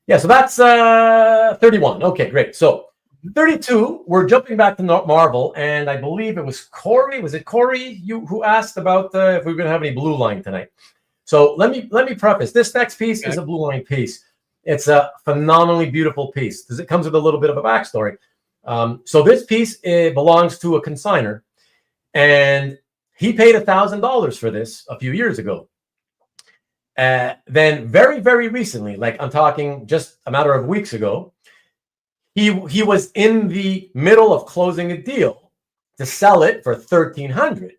Yeah, so that's 31. Okay, great. So 32, we're jumping back to Marvel, and I believe it was Corey. Was it Corey who asked about if we were going to have any blue line tonight? So let me preface. This next piece is a blue line piece. It's a phenomenally beautiful piece because it comes with a little bit of a backstory. So this piece belongs to a consignor, and he paid $1,000 for this a few years ago. Then very, very recently, like I'm talking just a matter of weeks ago, he was in the middle of closing a deal to sell it for $1,300.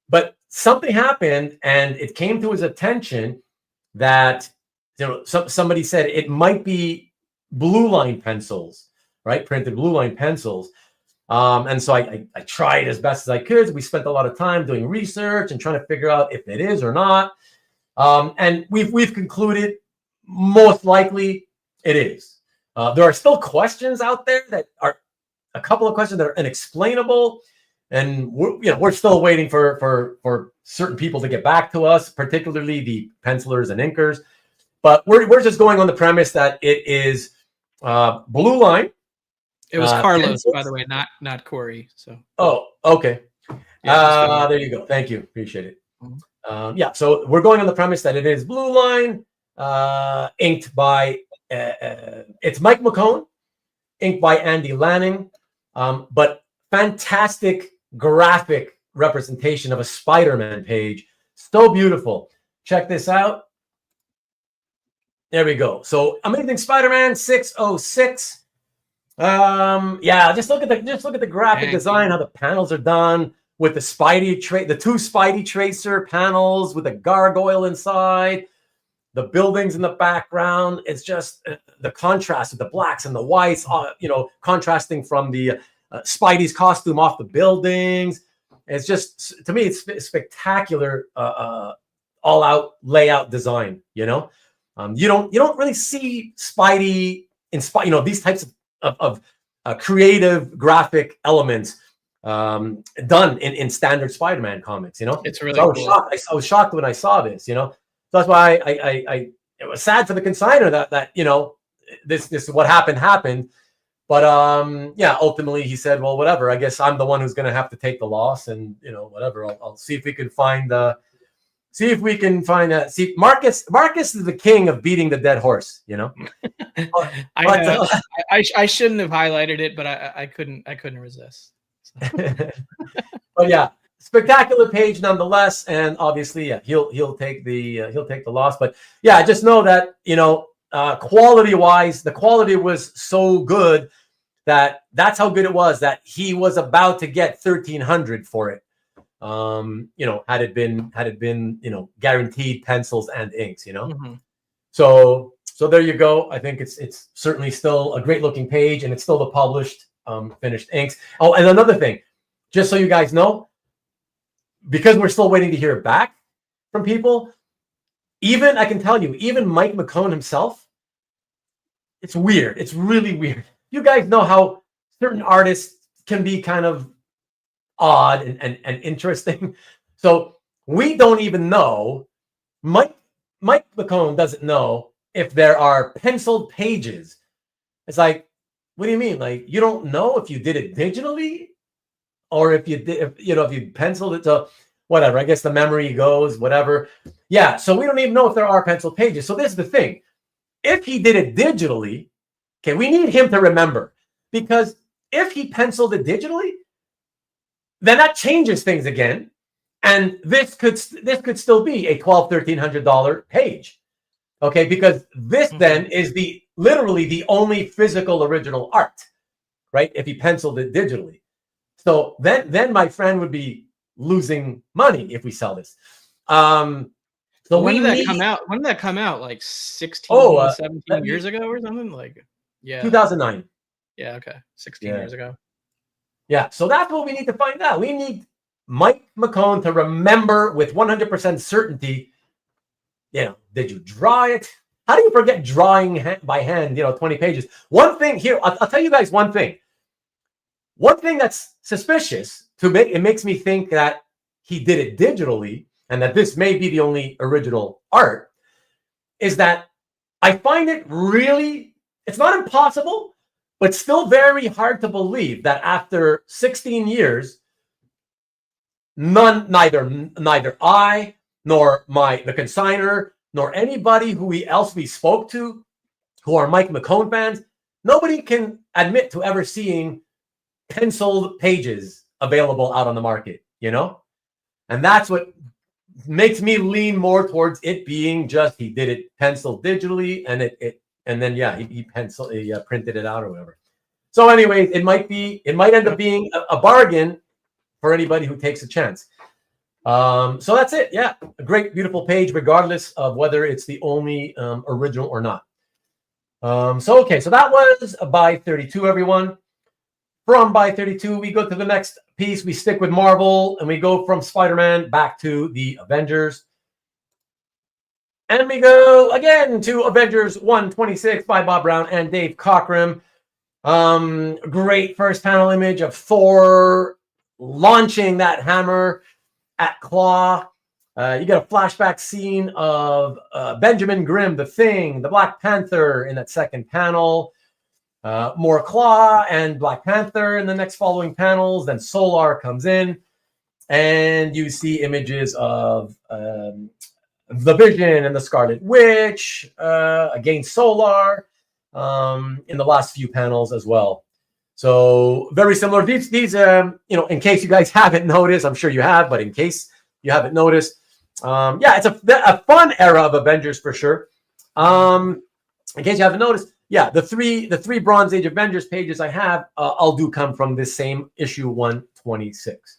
But something happened, and it came to his attention that somebody said it might be blue line pencils right? Printed blue line pencils. And so I tried as best as I could. We spent a lot of time doing research and trying to figure out if it is or not. And we've concluded most likely it is. There are still questions out there that are a couple of questions that are unexplainable. And we're still waiting for certain people to get back to us, particularly the pencilers and inkers. But we're just going on the premise that it is blue line. It was Carlos, pencils. by the way, not Corey. So. Oh, okay. Yeah, there you go. Thank you. Appreciate it. So we're going on the premise that it is blue line, inked by it's Mike McKone, inked by Andy Lanning, but fantastic graphic representation of a Spider-Man page. So beautiful. Check this out. There we go. So Amazing Spider-Man 606. Just look at the graphic design, how the panels are done with the the two Spidey tracer panels with a gargoyle inside, the buildings in the background. It's just the contrast of the blacks and the whites, contrasting from the Spidey's costume off the buildings. It's just, to me, it's spectacular, all out layout design. You don't really see Spidey in these types of creative graphic elements done in standard Spider-Man comics. It's really so cool. I was shocked when I saw this. So that's why I it was sad for the consignor that this what happened. But ultimately he said, well, whatever. I guess I'm the one who's going to have to take the loss, and whatever. I'll see if we can find see Marcus is the king of beating the dead horse. I shouldn't have highlighted it, but I couldn't resist. But yeah, spectacular page nonetheless, and obviously, he'll take the loss. But yeah, just know that quality wise, the quality was so good that's how good it was that he was about to get $1,300 for it. Had it been guaranteed pencils and inks. Mm-hmm. So there you go. I think it's certainly still a great looking page, and it's still the published finished inks. Oh, and another thing, just so you guys know, because we're still waiting to hear back from people, I can tell you, even Mike McKone himself, it's weird. It's really weird. You guys know how certain artists can be kind of odd and interesting. So we don't even know. Mike McKone doesn't know if there are penciled pages. It's like, what do you mean? Like, you don't know if you did it digitally, or if you penciled it to whatever. I guess the memory goes, whatever. Yeah. So we don't even know if there are penciled pages. So this is the thing. If he did it digitally, okay, we need him to remember, because if he penciled it digitally, then that changes things again. And this could still be a $1,200-$1,300 page. Okay, because this then is literally the only physical original art, right? If he penciled it digitally. So then my friend would be losing money if we sell this. So when did that come out? When did that come out? Like 16, 17 years ago or something? Like, yeah. 2009. Yeah, okay. 16 years ago. Yeah, so that's what we need to find out. We need Mike McKone to remember with 100% certainty, did you draw it? How do you forget drawing by hand, 20 pages? One thing here, I'll tell you guys one thing. One thing that's suspicious it makes me think that he did it digitally and that this may be the only original art, is that I find it really, it's not impossible, but still very hard to believe that after 16 years, neither I nor the consignor nor anybody else we spoke to who are Mike McKone fans, nobody can admit to ever seeing penciled pages available out on the market, and that's what makes me lean more towards it being just he did it penciled digitally, and he printed it out or whatever. So anyways, it might end up being a bargain for anybody who takes a chance. So that's it. Yeah, a great, beautiful page, regardless of whether it's the only original or not. So that was by 32, everyone. From by 32, we go to the next piece. We stick with Marvel, and we go from Spider-Man back to the Avengers. And we go again to Avengers 126 by Bob Brown and Dave Cockrum. Great first panel image of Thor launching that hammer at Klaw. You get a flashback scene of Benjamin Grimm, the Thing, the Black Panther in that second panel. More Klaw and Black Panther in the next following panels. Then Solarr comes in, and you see images of the Vision and the Scarlet Witch against Solarr in the last few panels as well. So very similar. These in case you guys haven't noticed, I'm sure you have, but in case you haven't noticed, it's a fun era of Avengers for sure. In case you haven't noticed, the three Bronze Age Avengers pages I have all do come from this same issue 126.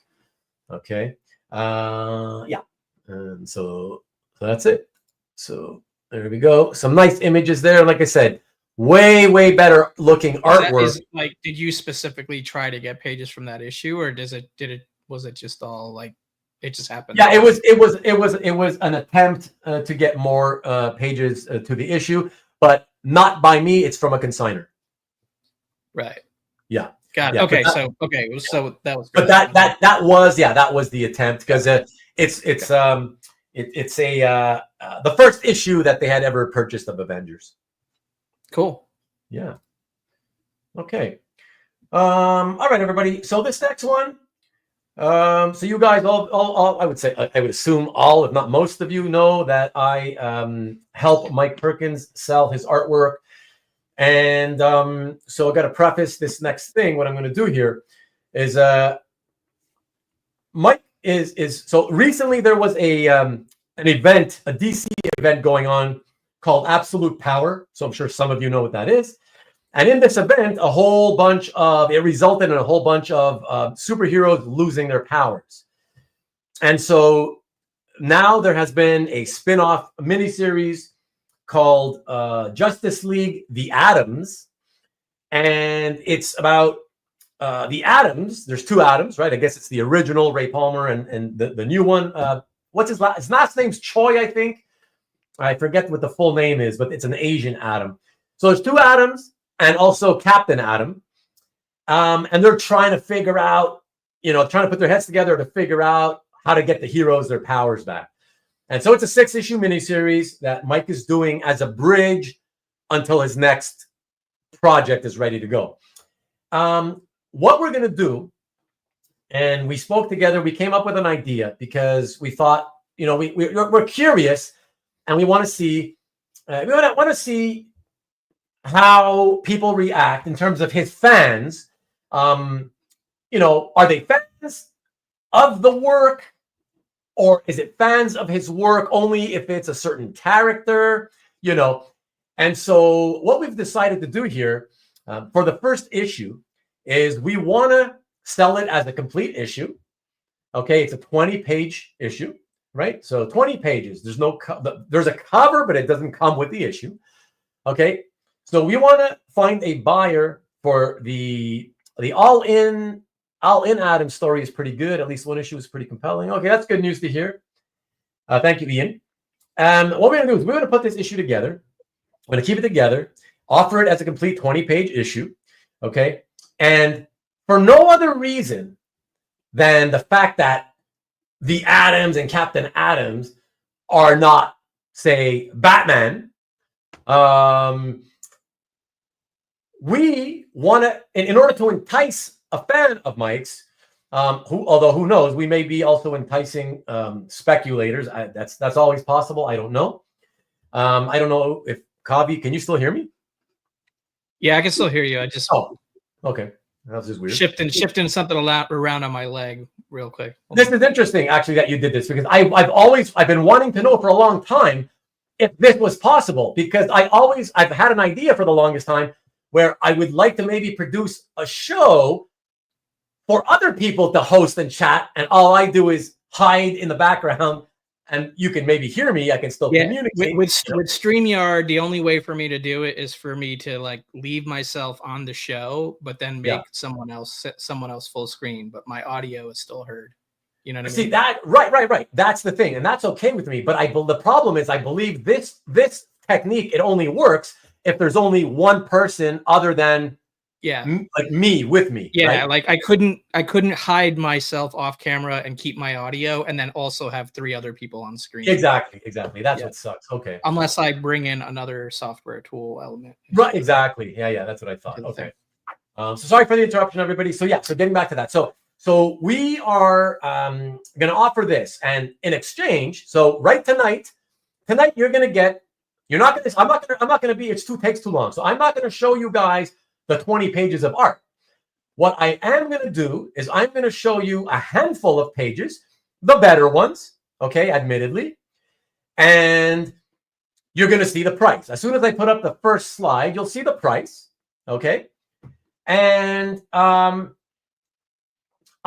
Okay, and so that's it. So there we go. Some nice images there. Like I said, way better looking artwork. Did you specifically try to get pages from that issue, or was it just all like it just happened? Yeah, it was an attempt to get more pages to the issue, but not by me. It's from a consignor. Right. Yeah. Got it. Yeah, okay. So that was. Good. But that was the attempt, because it's the first issue that they had ever purchased of Avengers. Cool. Yeah. Okay. All right, everybody. So this next one. So you guys all I would assume all, if not most of you, know that I help Mike Perkins sell his artwork. And so I got to preface this next thing. What I'm going to do here is Mike is so recently there was an event, a DC event going on called Absolute Power. So I'm sure some of you know what that is. And in this event, it resulted in a whole bunch of superheroes losing their powers. And so now there has been a spin-off miniseries called Justice League: The Atoms. And it's about the Atoms. There's two Atoms, right? I guess it's the original Ray Palmer and the new one. What's his last name's Choi, I think. I forget what the full name is, but it's an Asian Atom. So there's two Atoms. And also Captain Atom. And they're trying to figure out, trying to put their heads together to figure out how to get the heroes their powers back. And so it's a 6-issue miniseries that Mike is doing as a bridge until his next project is ready to go. What we're going to do, and we spoke together, we came up with an idea because we thought, we're curious and we want to see, how people react in terms of his fans. Are they fans of the work, or is it fans of his work only if it's a certain character? And so what we've decided to do here for the first issue is we want to sell it as a complete issue. Okay, it's a 20-page issue, right? So 20 pages. There's a cover, but it doesn't come with the issue. Okay. So we want to find a buyer for the all-in Atom story is pretty good. At least one issue is pretty compelling. Okay, that's good news to hear. Thank you, Ian. And what we're going to do is we're going to put this issue together. We're going to keep it together, offer it as a complete 20-page issue. Okay, and for no other reason than the fact that the Atoms and Captain Atoms are not, say, Batman. We want to, in order to entice a fan of Mike's, who knows, we may be also enticing speculators. That's always possible. I don't know. I don't know if Kavi, can you still hear me? Yeah, I can still hear you. I just okay. That was just weird. Shifting something around on my leg real quick. This is interesting, actually, that you did this, because I've been wanting to know for a long time if this was possible, because I've had an idea for the longest time where I would like to maybe produce a show for other people to host and chat, and all I do is hide in the background and you can maybe hear me, I can still communicate. With StreamYard, the only way for me to do it is for me to like leave myself on the show, but then make someone else full screen, but my audio is still heard. You know what I mean? See that? Right. That's the thing, and that's okay with me. But the problem is, I believe this technique, it only works if there's only one person other than like me with me. Yeah, right? like I couldn't hide myself off camera and keep my audio, and then also have 3 other people on screen. Exactly. That's what sucks. Okay. Unless I bring in another software tool element. Right. Exactly. Yeah. That's what I thought. Okay. So sorry for the interruption, everybody. So so getting back to that. So we are going to offer this, and in exchange, so tonight you're going to get. I'm not going to be. It takes too long. So I'm not going to show you guys the 20 pages of art. What I am going to do is I'm going to show you a handful of pages, the better ones, okay, admittedly, and you're going to see the price. As soon as I put up the first slide, you'll see the price, okay, and I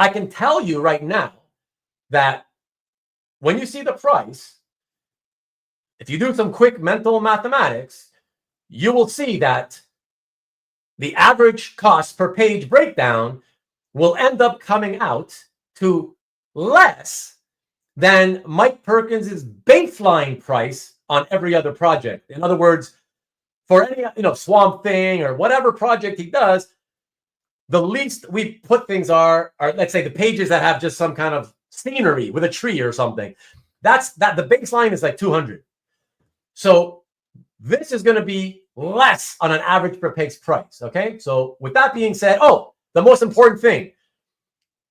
can tell you right now that when you see the price, if you do some quick mental mathematics, you will see that the average cost per page breakdown will end up coming out to less than Mike Perkins' baseline price on every other project. In other words, for any Swamp Thing or whatever project he does, the least we put things are let's say the pages that have just some kind of scenery with a tree or something. The baseline is like 200. So this is going to be less on an average per page price. Okay. So with that being said, the most important thing,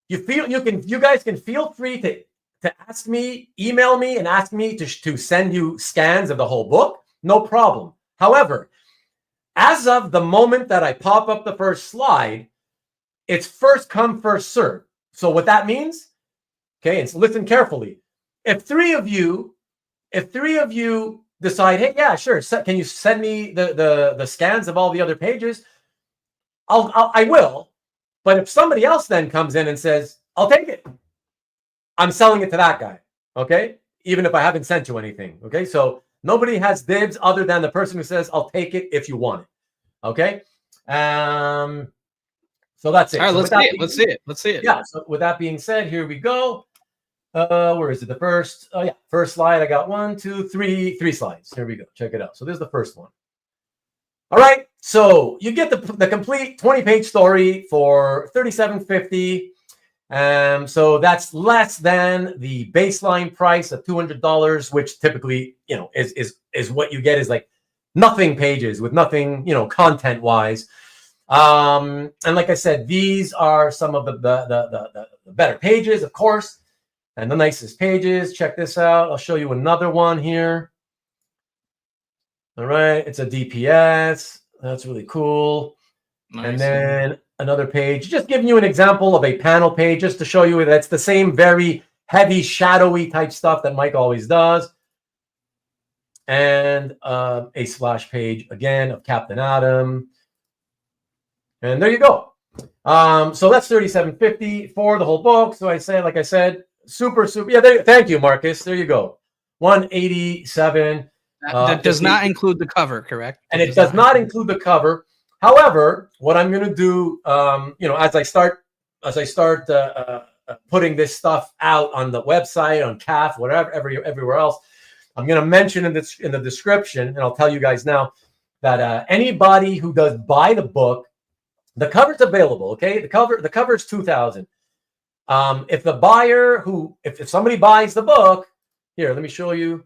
you guys can feel free to ask me, email me and ask me to send you scans of the whole book. No problem. However, as of the moment that I pop up the first slide, it's first come, first serve. So what that means, okay, and so listen carefully. If three of you decide, hey, yeah, sure, can you send me the scans of all the other pages? I will. But if somebody else then comes in and says, I'll take it, I'm selling it to that guy, okay? Even if I haven't sent you anything, okay? So nobody has dibs other than the person who says, I'll take it if you want it, okay? So that's it. All right, let's see it. Yeah, so with that being said, here we go. Where is it? The first, first slide. I got 1, 2, 3 slides. Here we go. Check it out. So this is the first one. All right. So you get the complete 20-page story for $37.50. So that's less than the baseline price of $200, which typically, is what you get is like nothing pages with nothing, content wise. And like I said, these are some of the better pages, of course, and the nicest pages. Check this out. I'll show you another one here. All right. It's a DPS. That's really cool. Nice. And then another page, just giving you an example of a panel page, just to show you that's the same very heavy, shadowy type stuff that Mike always does. And a splash page again of Captain Atom. And there you go. So that's $37.50 for the whole book. So like I said, super. Yeah, thank you, Marcus. There you go. $187. That does not include the cover, correct? And it does not include the cover. However, what I'm going to do, as I start putting this stuff out on the website, on CAF, whatever, everywhere else, I'm going to mention in the description, and I'll tell you guys now that anybody who does buy the book, the cover's available. Okay, the cover is $2,000. If somebody buys the book, here, let me show you.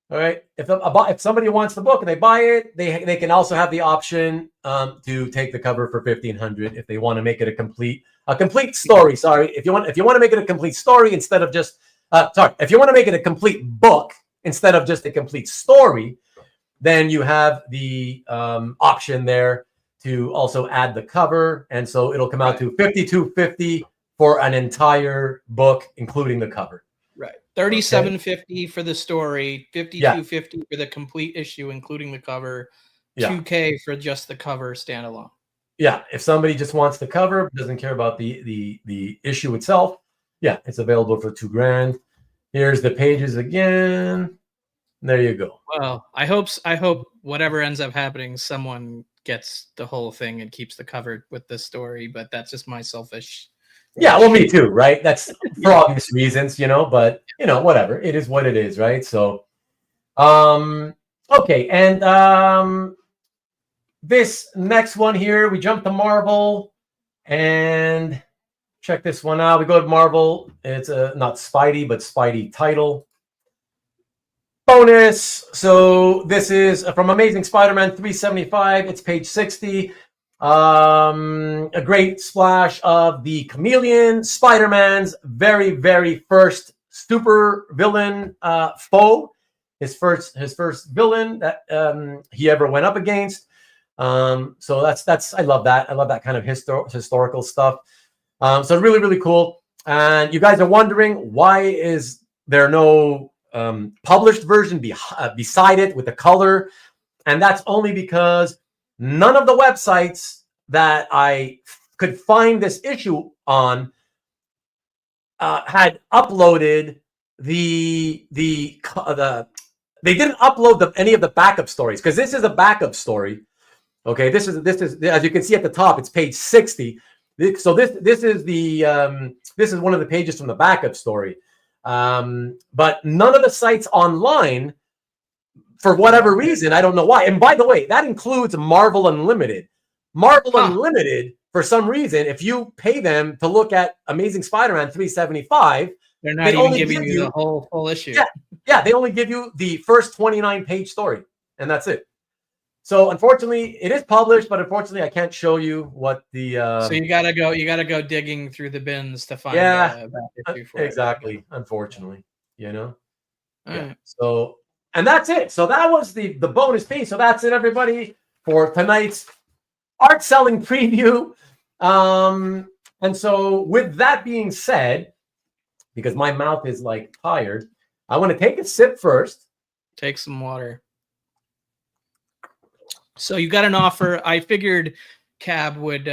All right, if somebody wants the book and they buy it, they can also have the option to take the cover for $1,500 if they want to make it a complete story. Sorry, if you want to make it a complete story instead of just if you want to make it a complete book instead of just a complete story, then you have the option there to also add the cover, and so it'll come out to $52.50 for an entire book, including the cover. Right, $37.50 for the story, $52.50 for the complete issue, including the cover, $2,000 for just the cover standalone. Yeah, if somebody just wants the cover, doesn't care about the issue itself, it's available for $2,000. Here's the pages again. There you go. Well, I hope whatever ends up happening, someone gets the whole thing and keeps the cover with this story. But that's just my selfish. Yeah, well, me too, right? That's for obvious reasons, but whatever. It is what it is, right? So, okay, and this next one here, we jump to Marvel and check this one out. We go to Marvel. It's not Spidey, but Spidey title. Bonus. So this is from Amazing Spider-Man 375. It's page 60. A great splash of the Chameleon, Spider-Man's very, very first super villain foe. His first villain that he ever went up against. So that's I love that. I love that kind of historical stuff. So really, really cool. And you guys are wondering, why is there no published version beside it with the color? And that's only because none of the websites that I could find this issue on had uploaded they didn't upload any of the backup stories, because this is a backup story. Okay, this is as you can see at the top, it's page 60. So this is one of the pages from the backup story. But none of the sites online, for whatever reason, I don't know why. And by the way, that includes Marvel Unlimited. Unlimited, for some reason, if you pay them to look at Amazing Spider-Man 375, they're not even giving you the whole full issue. Yeah, they only give you the first 29-page story, and that's it. So unfortunately, it is published, but unfortunately, I can't show you what the. So you gotta go digging through the bins to find. Exactly. Unfortunately, All right. So, and that's it. So that was the bonus piece. So that's it, everybody, for tonight's art selling preview. And so with that being said, because my mouth is like tired, I want to take a sip first. Take some water. So you got an offer. I figured Cab would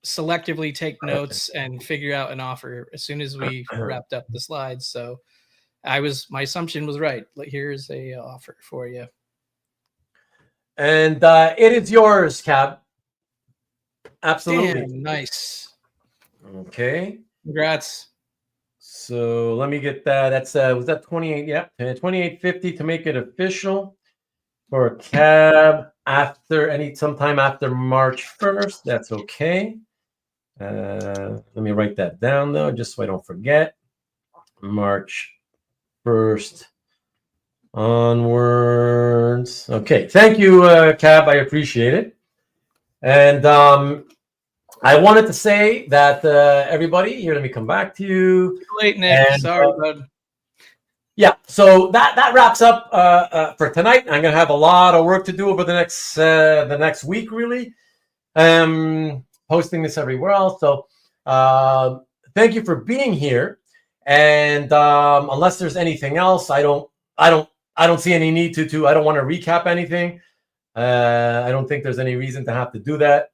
selectively take notes and figure out an offer as soon as we wrapped up the slides. So my assumption was right. Here's a offer for you. And it is yours, Cab. Absolutely. Damn, nice. Okay. Congrats. So let me get that. That's was that 28? Yeah, 28.50 to make it official for a Cab sometime after March 1st. That's okay. Let me write that down though, just so I don't forget. March 1st onwards. Okay. Thank you, Cab. I appreciate it. And I wanted to say that everybody here, let me come back to you. Too late, Nick. Sorry, bud. Yeah, so that wraps up for tonight. I'm gonna have a lot of work to do over the next week, really. Posting this everywhere else. So thank you for being here. And unless there's anything else, I don't see any need to. I don't want to recap anything. I don't think there's any reason to have to do that.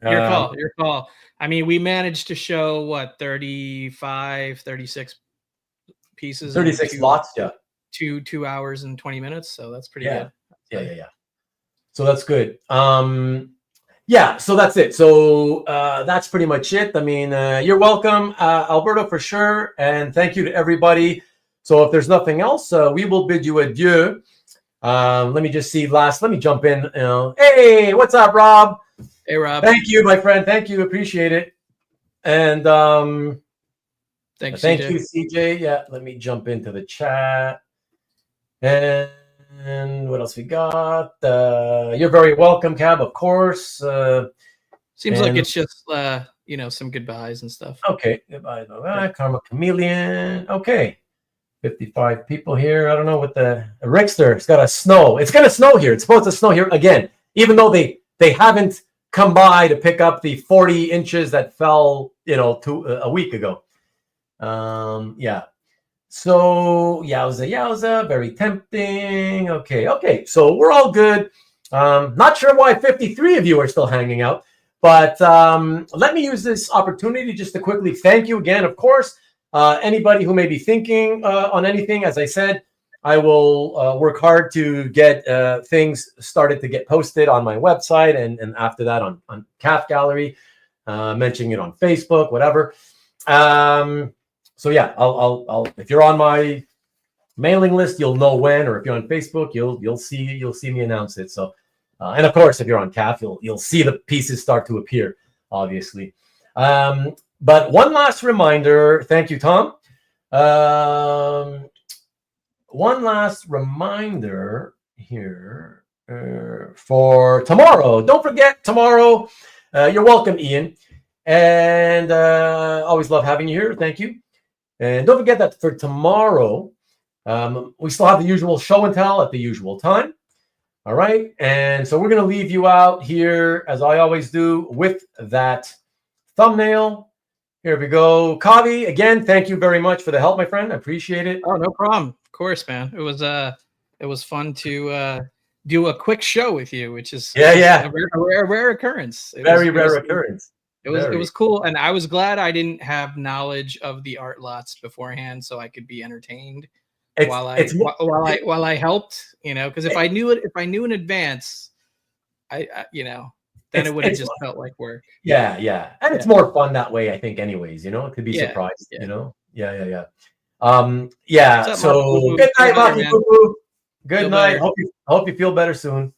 Your call. I mean, we managed to show 35, 36 pieces. 36 lots, yeah. 2 hours and 20 minutes. So that's pretty good. Yeah. So that's good. Yeah, so that's it. So that's pretty much it. I mean, you're welcome, Alberto, for sure. And thank you to everybody. So if there's nothing else, we will bid you adieu. Let me just see let me jump in. Hey, what's up, Rob? Hey, Rob. Thank you, my friend. Thank you. Appreciate it. And thank you, CJ. Yeah, let me jump into the chat. And what else we got? You're very welcome, Cab, of course. Seems like it's just some goodbyes and stuff. Okay, goodbye. Karma Chameleon. Okay. 55 people here. I don't know what the Rickster. It's got to snow. It's going to snow here. It's supposed to snow here again, even though they haven't come by to pick up the 40 inches that fell, a week ago. Yeah. So yowza, very tempting. Okay. So we're all good. Not sure why 53 of you are still hanging out, but let me use this opportunity just to quickly thank you again, of course. Anybody who may be thinking on anything, as I said, I will work hard to get things started to get posted on my website, and after that on Calf Gallery, mentioning it on Facebook, whatever. So yeah, I'll if you're on my mailing list, you'll know when, or if you're on Facebook, you'll see me announce it. So, and of course, if you're on Calf, you'll see the pieces start to appear, obviously. But one last reminder. Thank you, Tom. One last reminder here for tomorrow. Don't forget tomorrow. You're welcome, Ian. And always love having you here. Thank you. And don't forget that for tomorrow, we still have the usual show and tell at the usual time. All right. And so we're going to leave you out here, as I always do, with that thumbnail. Here we go. Kavi, again, thank you very much for the help, my friend. I appreciate it. Oh, no problem. Of course, man. It was fun to do a quick show with you, which is a rare occurrence. Very rare occurrence. It was cool, and I was glad I didn't have knowledge of the art lots beforehand, so I could be entertained while I helped. You know, because if I knew in advance, then it would have just felt like work. Yeah, and it's more fun that way, I think. Anyways, it could be surprised. Yeah. So good night, Maki Poo. Good night. Hope you feel better soon.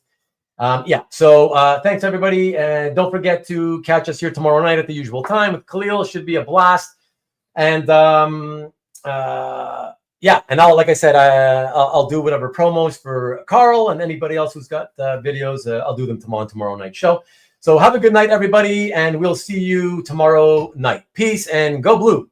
So thanks everybody, and don't forget to catch us here tomorrow night at the usual time with Kahlil. It should be a blast. And and like I said, I'll do whatever promos for Carl and anybody else who's got videos. I'll do them tomorrow night show. So have a good night, everybody, and we'll see you tomorrow night. Peace and go blue.